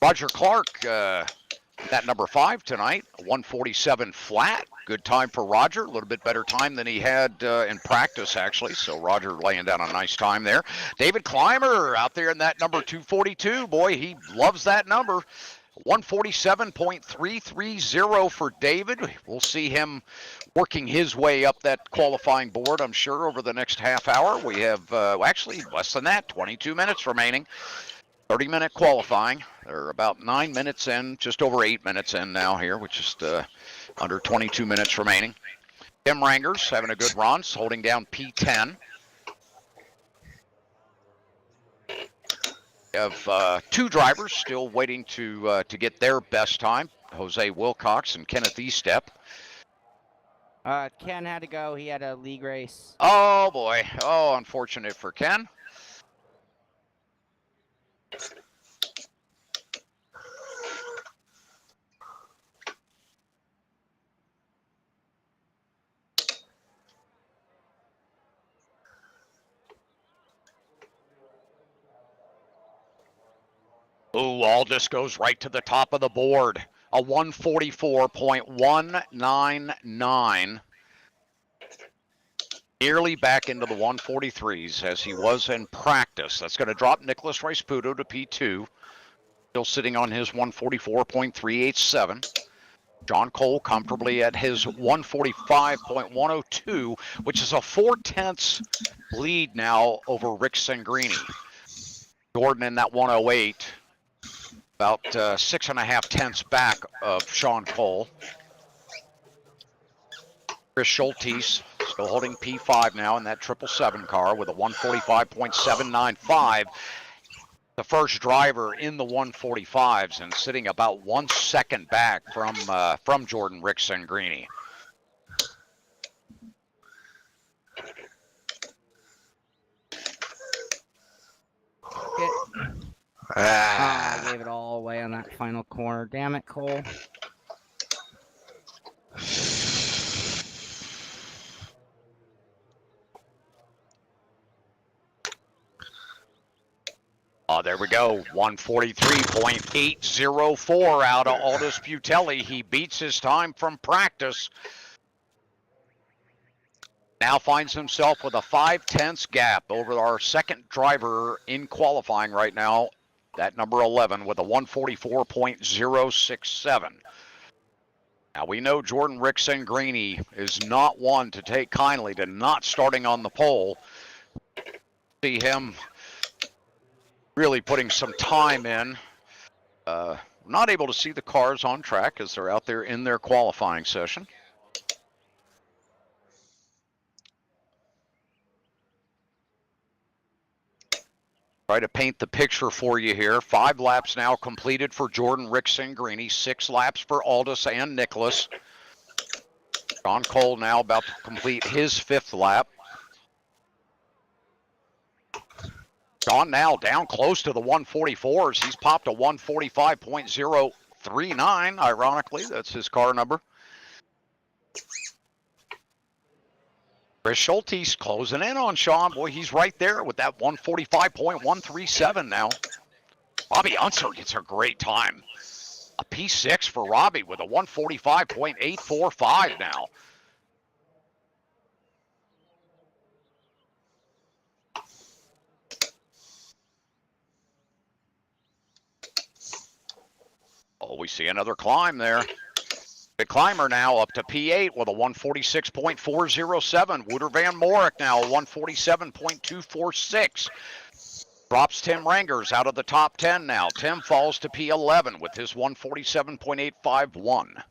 Roger Clark, that number 5 tonight, 147 flat. Good time for Roger. A little bit better time than he had in practice, actually. So Roger laying down a nice time there. David Clymer out there in that number 242. Boy, he loves that number. 147.330 for David. We'll see him working his way up that qualifying board, I'm sure, over the next half hour. We have actually less than that, 22 minutes remaining. 30-minute qualifying. They're about 9 minutes in, just over 8 minutes in now here, which is under 22 minutes remaining. Tim Rangers having a good run, holding down P10. We have 2 drivers still waiting to get their best time. Jose Wilcox and Kenneth Estep. Ken had to go. He had a league race. Oh, boy. Oh, unfortunate for Ken. Ooh, Aldis goes right to the top of the board. A 144.199. Nearly back into the 143s as he was in practice. That's going to drop Nicholas Riceputo to P2. Still sitting on his 144.387. Shaun Cole comfortably at his 145.102, which is a 4/10 lead now over Rick Sangrini. Jordan in that 108, about 6.5 tenths back of Shaun Cole. Chris Schultes still holding P5 now in that 777 car with a 145.795. The first driver in the 145s and sitting about 1 second back from Jordan Rick Sangrini. I gave it all away on that final corner. Damn it, Cole. Oh, there we go. 143.804 out of Aldis Butelli. He beats his time from practice. Now finds himself with a 5/10 gap over our second driver in qualifying right now, that number 11, with a 144.067. Now we know Jordan Rick Sangrini is not one to take kindly to not starting on the pole. See him really putting some time in. Not able to see the cars on track as they're out there in their qualifying session. Try to paint the picture for you here. 5 laps now completed for Jordan Rick Sangrini. 6 laps for Aldis and Nicholas. Shaun Cole now about to complete his 5th lap. Shaun now down close to the 144s. He's popped a 145.039. Ironically, that's his car number. Chris Schultes closing in on Shaun. Boy, he's right there with that 145.137 now. Robby Unser gets a great time. A P6 for Robby with a 145.845 now. Oh, we see another climb there. The climber now up to P8 with a 146.407. Wouter Van Morik now a 147.246. Drops Tim Rangers out of the top 10 now. Tim falls to P11 with his 147.851.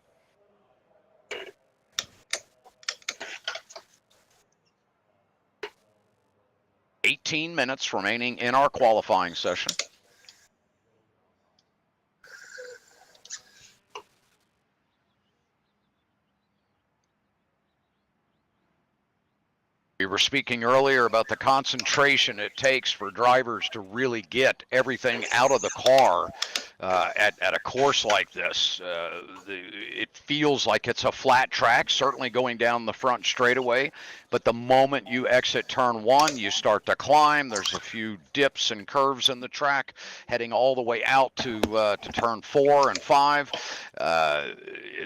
$18 minutes remaining in our qualifying session. We were speaking earlier about the concentration it takes for drivers to really get everything out of the car at a course like this. It feels like it's a flat track, certainly going down the front straightaway, but the moment you exit turn 1, you start to climb. There's a few dips and curves in the track heading all the way out to turn 4 and 5.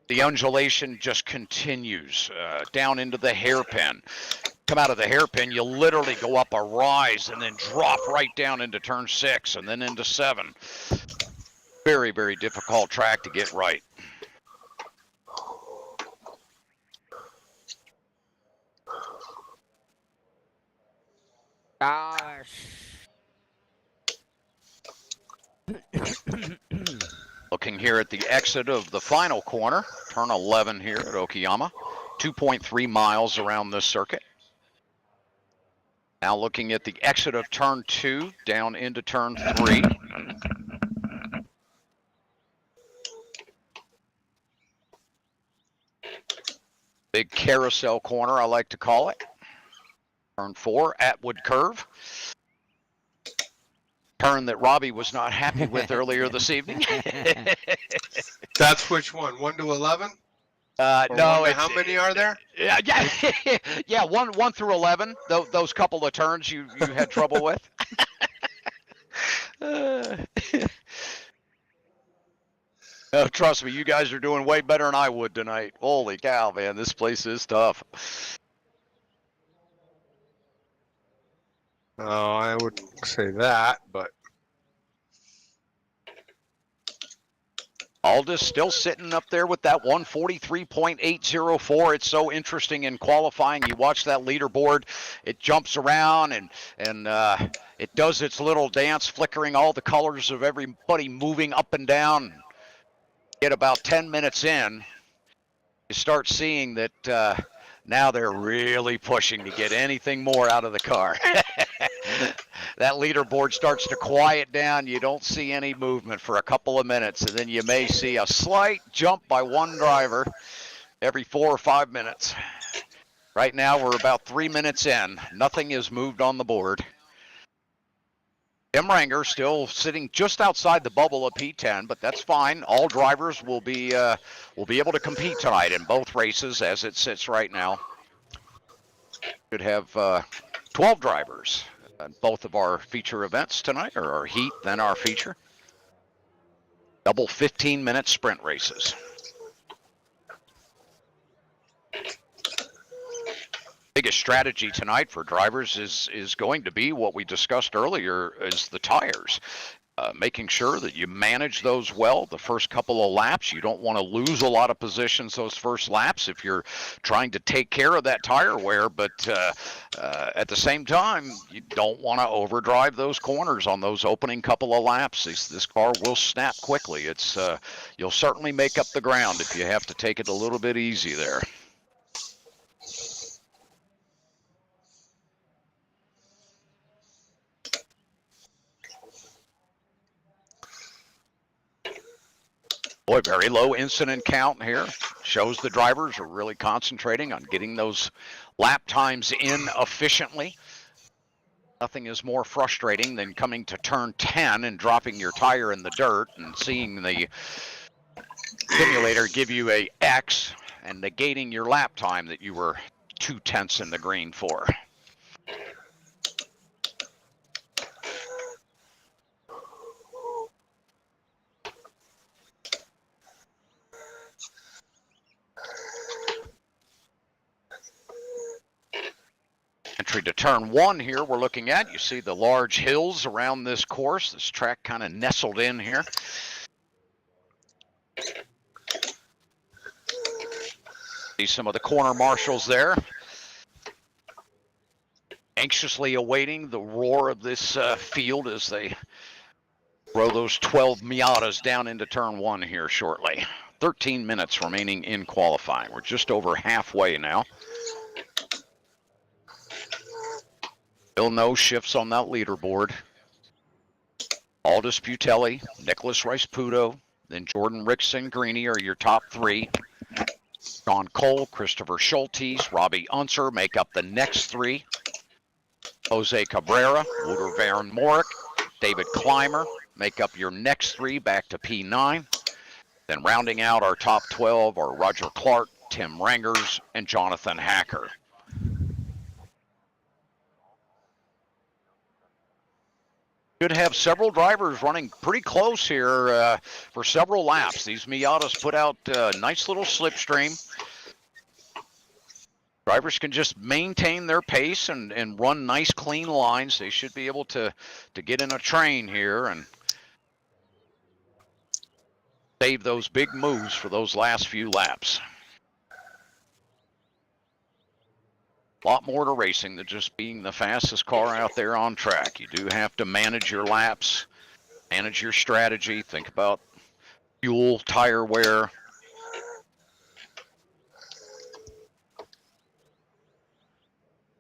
The undulation just continues down into the hairpin. Come out of the hairpin, you literally go up a rise and then drop right down into turn 6 and then into 7. Very, very difficult track to get right. Gosh. Looking here at the exit of the final corner, turn 11 here at Okayama. 2.3 miles around this circuit. Now looking at the exit of turn 2 down into turn 3. Big carousel corner, I like to call it. Turn 4, Atwood Curve. Turn that Robby was not happy with earlier this evening. That's which one? 1 to 11? No, how many are there? Yeah, yeah, 1 through 11. Those couple of turns you had trouble with. Oh, trust me, you guys are doing way better than I would tonight. Holy cow, man, this place is tough. Oh, I wouldn't say that, but Aldous still sitting up there with that 143.804. It's so interesting in qualifying. You watch that leaderboard, it jumps around and it does its little dance, flickering all the colors of everybody moving up and down. Get about 10 minutes in, you start seeing that now they're really pushing to get anything more out of the car. That leaderboard starts to quiet down. You don't see any movement for a couple of minutes, and then you may see a slight jump by one driver every 4 or 5 minutes. Right now, we're about 3 minutes in. Nothing has moved on the board. Tim Ranger still sitting just outside the bubble of P10, but that's fine. All drivers will be able to compete tonight in both races as it sits right now. Should have 12 drivers in both of our feature events tonight, or our heat, then our feature. Double 15-minute sprint races. Biggest strategy tonight for drivers is going to be what we discussed earlier, is the tires. Making sure that you manage those well the first couple of laps. You don't want to lose a lot of positions those first laps if you're trying to take care of that tire wear, but at the same time, you don't want to overdrive those corners on those opening couple of laps. This car will snap quickly. You'll certainly make up the ground if you have to take it a little bit easy there. Boy, very low incident count here. Shows the drivers are really concentrating on getting those lap times in efficiently. Nothing is more frustrating than coming to turn 10 and dropping your tire in the dirt and seeing the simulator give you a X and negating your lap time that you were 2/10 in the green for. Entry to turn 1 here we're looking at. You see the large hills around this course. This track kind of nestled in here. See some of the corner marshals there. Anxiously awaiting the roar of this field as they throw those 12 Miatas down into turn 1 here shortly. 13 minutes remaining in qualifying. We're just over halfway now. Still no shifts on that leaderboard. Aldous Butelli, Nicholas Rice-Puto, then Jordan Rickson, Greeny are your top 3. Shaun Cole, Christopher Schultes, Robby Unser make up the next 3. Jose Cabrera, Wouter Van Morik, David Clymer make up your next 3 back to P9. Then rounding out our top 12 are Roger Clark, Tim Rangers, and Jonathan Hacker. Should have several drivers running pretty close here for several laps. These Miatas put out a nice little slipstream. Drivers can just maintain their pace and run nice clean lines. They should be able to get in a train here and save those big moves for those last few laps. A lot more to racing than just being the fastest car out there on track. You do have to manage your laps, manage your strategy, think about fuel, tire wear.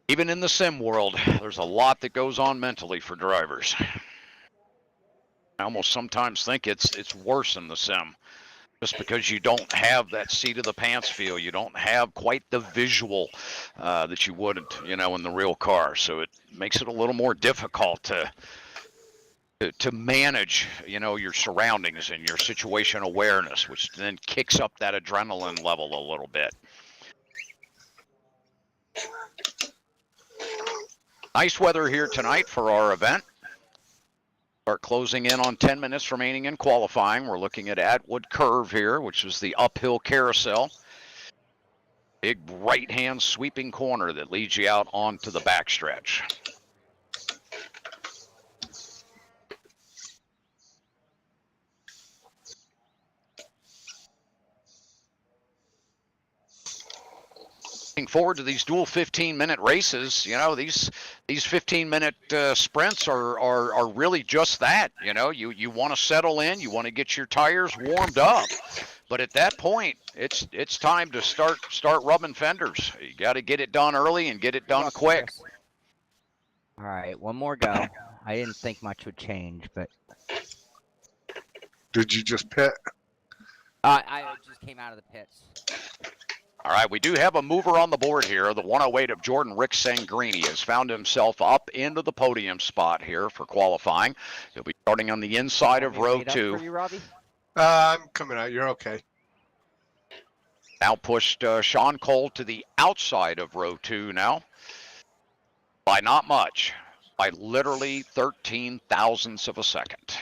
Even in the sim world, there's a lot that goes on mentally for drivers. I almost sometimes think it's worse in the sim. just because you don't have that seat of the pants feel. You don't have quite the visual that you would, in the real car. So it makes it a little more difficult to manage, your surroundings and your situation awareness, which then kicks up that adrenaline level a little bit. Nice weather here tonight for our event. Start closing in on 10 minutes remaining in qualifying. We're looking at Atwood Curve here, which is the uphill carousel. Big right-hand sweeping corner that leads you out onto the backstretch. Looking forward to these dual 15-minute races. These 15-minute sprints are really just that. You want to settle in, you want to get your tires warmed up, but at that point, it's time to start rubbing fenders. You got to get it done early and get it done quick. All right, one more go. I didn't think much would change, but Did you just pit? I just came out of the pits. All right, we do have a mover on the board here. The 108 of Jordan Rick Sangrini has found himself up into the podium spot here for qualifying. He'll be starting on the inside of row 2. For you, Robby? I'm coming out. You're okay. Now pushed Shaun Cole to the outside of row 2 now. By not much. By literally 13 thousandths of a second.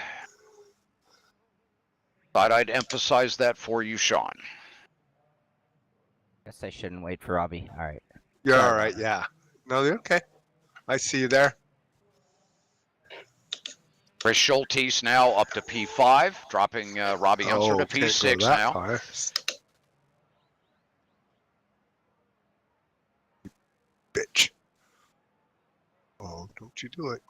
Thought I'd emphasize that for you, Shaun. Guess I shouldn't wait for Robby. All right. You're all right. Yeah. No, you're okay. I see you there. Chris Schultes now up to P5, dropping Robby Unser to P6 now. Far. Bitch. Oh, don't you do it.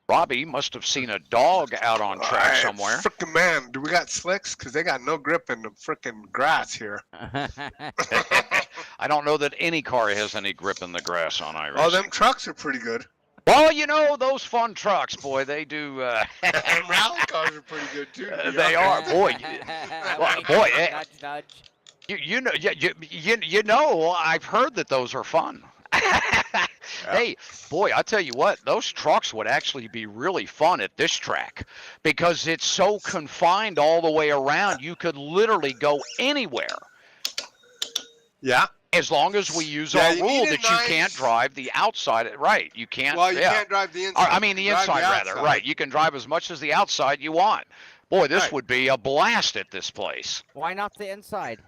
Robby must have seen a dog out on track somewhere. Frickin' man, do we got slicks? Because they got no grip in the frickin' grass here. I don't know that any car has any grip in the grass on iRacing. Oh, them trucks are pretty good. Well, those fun trucks, boy, they do. And rally cars are pretty good too. They are, boy. Boy, Nudge, nudge. I've heard that those are fun. Hey, boy, I tell you what, those trucks would actually be really fun at this track because it's so confined all the way around. You could literally go anywhere. Yeah. As long as we use our rule that you can't drive the outside. Right. You can't. Well, you can't drive the inside. I mean, the inside, rather. Right. You can drive as much as the outside you want. Boy, this would be a blast at this place. Why not the inside?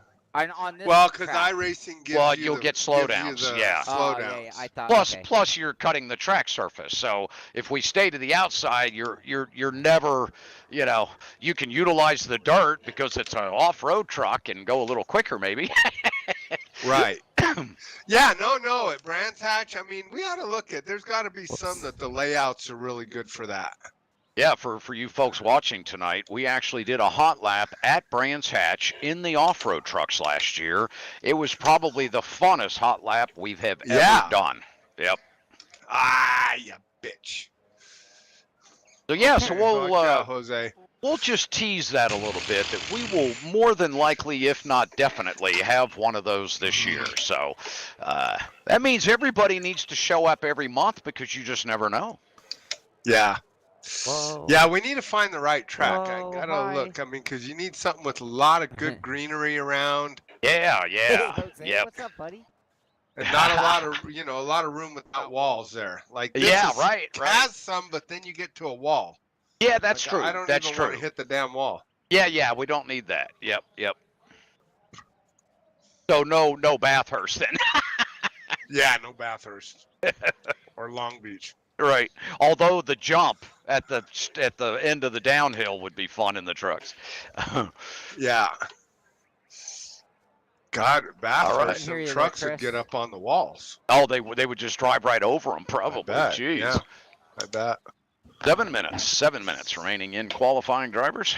On this because iRacing gives you'll get slowdowns. Yeah. Slowdowns. Yeah, I thought. Plus, you're cutting the track surface. So if we stay to the outside, you're never, you can utilize the dirt because it's an off-road truck and go a little quicker, maybe. Right. Yeah. No. At Brands Hatch, I mean, we ought to look at. There's got to be some that the layouts are really good for that. Yeah, for you folks watching tonight, we actually did a hot lap at Brands Hatch in the off-road trucks last year. It was probably the funnest hot lap we've ever done. Yep. Ah, you bitch. So yeah, so Jose. We'll just tease that a little bit that we will more than likely, if not definitely, have one of those this year. So that means everybody needs to show up every month because you just never know. Yeah. Whoa. Yeah, we need to find the right track. Whoa, I gotta look. I mean, because you need something with a lot of good greenery around. Yeah. Hey, Jose, Yep. what's up, buddy? And not a lot of, a lot of room without walls there. Like this right. has some, but then you get to a wall. Yeah, that's Like, true. I don't That's even true. want to hit the damn wall. Yeah, we don't need that. Yep. So no Bathurst then. Yeah, no Bathurst or Long Beach. Right. Although the jump at the end of the downhill would be fun in the trucks. Yeah. God, Bathurst, some Right. trucks would get up on the walls. Oh, they would just drive right over them, probably. I bet, Jeez. yeah, I bet. 7 minutes remaining in qualifying drivers.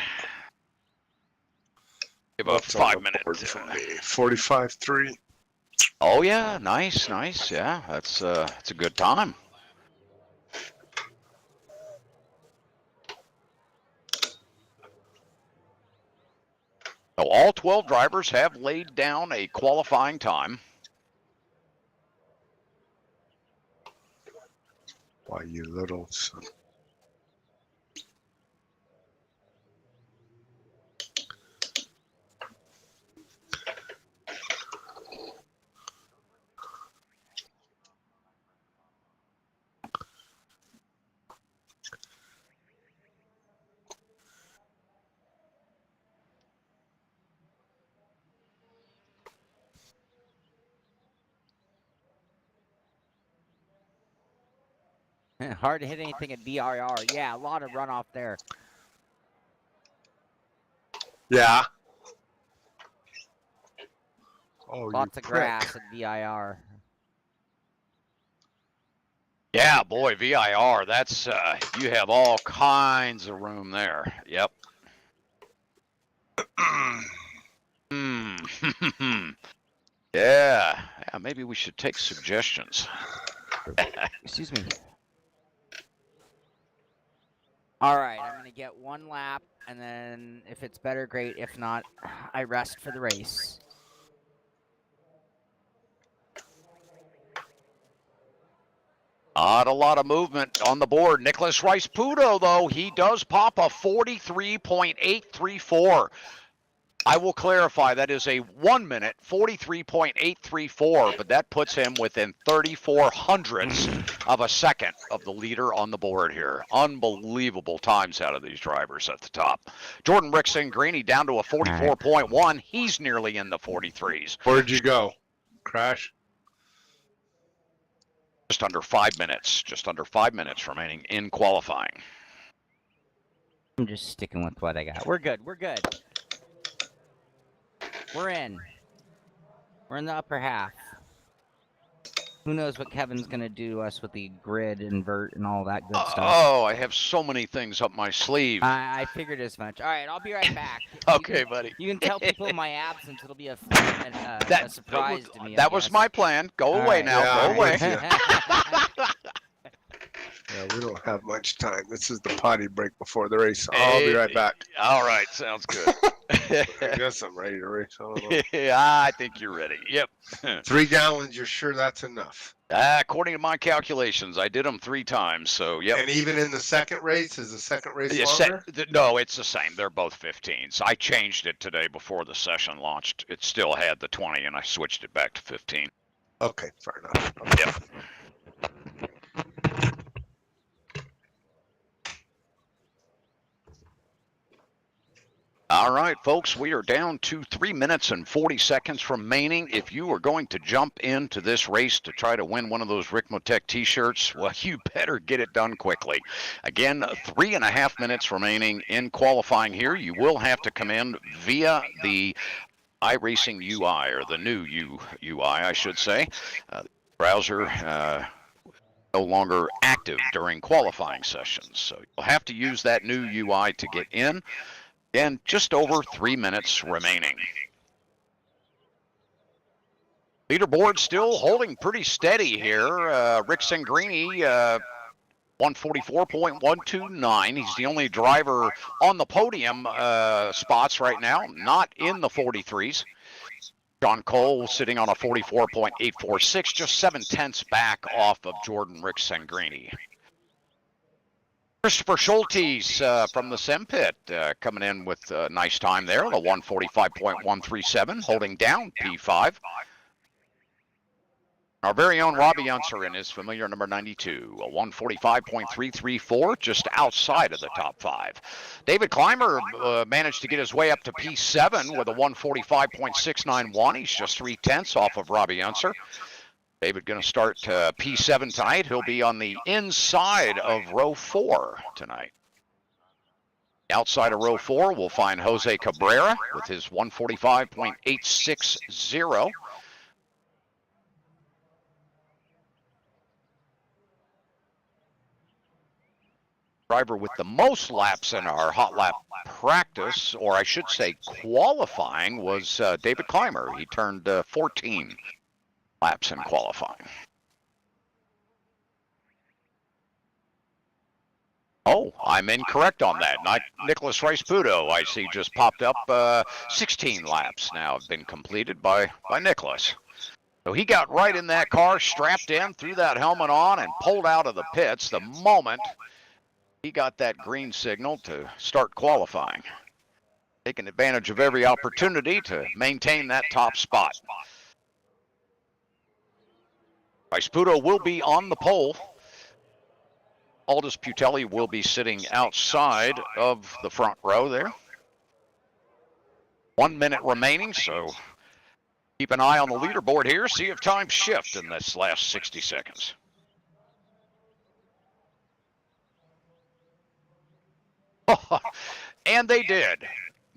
Give a 5 minute. 45.3. Oh yeah, nice. Yeah, that's a good time. So all 12 drivers have laid down a qualifying time. Why, you little son. Hard to hit anything at VIR. Yeah, a lot of runoff there. Yeah. Oh, Lots you of prick. grass at VIR. Yeah, boy, VIR, that's, you have all kinds of room there. Yep. Yeah, maybe we should take suggestions. Excuse me. All right, I'm going to get one lap, and then if it's better, great. If not, I rest for the race. Not a lot of movement on the board. Nicholas Rice-Puto, though, he does pop a 43.834. I will clarify, that is a 1 minute, 43.834, but that puts him within 34 hundredths of a second of the leader on the board here. Unbelievable times out of these drivers at the top. Jordan Ricmotech down to a 44.1. He's nearly in the 43s. Where'd you go? Crash? Just under 5 minutes. Just under 5 minutes remaining in qualifying. I'm just sticking with what I got. We're good. We're good. We're in. We're in the upper half. Who knows what Kevin's going to do to us with the grid, invert, and all that good stuff. Oh, I have so many things up my sleeve. I figured as much. All right, I'll be right back. Okay, buddy. You can tell people in my absence. It'll be a surprise to me. That was my plan. Go All away right. now. Yeah, Go away. Yeah, we don't have much time. This is the potty break before the race. I'll be right back. All right, sounds good. I guess I'm ready to race. I don't know. Yeah, I think you're ready. Yep. 3 gallons, you're sure that's enough? According to my calculations, I did them 3 times, so yep. And even in the second race, is the second race Yeah, longer? no, it's the same. They're both 15s. I changed it today before the session launched. It still had the 20, and I switched it back to 15. Okay, fair enough. Yep. All right, folks, we are down to 3 minutes and 40 seconds remaining. If you are going to jump into this race to try to win one of those Ricmotech t-shirts, well, you better get it done quickly. Again, 3.5 minutes remaining in qualifying here. You will have to come in via the iRacing UI, or the new UI, I should say. The browser no longer active during qualifying sessions, so you'll have to use that new UI to get in. And just over 3 minutes remaining. Leaderboard still holding pretty steady here. Rick Sangrini, 144.129. He's the only driver on the podium spots right now, not in the 43s. Shaun Cole sitting on a 44.846, just 7/10 back off of Jordan Rick Sangrini. Christopher Schultes from the Simpit coming in with a nice time there, a 145.137, holding down P5. Our very own Robby Unser in his familiar number 92, a 145.334, just outside of the top 5. David Clymer managed to get his way up to P7 with a 145.691. He's just 3/10 off of Robby Unser. David going to start P7 tonight. He'll be on the inside of row 4 tonight. Outside of row 4, we'll find Jose Cabrera with his 145.860. Driver with the most laps in our Hotlap practice, or I should say qualifying, was David Clymer. He turned 14. Laps in qualifying. Oh, I'm incorrect on that. Nicholas Rice-Pudo, I see, just popped up. 16 laps now have been completed by Nicholas. So he got right in that car, strapped in, threw that helmet on, and pulled out of the pits the moment he got that green signal to start qualifying. Taking advantage of every opportunity to maintain that top spot. Rice-Pudo will be on the pole. Aldis Putelli will be sitting outside of the front row there. 1 minute remaining, so keep an eye on the leaderboard here. See if times shift in this last 60 seconds. And they did.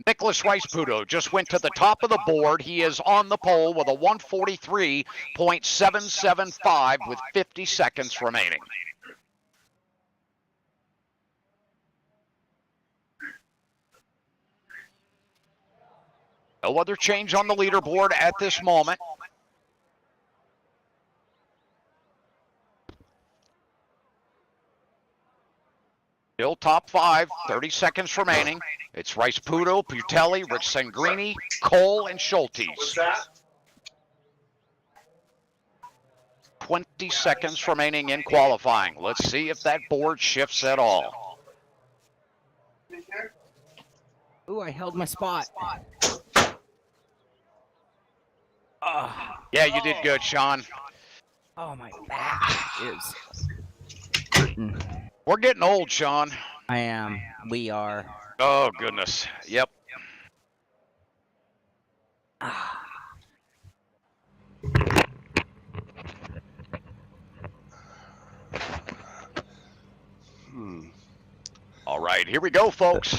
Nicholas Rice-Pudo just went to the top of the board. He is on the pole with a 1:43.775 with 50 seconds remaining. No other change on the leaderboard at this moment. Still top 5, 30 seconds remaining. It's Rice-Pudo, Putelli, Rich Sangrini, Cole, and Schultes. What's that? 20 seconds remaining in qualifying. Let's see if that board shifts at all. Ooh, I held my spot. Yeah, you did good, Shaun. Oh, my back is hurting. We're getting old, Shaun. I am. We are. Oh, goodness. Yep. All right, here we go, folks.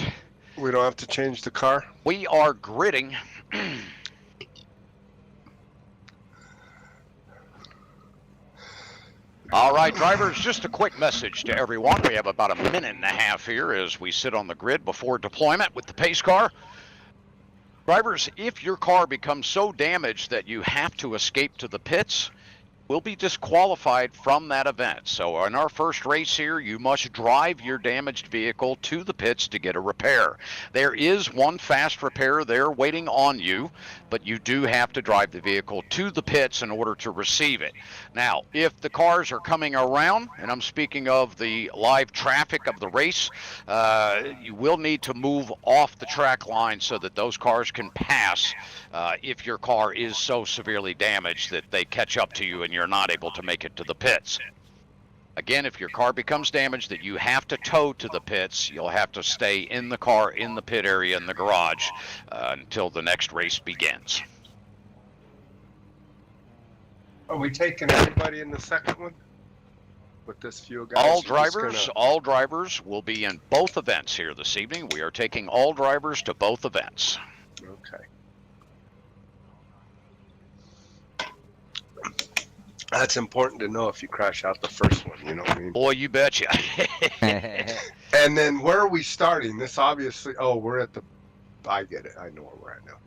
We don't have to change the car? We are gridding. All right, drivers, just a quick message to everyone. We have about a minute and a half here as we sit on the grid before deployment with the pace car. Drivers, if your car becomes so damaged that you have to escape to the pits, will be disqualified from that event. So in our first race here, you must drive your damaged vehicle to the pits to get a repair. There is one fast repair there waiting on you, but you do have to drive the vehicle to the pits in order to receive it. Now, if the cars are coming around, and I'm speaking of the live traffic of the race, you will need to move off the track line so that those cars can pass if your car is so severely damaged that they catch up to you and you're not able to make it to the pits. Again, if your car becomes damaged that you have to tow to the pits, you'll have to stay in the car in the pit area in the garage until the next race begins. Are we taking everybody in the second one? With this few guys? All drivers will be in both events here this evening. We are taking all drivers to both events. Okay. That's important to know if you crash out the first one, you know what I mean? Boy, you betcha. And then where are we starting? This obviously, oh, we're at the, I get it. I know where we're at now.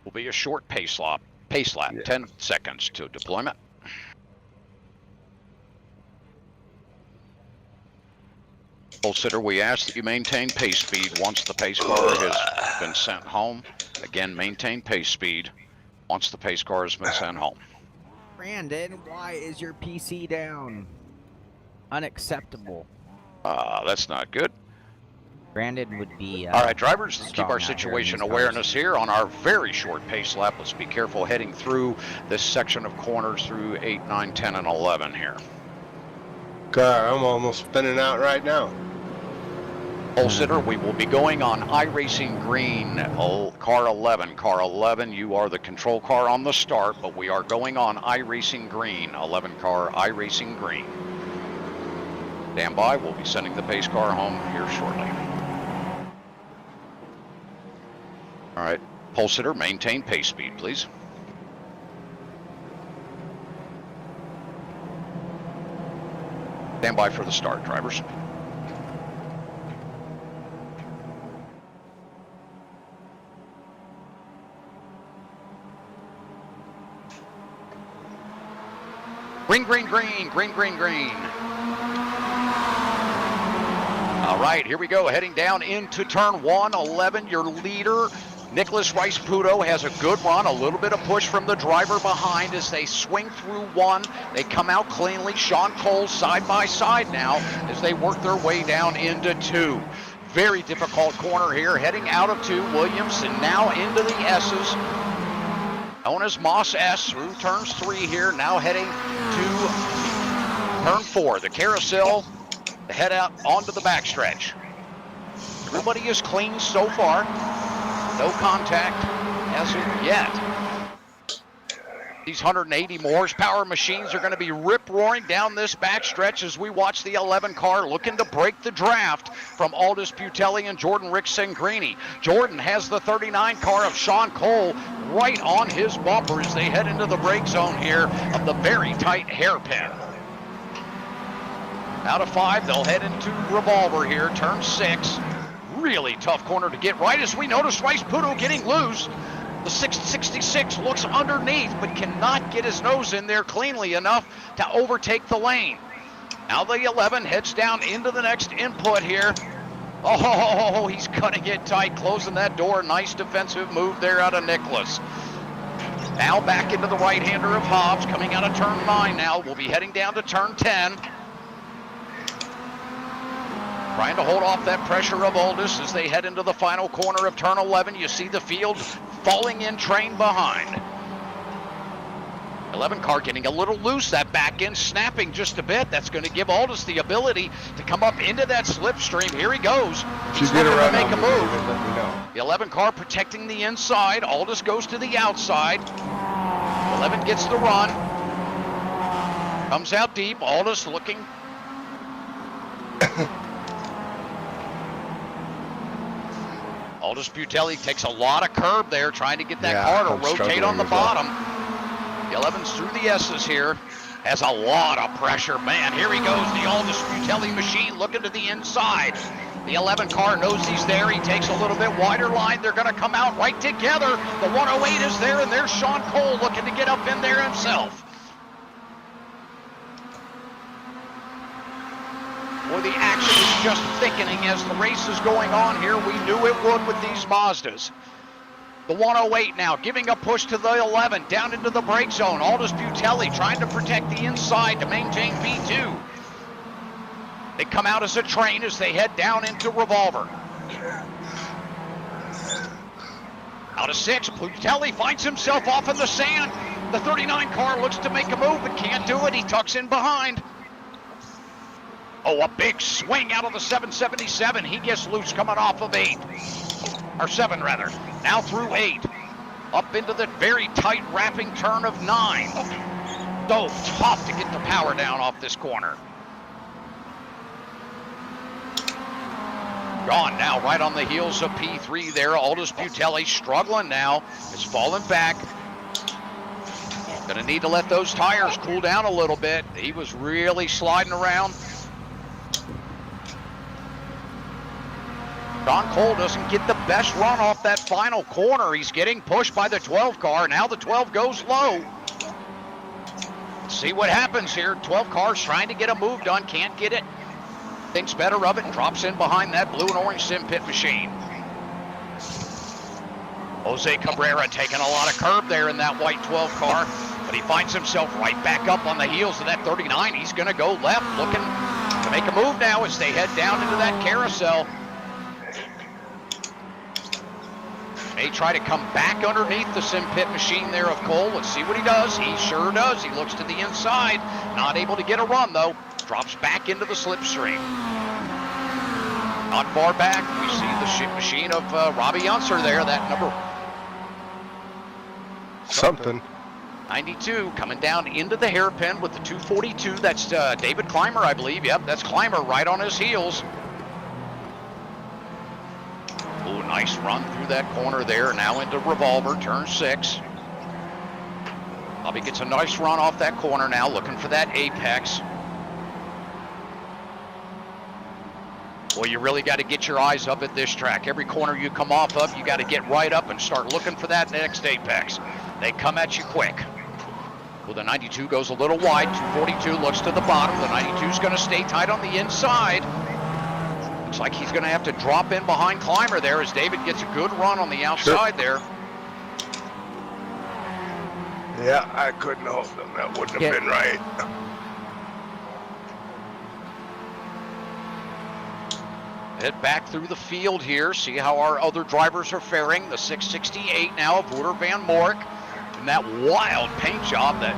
Will be a short pace lap, yeah. 10 seconds to deployment. Pole sitter, we ask that you maintain pace speed once the pace car has been sent home. Again, maintain pace speed once the pace car has been sent home. Brandon, why is your PC down? Unacceptable. That's not good. Brandon would be. All right, drivers, let's keep our situation awareness here on our very short pace lap. Let's be careful heading through this section of corners through 8, 9, 10, and 11 here. God, I'm almost spinning out right now. Pole sitter, we will be going on iRacing Green, car 11. Car 11, you are the control car on the start, but we are going on iRacing Green, 11 car iRacing Green. Stand by, we'll be sending the pace car home here shortly. All right, pole sitter, maintain pace speed, please. Stand by for the start, drivers. Green, green, green, green, green, green. All right, here we go, heading down into turn 111. Your leader, Nicholas Rice-Puto, has a good run, a little bit of push from the driver behind as they swing through one. They come out cleanly. Shaun Cole side by side now as they work their way down into 2. Very difficult corner here, heading out of 2. Williamson now into the S's. Known as Moss S through turns 3 here, now heading to turn 4. The carousel, the head out onto the backstretch. Everybody is clean so far. No contact as of yet. These 180 horsepower machines are going to be rip-roaring down this backstretch as we watch the 11 car looking to break the draft from Aldous Butelli and Jordan Rick-Sangrini. Jordan has the 39 car of Shaun Cole right on his bumper as they head into the brake zone here of the very tight hairpin. Out of 5, they'll head into Revolver here, turn 6. Really tough corner to get right as we notice Rice-Puto getting loose. The 666 looks underneath but cannot get his nose in there cleanly enough to overtake the lane. Now the 11 heads down into the next input here. Oh, he's cutting it tight, closing that door. Nice defensive move there out of Nicholas. Now back into the right-hander of Hobbs, coming out of turn 9 now. We'll be heading down to turn 10. Trying to hold off that pressure of Aldous as they head into the final corner of turn 11. You see the field falling in train behind. 11 car getting a little loose, that back end snapping just a bit. That's going to give Aldous the ability to come up into that slipstream. Here he goes. She's going to make a move. The 11 car protecting the inside. Aldous goes to the outside. 11 gets the run. Comes out deep. Aldous looking. Aldous Butelli takes a lot of curb there, trying to get that car to rotate on the bottom. The 11's through the S's here. Has a lot of pressure. Man, here he goes, the Aldous Butelli machine looking to the inside. The 11 car knows he's there. He takes a little bit wider line. They're going to come out right together. The 108 is there, and there's Shaun Cole looking to get up in there himself. Boy, the action is just thickening as the race is going on here. We knew it would with these Mazdas. The 108 now giving a push to the 11 down into the brake zone. Aldous Butelli trying to protect the inside to maintain P2. They come out as a train as they head down into Revolver. Out of 6, Butelli finds himself off in the sand. The 39 car looks to make a move but can't do it. He tucks in behind. Oh, a big swing out of the 777. He gets loose coming off of 8. Or 7, rather. Now through 8. Up into the very tight wrapping turn of 9. So tough to get the power down off this corner. Gone now, right on the heels of P3 there. Aldous Butelli struggling now. It's fallen back. Gonna need to let those tires cool down a little bit. He was really sliding around. Shaun Cole doesn't get the best run off that final corner. He's getting pushed by the 12 car. Now the 12 goes low. Let's see what happens here. 12 cars trying to get a move done. Can't get it. Thinks better of it and drops in behind that blue and orange Simpit machine. Jose Cabrera taking a lot of curb there in that white 12 car, but he finds himself right back up on the heels of that 39. He's going to go left, looking to make a move now as they head down into that carousel. May try to come back underneath the Simpit machine there of Cole. Let's see what he does. He sure does. He looks to the inside. Not able to get a run, though. Drops back into the slipstream. Not far back. We see the ship machine of Robby Unser there. That number... Something. 92 coming down into the hairpin with the 242. That's David Clymer, I believe. Yep, that's Clymer right on his heels. Oh, nice run through that corner there. Now into Revolver, turn 6. Robby gets a nice run off that corner now, looking for that apex. Well, you really got to get your eyes up at this track. Every corner you come off of, you got to get right up and start looking for that next apex. They come at you quick. Well, the 92 goes a little wide. 242 looks to the bottom. The 92 is going to stay tight on the inside. Looks like he's going to have to drop in behind Clymer there as David gets a good run on the outside there. Yeah, I couldn't hold them. That wouldn't have been right. Head back through the field here, see how our other drivers are faring. The 668 now of Wouter Van Morik. And that wild paint job, that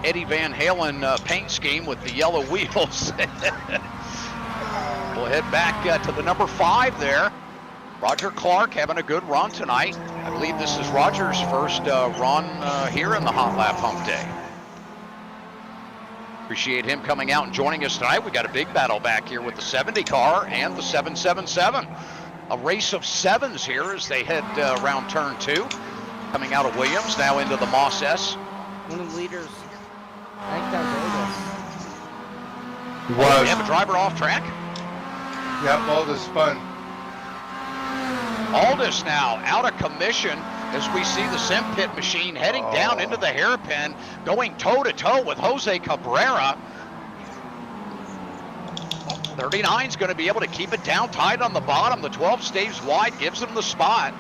Eddie Van Halen paint scheme with the yellow wheels. We'll head back to the number 5 there. Roger Clark having a good run tonight. I believe this is Roger's first run here in the Hotlap Humpday. Appreciate him coming out and joining us tonight. We got a big battle back here with the 70 car and the 777. A race of 7s here as they head around turn 2. Coming out of Williams, now into the Moss S. One of the leaders, I think that was We have a driver off track. Yep, Aldous spun. Aldous now out of commission as we see the Simpit machine heading down into the hairpin, going toe-to-toe with Jose Cabrera. 39's going to be able to keep it down tight on the bottom. The 12 stays wide, gives him the spot.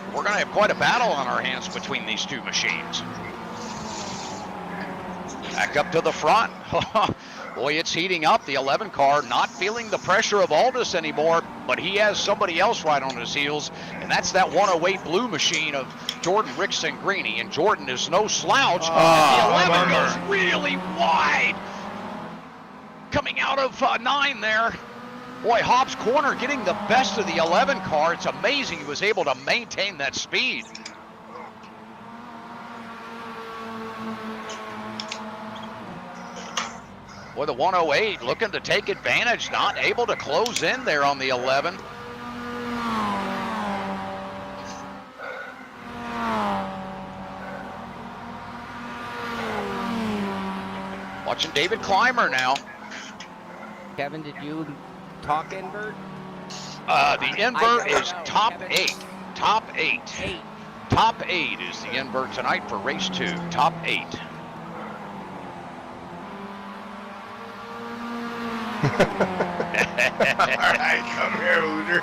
We're going to have quite a battle on our hands between these two machines. Back up to the front. Boy, it's heating up. The 11 car not feeling the pressure of Aldous anymore, but he has somebody else right on his heels, and that's that 108 blue machine of Jordan Rickson-Greeny, and Jordan is no slouch. The 11 goes really wide. Coming out of 9 there. Boy, Hobbs Corner getting the best of the 11 car. It's amazing he was able to maintain that speed. Boy, the 108 looking to take advantage, not able to close in there on the 11. Watching David Clymer now. Kevin, did you talk invert? The invert is top 8. Top 8. Top 8 is the invert tonight for race 2. Top 8. All right, come here, Wouter.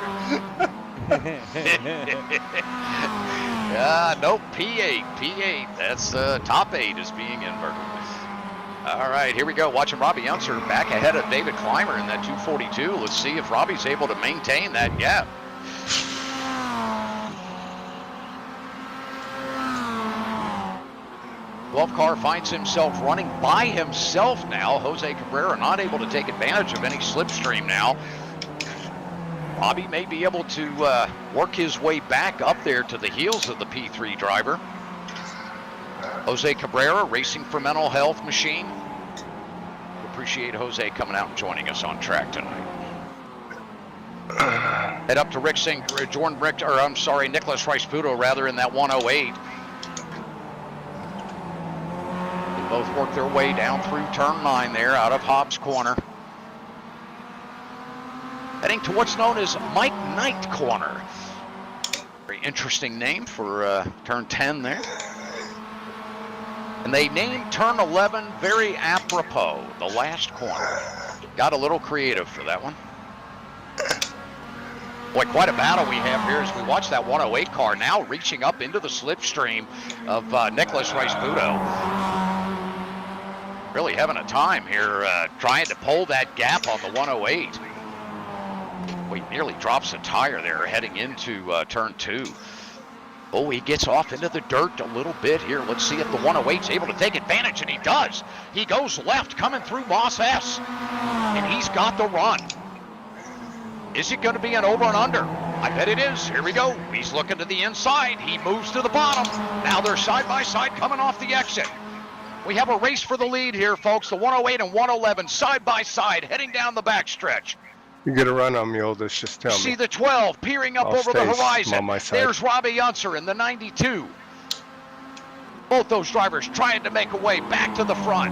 Nope, P8. P8. That's top 8 is being inverted. All right, here we go. Watching Robby Unser back ahead of David Clymer in that 242. Let's see if Robby's able to maintain that gap. Car finds himself running by himself now. Jose Cabrera not able to take advantage of any slipstream now. Robby may be able to work his way back up there to the heels of the P3 driver. Jose Cabrera racing for Mental Health Machine. Appreciate Jose coming out and joining us on track tonight. Head up to Nicholas Rice-Puto rather in that 108. Both work their way down through turn 9 there out of Hobbs Corner. Heading to what's known as Mike Knight Corner. Very interesting name for turn 10 there. And they named turn 11 very apropos, the last corner. Got a little creative for that one. Boy, quite a battle we have here as we watch that 108 car now reaching up into the slipstream of Nicholas Rice-Puto. Really having a time here trying to pull that gap on the 108. He nearly drops a tire there heading into turn 2. Oh, he gets off into the dirt a little bit here. Let's see if the 108's able to take advantage, and he does. He goes left coming through Moss S, and he's got the run. Is it going to be an over and under? I bet it is. Here we go. He's looking to the inside. He moves to the bottom. Now they're side by side coming off the exit. We have a race for the lead here, folks. The 108 and 111 side by side heading down the backstretch. You get a run on me, Aldous, just tell me. See the 12 peering up over the horizon. On my side. There's Robby Unser in the 92. Both those drivers trying to make a way back to the front.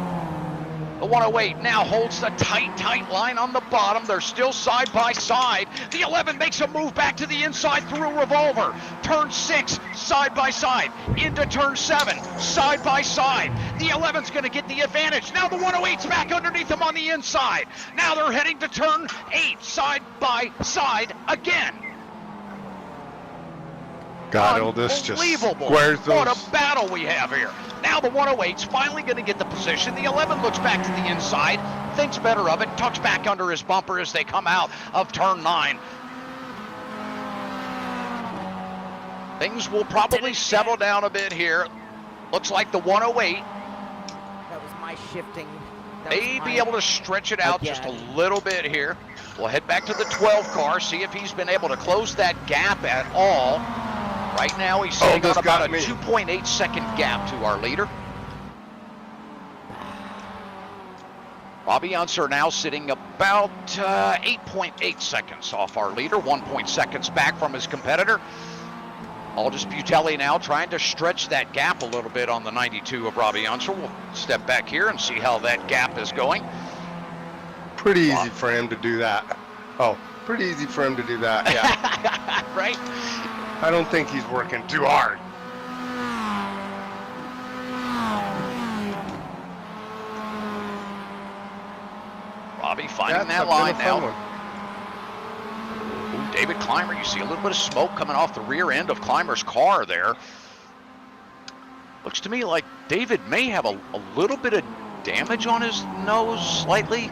The 108 now holds the tight line on the bottom. They're still side by side. The 11 makes a move back to the inside through a revolver. Turn 6, side by side. Into turn 7, side by side. The 11's going to get the advantage. Now the 108's back underneath them on the inside. Now they're heading to turn 8, side by side again. God, this just Unbelievable. squares those. What a battle we have here. Now the 108's finally going to get the position. The 11 looks back to the inside, thinks better of it, tucks back under his bumper as they come out of turn 9. Things will probably settle down a bit here. Looks like the 108 That was my shifting. may be able to stretch it out just a little bit here. We'll head back to the 12 car, see if he's been able to close that gap at all. Right now, he's sitting on about a 2.8 second gap to our leader. Robby Unser now sitting about 8.8 seconds off our leader, 1 seconds back from his competitor. Aldous Butelli now trying to stretch that gap a little bit on the 92 of Robby Unser. We'll step back here and see how that gap is going. Pretty easy for him to do that. Oh, pretty easy for him to do that, yeah. Right? I don't think he's working too hard. Robby finding that line now. One. Ooh, David Clymer, you see a little bit of smoke coming off the rear end of Clymer's car there. Looks to me like David may have a little bit of damage on his nose, slightly.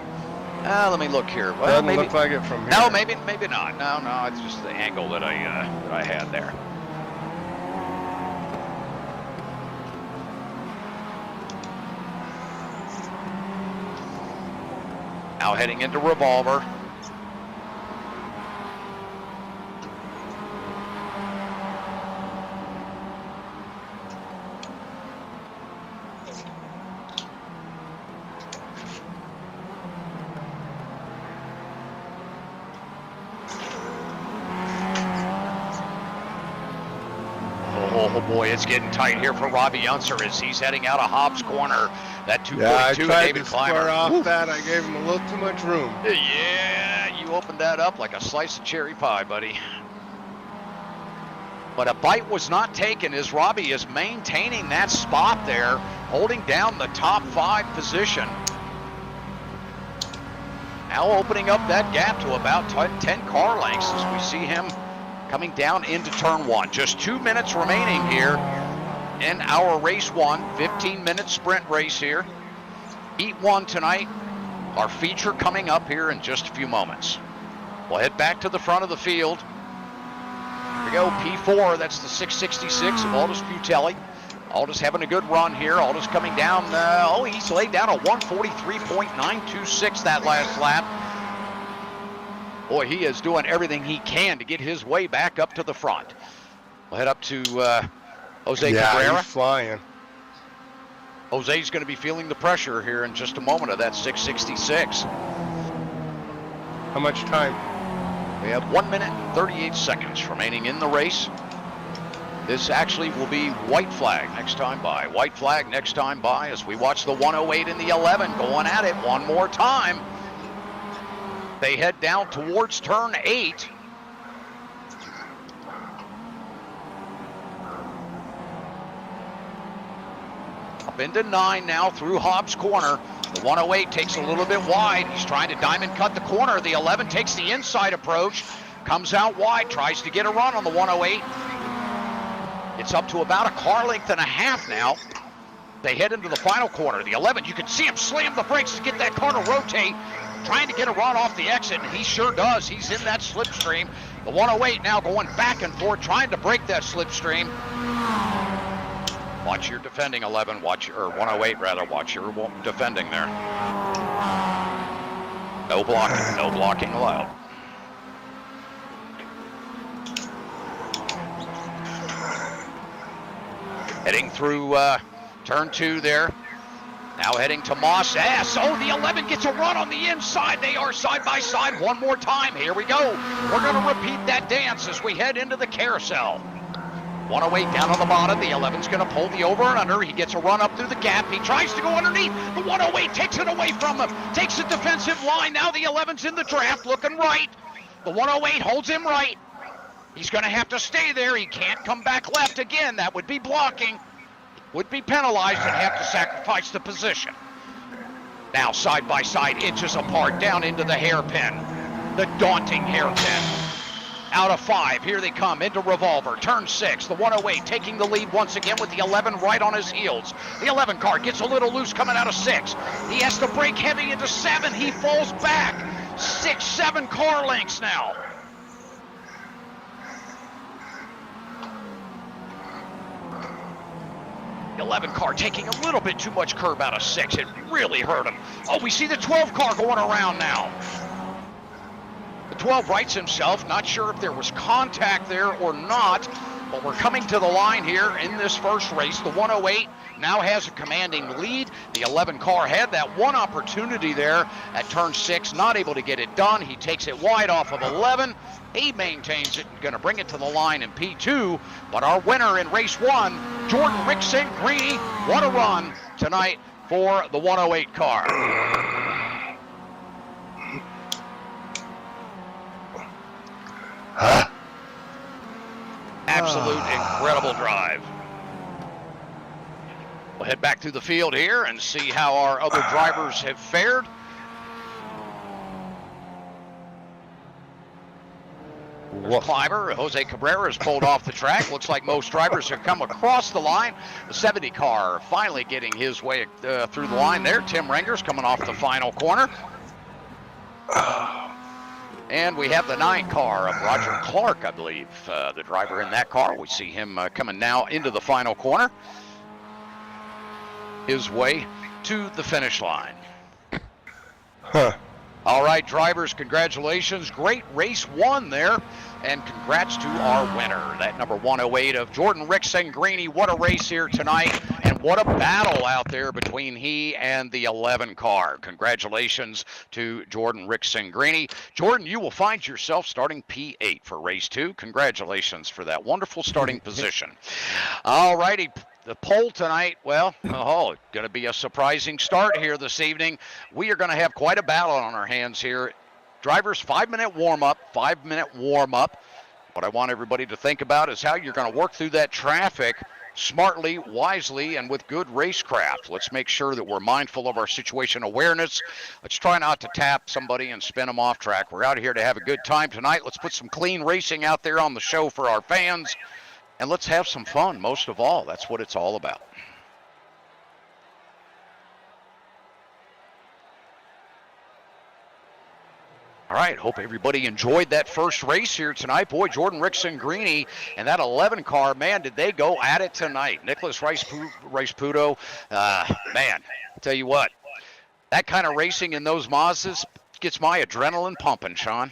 Let me look here. Well, Doesn't maybe look like it from here. no, maybe not. No, it's just the angle that I had there. Now heading into revolver. Oh boy, it's getting tight here for Robby Unser as he's heading out of Hobbs Corner. That 2.2 Yeah, I tried David to Clymer. square off Woo. that. I gave him a little too much room. Yeah, you opened that up like a slice of cherry pie, buddy. But a bite was not taken as Robby is maintaining that spot there, holding down the top 5 position. Now opening up that gap to about 10 car lengths as we see him coming down into turn 1. Just 2 minutes remaining here in our race 1, 15-minute sprint race here. Heat 1 tonight. Our feature coming up here in just a few moments. We'll head back to the front of the field. Here we go, P4, that's the 666 of Aldous Butelli. Aldous having a good run here. Aldous coming down, he's laid down a 143.926 that last lap. Boy, he is doing everything he can to get his way back up to the front. We'll head up to Jose Cabrera. He's flying. Jose's going to be feeling the pressure here in just a moment of that 666. How much time? We have 1 minute and 38 seconds remaining in the race. This actually will be white flag next time by. White flag next time by as we watch the 108 and the 11 going at it one more time. They head down towards turn 8. Up into 9 now through Hobbs Corner. The 108 takes a little bit wide. He's trying to diamond cut the corner. The 11 takes the inside approach, comes out wide, tries to get a run on the 108. It's up to about a car length and a half now. They head into the final corner. The 11, you can see him slam the brakes to get that car to rotate, trying to get a run off the exit, and he sure does. He's in that slipstream. The 108 now going back and forth, trying to break that slipstream. Watch your defending, 11. Or 108 rather. Watch your defending there. No blocking. No blocking allowed. Heading through turn 2 there. Now heading to Moss S. Oh, the 11 gets a run on the inside. They are side by side one more time. Here we go. We're going to repeat that dance as we head into the carousel. 108 down on the bottom. The 11's going to pull the over and under. He gets a run up through the gap. He tries to go underneath. The 108 takes it away from him. Takes the defensive line. Now the 11's in the draft looking right. The 108 holds him right. He's going to have to stay there. He can't come back left again. That would be blocking. Would be penalized and have to sacrifice the position. Now side by side, inches apart, down into the hairpin. The daunting hairpin. Out of 5, here they come into revolver, turn 6, the 108 taking the lead once again with the 11 right on his heels. The 11 car gets a little loose coming out of 6. He has to brake heavy into 7, he falls back. 6, 7 car lengths now. The 11 car taking a little bit too much curb out of 6. It really hurt him. Oh, we see the 12 car going around now. The 12 rights himself, not sure if there was contact there or not, but we're coming to the line here in this first race. The 108 now has a commanding lead. The 11 car had that one opportunity there at turn 6, not able to get it done. He takes it wide off of 11. He maintains it and going to bring it to the line in P2. But our winner in race 1, Jordan Ricmotech. What a run tonight for the 108 car. Absolute incredible drive. We'll head back through the field here and see how our other drivers have fared. Climber, Jose Cabrera has pulled off the track. Looks like most drivers have come across the line. The 70 car finally getting his way through the line there. Tim Renger's coming off the final corner. And we have the 9 car of Roger Clark, I believe, the driver in that car. We see him coming now into the final corner. His way to the finish line. All right, drivers, congratulations. Great race 1 there. And congrats to our winner, that number 108 of Jordan Ricmotech. What a race here tonight. And what a battle out there between he and the 11 car. Congratulations to Jordan Ricmotech. Jordan, you will find yourself starting P8 for race 2. Congratulations for that wonderful starting position. All righty. The poll tonight, well, going to be a surprising start here this evening. We are going to have quite a battle on our hands here. Drivers, 5-minute warm-up, 5-minute warm-up. What I want everybody to think about is how you're going to work through that traffic smartly, wisely, and with good racecraft. Let's make sure that we're mindful of our situation awareness. Let's try not to tap somebody and spin them off track. We're out here to have a good time tonight. Let's put some clean racing out there on the show for our fans. And let's have some fun, most of all. That's what it's all about. All right, hope everybody enjoyed that first race here tonight. Boy, Jordan Ricmotech and that 11 car, man, did they go at it tonight. Nicholas Rice-Puto, man, I'll tell you what, that kind of racing in those Mazdas gets my adrenaline pumping, Shaun.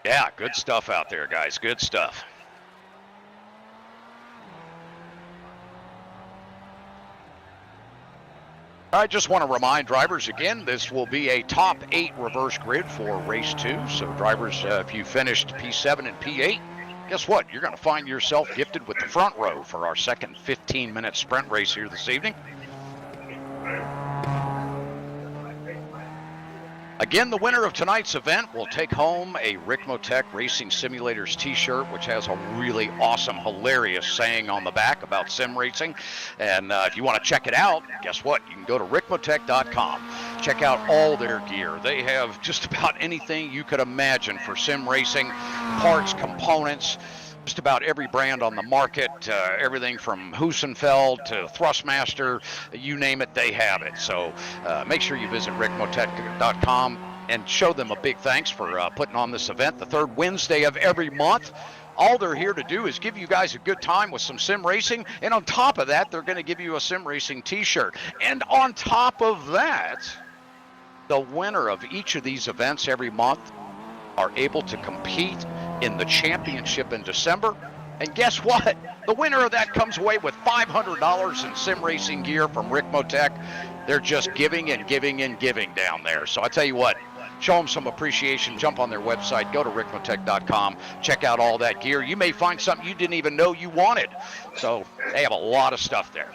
Yeah, good stuff out there, guys. Good stuff. I just want to remind drivers again, this will be a top 8 reverse grid for race 2. So drivers, if you finished P7 and P8, guess what? You're going to find yourself gifted with the front row for our second 15-minute sprint race here this evening. Again, the winner of tonight's event will take home a Ricmotech Racing Simulators t-shirt, which has a really awesome, hilarious saying on the back about sim racing. And if you want to check it out, guess what? You can go to Ricmotech.com. Check out all their gear. They have just about anything you could imagine for sim racing, parts, components, just about every brand on the market, everything from Hussenfeld to Thrustmaster, you name it, they have it. So make sure you visit Ricmotech.com and show them a big thanks for putting on this event the third Wednesday of every month. All they're here to do is give you guys a good time with some sim racing, and on top of that, they're going to give you a sim racing t-shirt. And on top of that, the winner of each of these events every month are able to compete in the championship in December. And guess what? The winner of that comes away with $500 in sim racing gear from Ricmotech. They're just giving and giving and giving down there. So I tell you what, show them some appreciation. Jump on their website, go to ricmotech.com, check out all that gear. You may find something you didn't even know you wanted. So they have a lot of stuff there.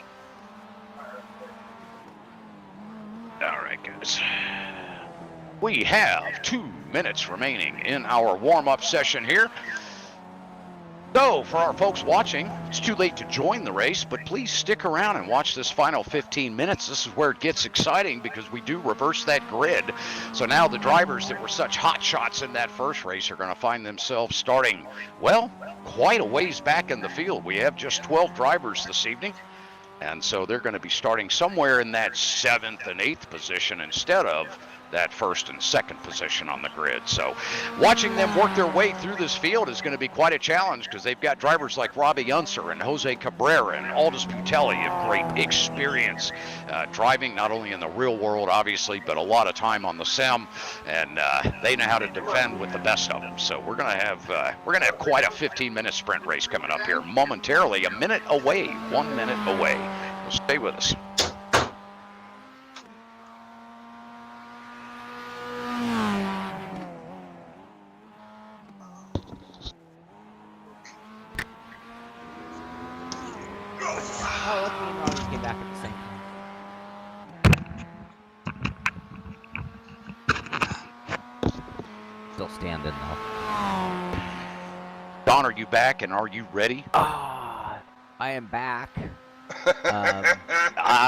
All right, guys. We have 2 minutes remaining in our warm-up session here. So, for our folks watching, it's too late to join the race, but please stick around and watch this final 15 minutes. This is where it gets exciting because we do reverse that grid. So now the drivers that were such hot shots in that first race are going to find themselves starting, well, quite a ways back in the field. We have just 12 drivers this evening. And so they're going to be starting somewhere in that 7th and 8th position instead of that 1st and 2nd position on the grid. So watching them work their way through this field is going to be quite a challenge because they've got drivers like Robby Unser and Jose Cabrera and Aldous Putelli of great experience driving not only in the real world, obviously, but a lot of time on the sim, and they know how to defend with the best of them. So we're going to have quite a 15-minute sprint race coming up here momentarily, a minute away, 1 minute away. So stay with us. Standing though. Don, are you back and are you ready? I am back.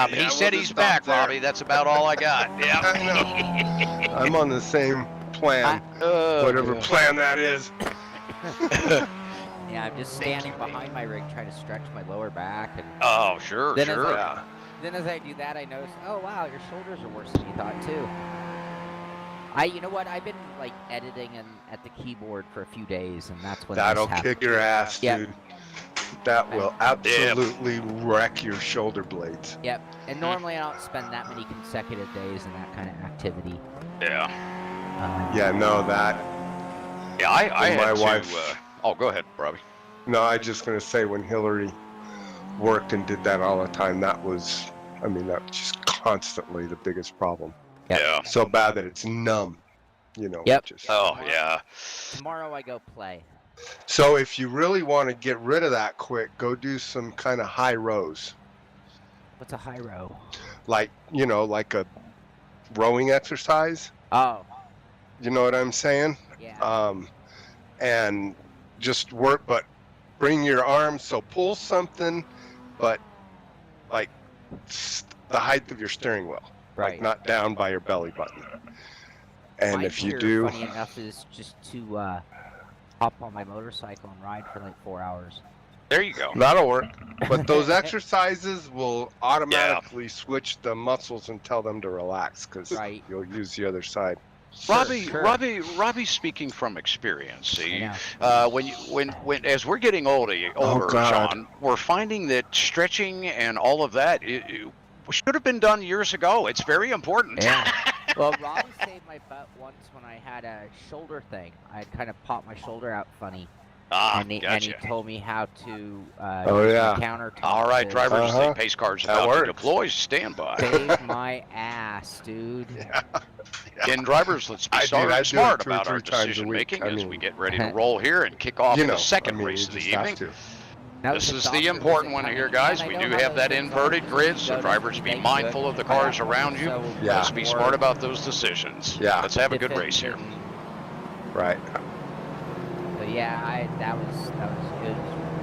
He said he's back, there. Robby. That's about all I got. Yeah. I know. I'm on the same plan, whatever plan that is. Yeah, I'm just standing behind my rig trying to stretch my lower back. And oh, sure, then sure. Then as I do that, I notice, oh wow, your shoulders are worse than you thought too. You know what? I've been like editing and at the keyboard for a few days, and that's when that'll kick your ass, dude. That will absolutely wreck your shoulder blades. Yep. And normally I don't spend that many consecutive days in that kind of activity. Yeah. Yeah, no, that. Yeah, I had my to, wife. Oh, go ahead, Robby. No, I was just gonna say when Hillary worked and did that all the time, that was just constantly the biggest problem. Yep. Yeah. So bad that it's numb, you know. Yep. Oh, yeah. Tomorrow I go play. So if you really want to get rid of that quick, go do some kind of high rows. What's a high row? Like, like a rowing exercise. Oh. You know what I'm saying? Yeah. And just work, but bring your arms, so pull something, but like the height of your steering wheel. Right. Like not down by your belly button. And my if you fear, do, funny enough, is just to hop on my motorcycle and ride for like 4 hours. There you go. That'll work. But those exercises will automatically switch the muscles and tell them to relax because you'll use the other side. Robby, speaking from experience, see, when as we're getting older, Sean, we're finding that stretching and all of that should have been done years ago. It's very important. Yeah. Well, Robby saved my butt once when I had a shoulder thing. I had kind of popped my shoulder out funny. And he told me how to use the countertop. All right, drivers, the pace car's about to deploy. Stand by. Save my ass, dude. Yeah. And drivers, let's be smart about our decision making as we get ready to roll here and kick off the second race of the evening. This is the important one here, guys. We do have that inverted grid, so drivers be mindful of the cars around you. Let's be smart about those decisions. Yeah. Let's have a good race here. Right. So yeah, that was good.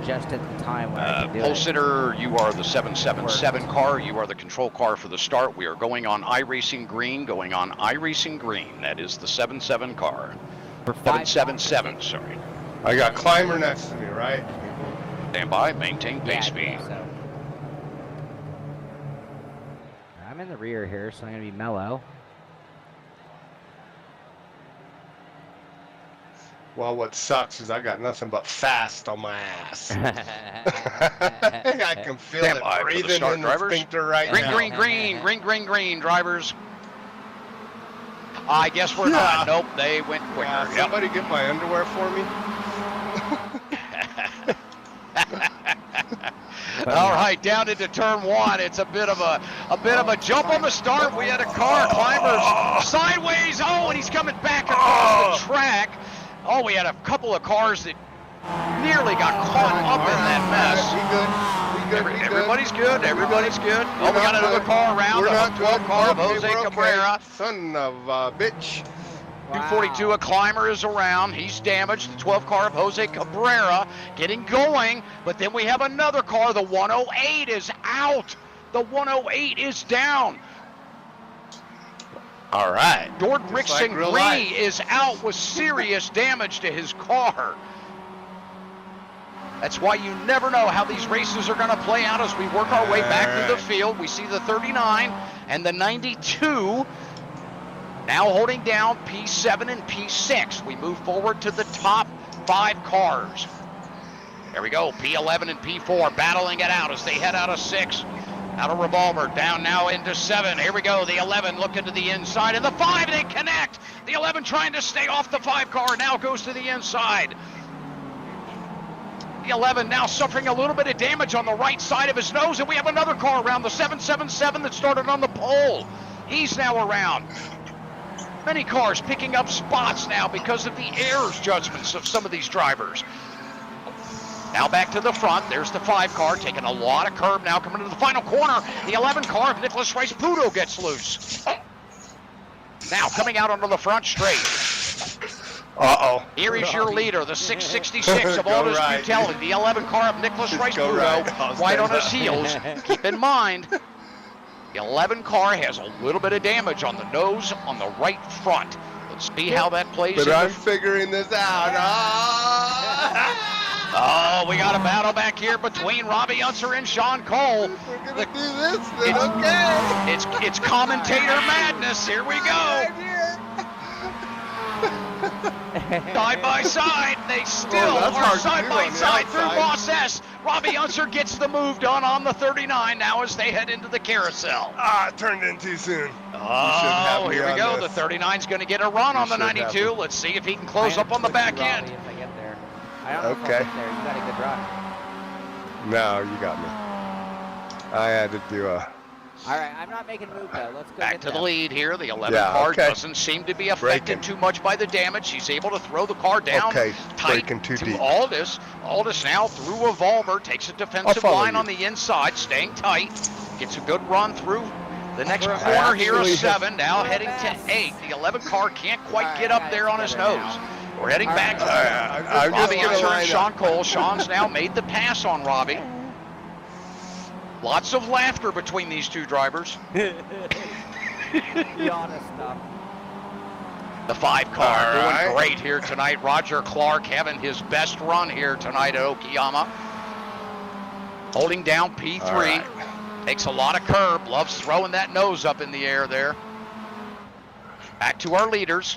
Just at the time when I could do Pole it. sitter, you are the 777 car. You are the control car for the start. We are going on iRacing green. That is the 77 car. 777, sorry. I got climber next to me, right? Stand by, maintain pace speed. So. I'm in the rear here, so I'm going to be mellow. Well, what sucks is I got nothing but fast on my ass. I can feel it breathing in the sphincter right now. Green, drivers. I guess we're not. Nope, they went quicker. Somebody get my underwear for me? All right, down into turn one. It's a bit of a jump on the start. We had a car climbers sideways. Oh, and he's coming back across the track. Oh, we had a couple of cars that nearly got caught up in that mess. Everybody's good. Everybody's good. Oh, we got another car around. The 12 car of Jose Cabrera. Son of a bitch. 242, a climber is around. He's damaged. The 12 car of Jose Cabrera getting going. But then we have another car. The 108 is out. The 108 is down. All right. Dordrickson Gree is out with serious damage to his car. That's why you never know how these races are going to play out as we work our way back through the field. We see the 39 and the 92 now holding down P7 and P6. We move forward to the top 5 cars. There we go, P11 and P4 battling it out as they head out of 6. Out of Revolver, down now into 7. Here we go, the 11 looking to the inside, and the 5, they connect. The 11 trying to stay off the 5 car, now goes to the inside. The 11 now suffering a little bit of damage on the right side of his nose, and we have another car around, the 777 that started on the pole. He's now around. Many cars picking up spots now because of the errors judgments of some of these drivers. Now back to the front. There's the 5 car taking a lot of curb now coming to the final corner. The 11 car of Nicholas Rice-Puto gets loose. Now coming out onto the front straight. Uh-oh. Here is your leader, the 666 of Aldous Butelli, the 11 car of Nicholas Rice-Puto, right on his heels. Keep in mind, the 11 car has a little bit of damage on the nose on the right front. Let's see how that plays. But I'm figuring this out. Oh, we got a battle back here between Robby Unser and Shaun Cole. If we're gonna do this, then okay. It's commentator madness. Here we go. Side by side, they still are side by side through Boss S. Robby Unser gets the move done on the 39 now as they head into the carousel. It turned in too soon. Oh, here we go. The 39's going to get a run on the 92. Let's see if he can close up on the back end. If I get there. I don't know if I'll get there. You got a good run. No, you got me. I had to do a... All right, I'm not making a move though. Let's go Back get to the them. lead here. The 11 car doesn't seem to be affected Braking. too much by the damage. He's able to throw the car down tight Braking too to deep. Aldous. Aldous now through Revolver, takes a defensive line on the inside, staying tight. Gets a good run through the next corner here of 7. Now heading to 8. The 11 car can't quite get up there on his nose. We're heading back to Robby Unser and Shaun Cole. Shaun's now made the pass on Robby. Lots of laughter between these two drivers. The honest stuff. The 5 car doing great here tonight. Roger Clark having his best run here tonight at Okayama. Holding down P3. Takes a lot of curb. Loves throwing that nose up in the air there. Back to our leaders.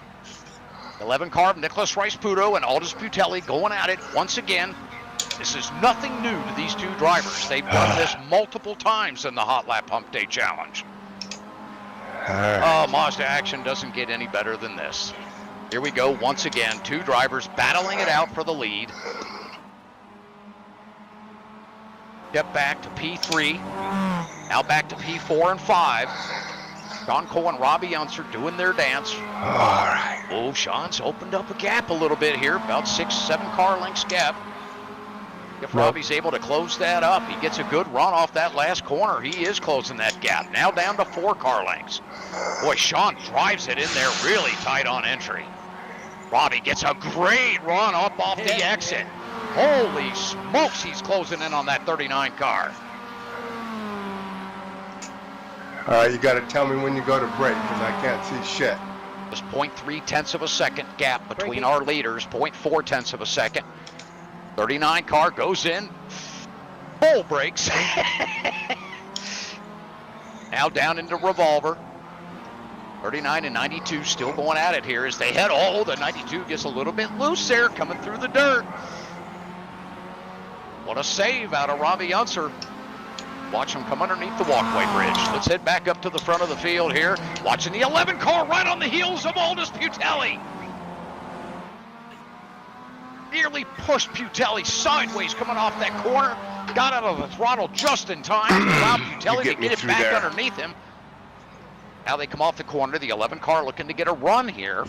11 car of Nicholas Rice-Puto and Aldous Butelli going at it once again. This is nothing new to these two drivers. They've done this multiple times in the Hotlap Humpday Challenge. Oh, Mazda action doesn't get any better than this. Here we go once again. 2 drivers battling it out for the lead. Step back to P3. Now back to P4 and 5. Shaun Cole and Robby Unser doing their dance. All right. Oh, Shaun's opened up a gap a little bit here. About 6-7 car lengths gap. If Robby's able to close that up, he gets a good run off that last corner. He is closing that gap. Now down to 4 car lengths. Boy, Shaun drives it in there really tight on entry. Robby gets a great run up off the exit. Holy smokes, he's closing in on that 39 car. All right, you got to tell me when you go to break because I can't see shit. Just 0.3 tenths of a second gap between our leaders. 0.4 tenths of a second. 39 car goes in, full brakes. Now down into Revolver. 39 and 92 still going at it here as they head. Oh, the 92 gets a little bit loose there, coming through the dirt. What a save out of Robby Unser. Watch him come underneath the walkway bridge. Let's head back up to the front of the field here. Watching the 11 car right on the heels of Aldous Butelli. Nearly pushed Butelli sideways coming off that corner. got out of the throttle just in time to allow Butelli to get it back underneath him. Now they come off the corner. The 11 car looking to get a run here.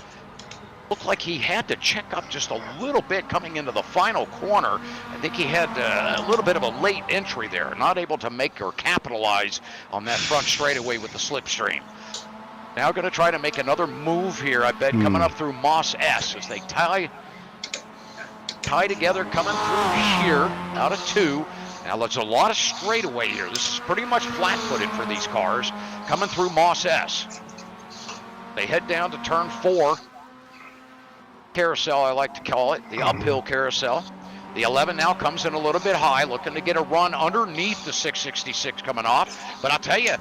Looked like he had to check up just a little bit coming into the final corner. I think he had a little bit of a late entry there, not able to make or capitalize on that front straightaway with the slipstream. Now going to try to make another move here, I bet, coming up through Moss S as they tie together, coming through here out of 2. Now there's a lot of straightaway here. This is pretty much flat-footed for these cars coming through Moss S. They head down to turn 4. Carousel, I like to call it, the uphill carousel. The 11 now comes in a little bit high, looking to get a run underneath the 666 coming off. But I'll tell you,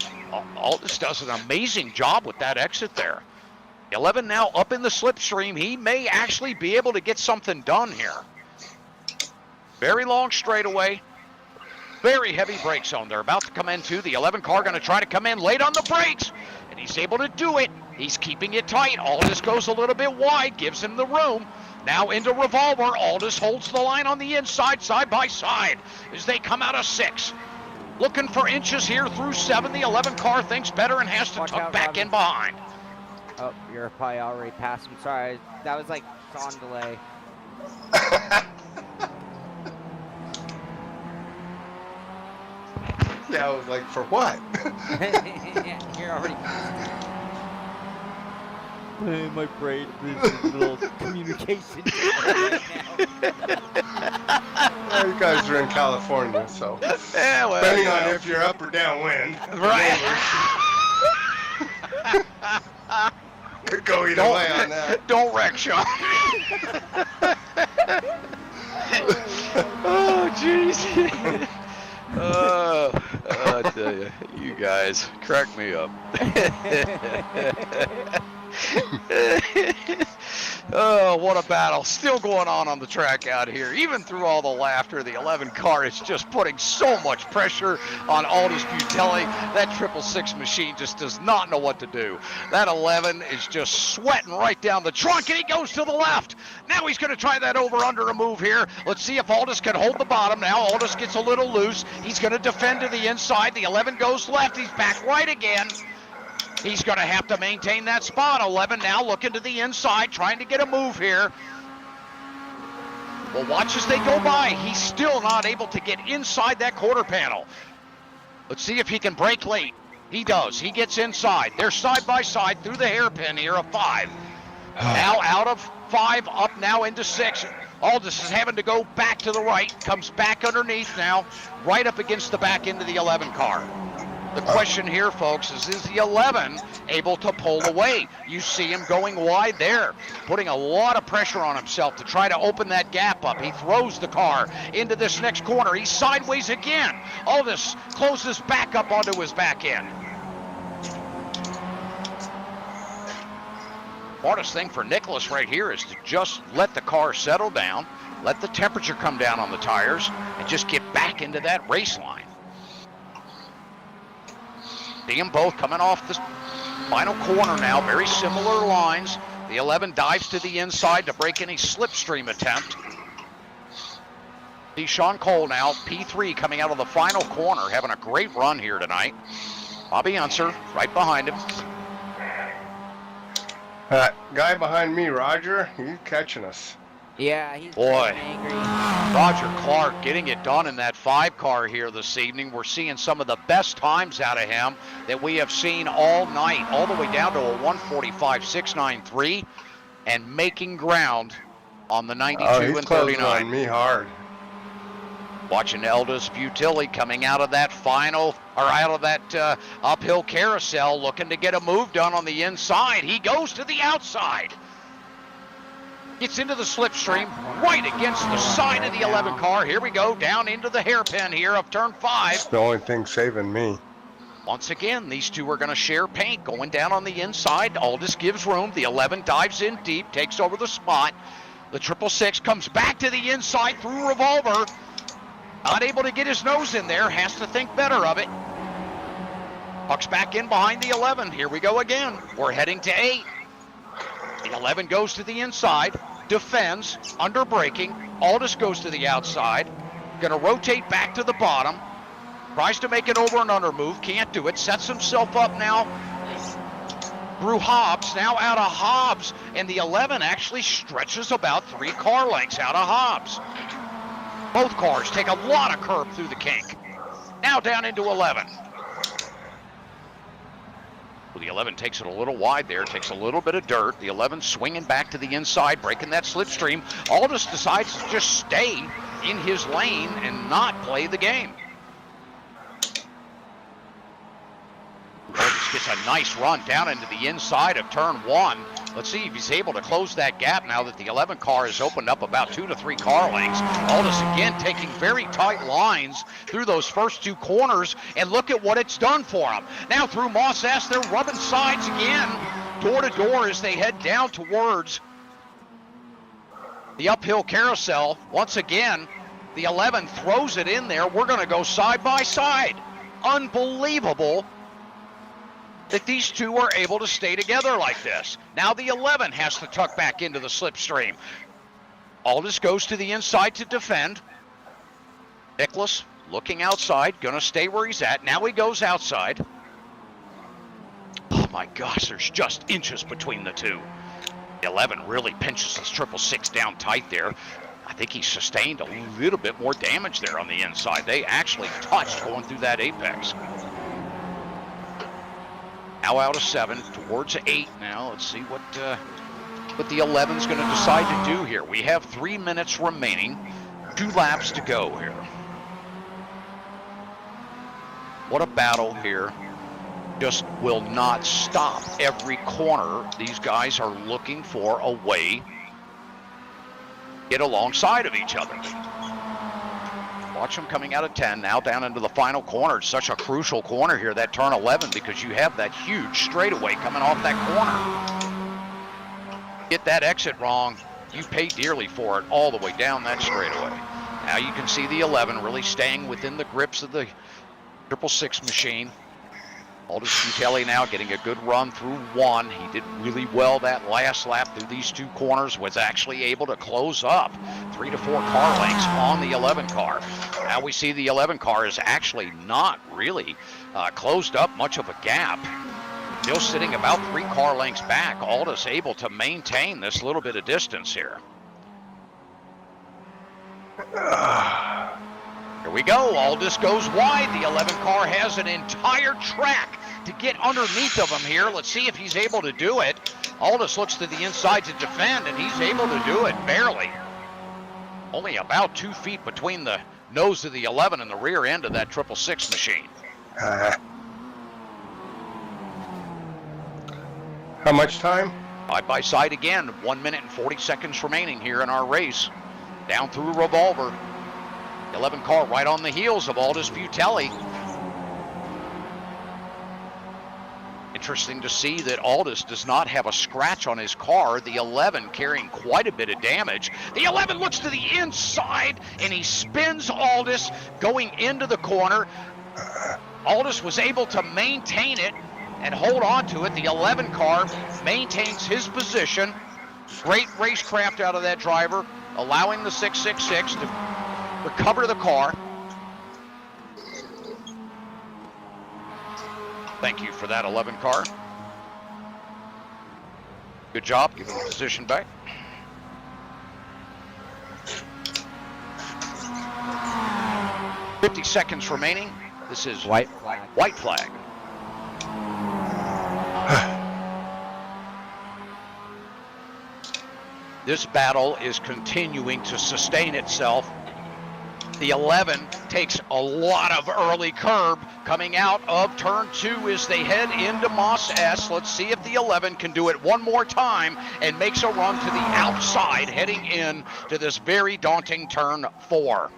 Aldis does an amazing job with that exit there. 11 now up in the slipstream. He may actually be able to get something done here. Very long straightaway. Very heavy brake zone. They're about to come into. The 11 car going to try to come in late on the brakes. And he's able to do it. He's keeping it tight. Aldis goes a little bit wide, gives him the room. Now into Revolver. Aldis holds the line on the inside, side by side, as they come out of 6. Looking for inches here through 7. The 11 car thinks better and has to tuck back in behind. Oh, you're probably already past him. Sorry, that was like on delay. Yeah, I was like, for what? Yeah, you're already. My brain is a little communication right Well, you guys are in California, so Yeah, well, depending on if you're up or downwind, right. could go either way on that. Don't wreck, Shaun. Oh, jeez. I tell you, you guys crack me up. Oh, what a battle. Still going on the track out here. Even through all the laughter, the 11 car is just putting so much pressure on Aldis Butelli. That 666 machine just does not know what to do. That 11 is just sweating right down the trunk, and he goes to the left. Now he's going to try that over-under a move here. Let's see if Aldis can hold the bottom. Now Aldis gets a little loose. He's going to defend to the inside. The 11 goes left. He's back right again. He's going to have to maintain that spot. 11 now looking to the inside, trying to get a move here. Well, watch as they go by. He's still not able to get inside that quarter panel. Let's see if he can break late. He does. He gets inside. They're side by side through the hairpin here of 5. Now out of 5, up now into 6. Aldis is having to go back to the right. Comes back underneath now, right up against the back end of the 11 car. The question here, folks, is the 11 able to pull away? You see him going wide there, putting a lot of pressure on himself to try to open that gap up. He throws the car into this next corner. He's sideways again. Aldis closes back up onto his back end. Hardest thing for Nicholas right here is to just let the car settle down, let the temperature come down on the tires, and just get back into that race line. See them both coming off the final corner now, very similar lines. The 11 dives to the inside to break any slipstream attempt. See Shaun Cole now, P3 coming out of the final corner, having a great run here tonight. Robby Unser right behind him. Guy behind me, Roger, he's catching us. Yeah, he's Boy, angry. Roger Clark getting it done in that 5 car here this evening. We're seeing some of the best times out of him that we have seen all night, all the way down to a 1:45.693, and making ground on the 92 he's and closing 39. on me hard. Watching Aldis Butelli coming out of that final, or out of that uphill carousel, looking to get a move done on the inside. He goes to the outside. Gets into the slipstream, right against the side of the 11 car. Here we go, down into the hairpin here of turn 5. It's the only thing saving me. Once again, these two are going to share paint. Going down on the inside, Aldis gives room. The 11 dives in deep, takes over the spot. The 666 comes back to the inside through Revolver. Not able to get his nose in there, has to think better of it. Pucks back in behind the 11. Here we go again. We're heading to 8. The 11 goes to the inside, defends, under braking. Aldis goes to the outside. Gonna rotate back to the bottom. Tries to make an over and under move. Can't do it. Sets himself up now through Hobbs. Now out of Hobbs. And the 11 actually stretches about 3 car lengths out of Hobbs. Both cars take a lot of curb through the kink. Now down into 11. Well, the 11 takes it a little wide there, takes a little bit of dirt. The 11 swinging back to the inside, breaking that slipstream. Aldis decides to just stay in his lane and not play the game. Aldis gets a nice run down into the inside of turn 1. Let's see if he's able to close that gap now that the 11 car has opened up about 2 to 3 car lengths. Aldis again taking very tight lines through those first 2 corners, and look at what it's done for him. Now through Moss S, they're rubbing sides again, door to door as they head down towards the uphill carousel. Once again, the 11 throws it in there. We're gonna go side by side. Unbelievable that these two are able to stay together like this. Now the 11 has to tuck back into the slipstream. Aldis goes to the inside to defend. Nicholas looking outside, gonna stay where he's at. Now he goes outside. Oh my gosh, there's just inches between the two. The 11 really pinches this 666 down tight there. I think he sustained a little bit more damage there on the inside. They actually touched going through that apex. Now out of 7 towards 8 now. Let's see what the 11's going to decide to do here. We have 3 minutes remaining, 2 laps to go here. What a battle here. Just will not stop. Every corner, these guys are looking for a way to get alongside of each other. Watch them coming out of 10, now down into the final corner. It's such a crucial corner here, that turn 11, because you have that huge straightaway coming off that corner. Get that exit wrong, you pay dearly for it all the way down that straightaway. Now you can see the 11 really staying within the grips of the 666 machine. Aldis Butelli now getting a good run through 1. He did really well that last lap through these 2 corners, was actually able to close up 3 to 4 car lengths on the 11 car. Now we see the 11 car is actually not really closed up much of a gap. Still sitting about 3 car lengths back. Aldis able to maintain this little bit of distance here. Here we go. Aldis goes wide. The 11 car has an entire track to get underneath of him here. Let's see if he's able to do it. Aldis looks to the inside to defend, and he's able to do it barely. Only about 2 feet between the nose of the 11 and the rear end of that 666 machine. How much time? Side by side again. 1 minute and 40 seconds remaining here in our race. Down through Revolver. 11 car right on the heels of Aldis Butelli. Interesting to see that Aldis does not have a scratch on his car. The 11 carrying quite a bit of damage. The 11 looks to the inside and he spins Aldis going into the corner. Aldis was able to maintain it and hold on to it. The 11 car maintains his position. Great racecraft out of that driver, allowing the 666 to recover the car. Thank you for that, 11 car. Good job giving the position back. $50 seconds remaining. This is White flag. White flag. This battle is continuing to sustain itself. The 11 takes a lot of early curb coming out of turn 2 as they head into Moss S. Let's see if the 11 can do it one more time and makes a run to the outside heading in to this very daunting turn 4.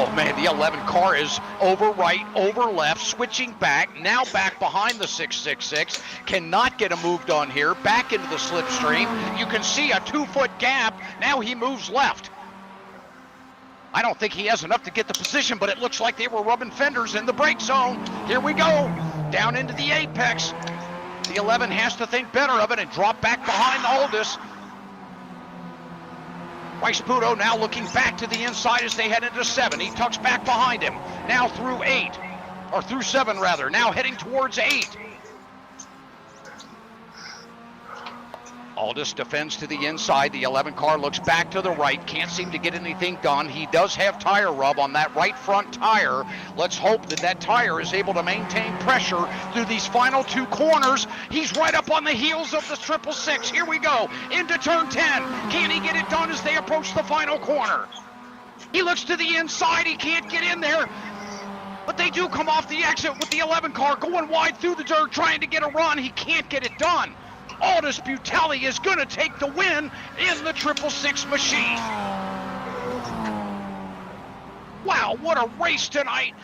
Oh man, the 11 car is over right, over left, switching back, now back behind the 666, cannot get him moved on here, back into the slipstream. You can see a 2-foot gap, now he moves left. I don't think he has enough to get the position, but it looks like they were rubbing fenders in the brake zone. Here we go, down into the apex. The 11 has to think better of it and drop back behind Aldis. Ricmotech now looking back to the inside as they head into 7. He tucks back behind him. Now through 8, or through 7 rather. Now heading towards 8. Aldis defends to the inside. The 11 car looks back to the right. Can't seem to get anything done. He does have tire rub on that right front tire. Let's hope that that tire is able to maintain pressure through these final 2 corners. He's right up on the heels of the 666. Here we go. Into turn 10. Can he get it done as they approach the final corner? He looks to the inside. He can't get in there. But they do come off the exit with the 11 car going wide through the dirt trying to get a run. He can't get it done. Aldis Butelli is going to take the win in the 666 machine. Wow, what a race tonight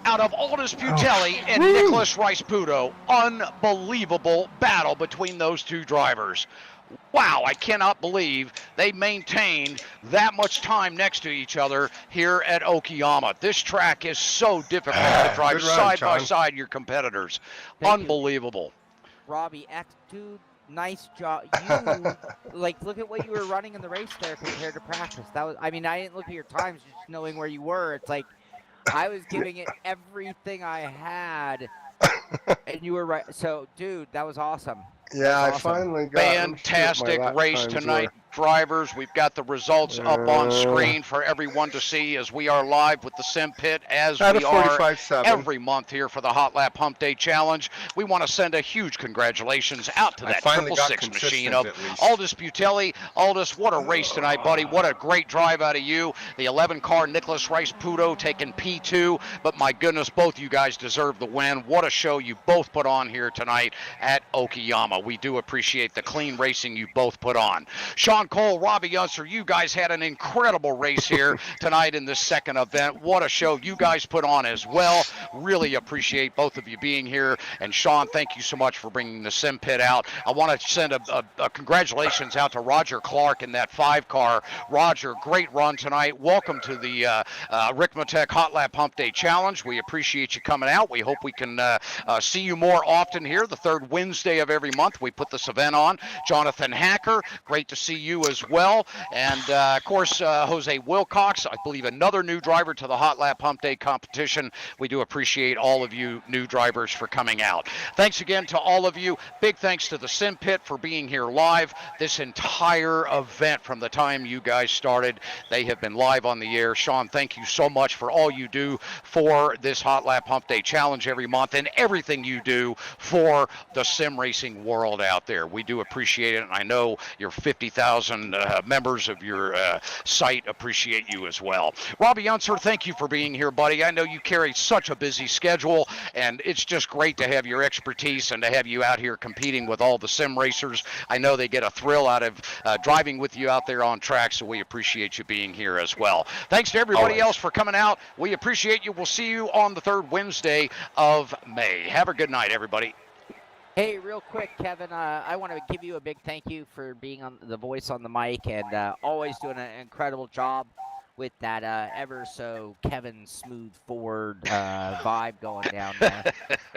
out of Aldis Butelli and Nicholas Ricmotech. Unbelievable battle between those 2 drivers. Wow, I cannot believe they maintained that much time next to each other here at Okayama. This track is so difficult to drive side by side your competitors. Unbelievable. Robby, dude, nice job. You, like, look at what you were running in the race there compared to practice. That was, I mean, I didn't look at your times, just knowing where you were. It's like, I was giving it everything I had, and you were right. So, dude, that was awesome. Yeah, awesome. I finally got fantastic race tonight. Drivers, we've got the results up on screen for everyone to see as we are live with the Simpit as we are every month here for the Hotlap Humpday Challenge. We want to send a huge congratulations out to that 666 machine of Aldis Butelli. Aldis, what a race tonight, buddy. What a great drive out of you. The 11 car Nicholas Ricmotech taking P2, but my goodness, both you guys deserve the win. What a show you both put on here tonight at Okayama. We do appreciate the clean racing you both put on. Shaun Cole, Robby, Unser, you guys had an incredible race here tonight in this second event. What a show you guys put on as well. Really appreciate both of you being here. And Shaun, thank you so much for bringing the Simpit out. I want to send a congratulations out to Roger Clark in that 5 car. Roger, great run tonight. Welcome to the Ricmotech Hotlap Humpday Challenge. We appreciate you coming out. We hope we can see you more often here the 3rd Wednesday of every month. We put this event on. Jonathan Hacker, great to see you as well. And, of course, Jose Wilcox, I believe another new driver to the Hotlap Humpday competition. We do appreciate all of you new drivers for coming out. Thanks again to all of you. Big thanks to the Simpit for being here live this entire event from the time you guys started. They have been live on the air. Shaun, thank you so much for all you do for this Hotlap Humpday Challenge every month and everything you do for the sim racing world out there. We do appreciate it, and I know your 50,000 members of your site appreciate you as well. Robby Unser, thank you for being here, buddy. I know you carry such a busy schedule, and it's just great to have your expertise and to have you out here competing with all the sim racers. I know they get a thrill out of driving with you out there on track, so we appreciate you being here as well. Thanks to everybody else for coming out. We appreciate you. We'll see you on the 3rd Wednesday of May. Have a good night, everybody. Hey, real quick, Kevin, I want to give you a big thank you for being on the voice on the mic and always doing an incredible job with that ever so Kevin smooth forward vibe going down there.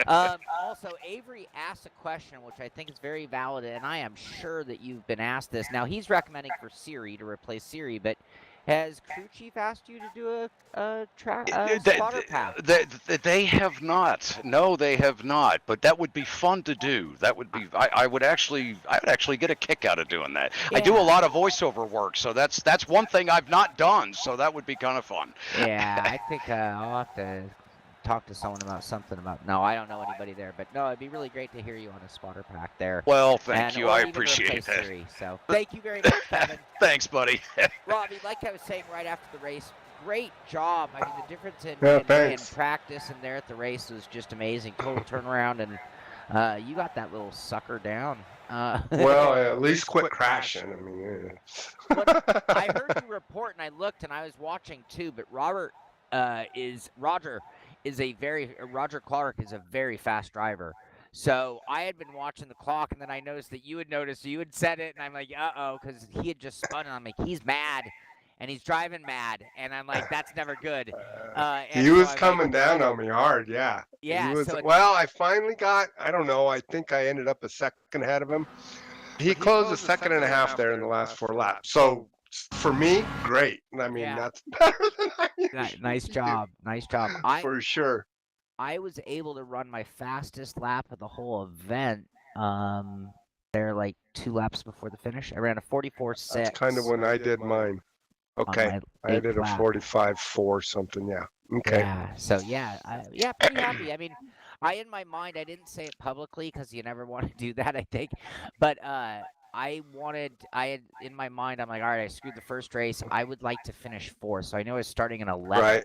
Also, Avery asked a question, which I think is very valid, and I am sure that you've been asked this. Now, he's recommending for Siri to replace Siri, but has Crew Chief asked you to do a spotter pack? They have not. No, they have not. But that would be fun to do. That would be. I would actually get a kick out of doing that. Yeah. I do a lot of voiceover work, so that's one thing I've not done. So that would be kind of fun. Yeah, I think I'll have to talk to someone about something about. No, I don't know anybody there, but no, it'd be really great to hear you on a spotter pack there. Well, thank you. I appreciate that. Siri, so thank you very much, Kevin. Thanks, buddy. Robby, like I was saying right after the race, great job. I mean, the difference in practice and there at the race was just amazing. Total turnaround, and you got that little sucker down. Well, at least quit crashing. I mean, yeah. I heard you report, and I looked, and I was watching too. But Roger Clark is a very fast driver. So I had been watching the clock, and then I noticed that you had noticed, so you had said it, and I'm like, uh-oh, because he had just spun, and I'm like, he's mad, and he's driving mad, and I'm like, that's never good. He was coming down on me hard, yeah. Yeah. Well, I finally got, I don't know, I think I ended up a second ahead of him. He closed a second and a half there in the last 4 laps. So for me, great. I mean, Yeah. that's better than I usually Nice do, job. Nice job. for sure. I was able to run my fastest lap of the whole event. There like 2 laps before the finish. I ran a 44.6. That's kind of when I did mine. on Okay, my I 8th did a lap. 45.4 something. Yeah. Okay. Yeah. So yeah, pretty happy. I mean, in my mind, I didn't say it publicly because you never want to do that, I think. But I had in my mind, I'm like, all right, I screwed the first race. I would like to finish 4th. So I knew I was starting in 11th. Right.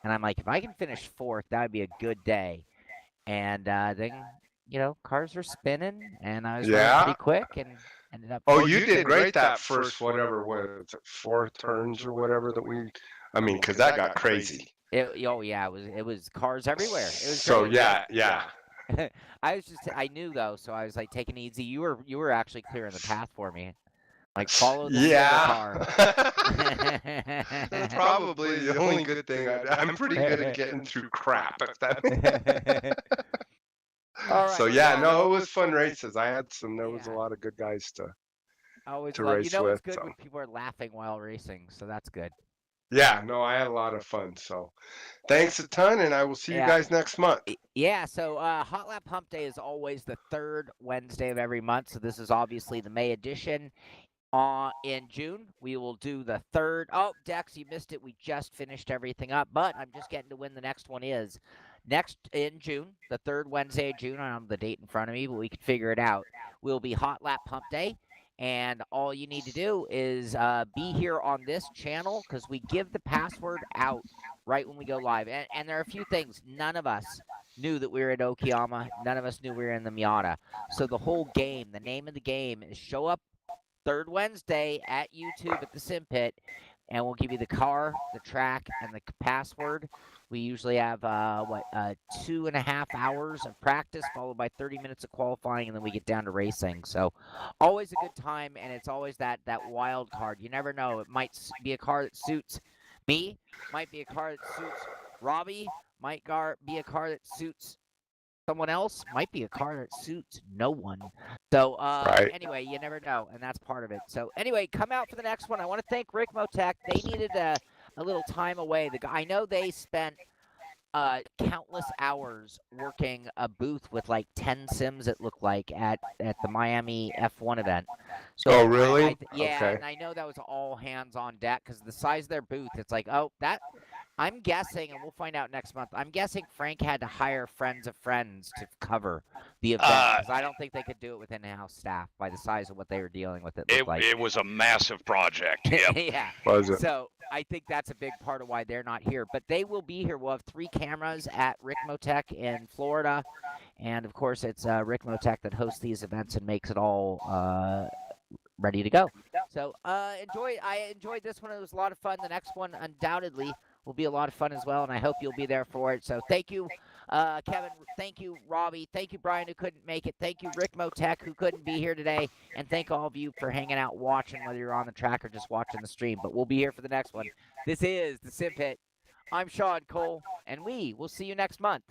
And I'm like, if I can finish 4th, that would be a good day. And then, cars were spinning, and I was running pretty quick and ended up. Oh, you did great that first, whatever, what is it, 4 turns or whatever that we, I mean, because that got crazy. Oh yeah, it was cars everywhere. It was So great. yeah. I knew though, so I was like taking it easy. You were actually clearing the path for me. Like follow the silver car. That's probably the only good thing. I'm pretty good at getting through crap. All right. So yeah, no, it was fun races. There was a lot of good guys to Always race it's with. good So. when people are laughing while racing, so that's good. Yeah, no, I had a lot of fun. So thanks a ton, and I will see you guys next month. Yeah, so Hotlap Humpday is always the 3rd Wednesday of every month, so this is obviously the May edition. In June, we will do the 3rd. Oh, Dex, you missed it. We just finished everything up, but I'm just getting to when the next one is. Next in June, the 3rd Wednesday of June, I don't have the date in front of me, but we can figure it out, will be Hotlap Humpday. And all you need to do is be here on this channel because we give the password out right when we go live. And there are a few things. None of us knew that we were at Okayama. None of us knew we were in the Miata. So the whole game, the name of the game is show up 3rd Wednesday at YouTube at the Simpit, and we'll give you the car, the track, and the password. We usually have 2.5 hours of practice, followed by 30 minutes of qualifying, and then we get down to racing. So, always a good time, and it's always that wild card. You never know; it might be a car that suits me, might be a car that suits Robby, might be a car that suits someone else, might be a car that suits no one. So anyway, you never know, and that's part of it. So anyway, come out for the next one. I want to thank Ricmotech. They needed a little time away. I know they spent countless hours working a booth with like 10 sims, it looked like, at the Miami F1 event. So oh, really? Okay. And I know that was all hands on deck because the size of their booth, it's like, I'm guessing, and we'll find out next month, I'm guessing Frank had to hire friends of friends to cover the event because I don't think they could do it with in-house staff by the size of what they were dealing with. It was a massive project. Yep. Yeah. Was it? So I think that's a big part of why they're not here. But they will be here. We'll have 3 cameras at Ricmotech in Florida. And, of course, it's Ricmotech that hosts these events and makes it all ready to go. So I enjoyed this one. It was a lot of fun. The next one undoubtedly will be a lot of fun as well, and I hope you'll be there for it. So thank you, Kevin. Thank you, Robby. Thank you, Bryan, who couldn't make it. Thank you, Ricmotech, who couldn't be here today. And thank all of you for hanging out, watching, whether you're on the track or just watching the stream. But we'll be here for the next one. This is the Simpit. I'm Shaun Cole, and we will see you next month.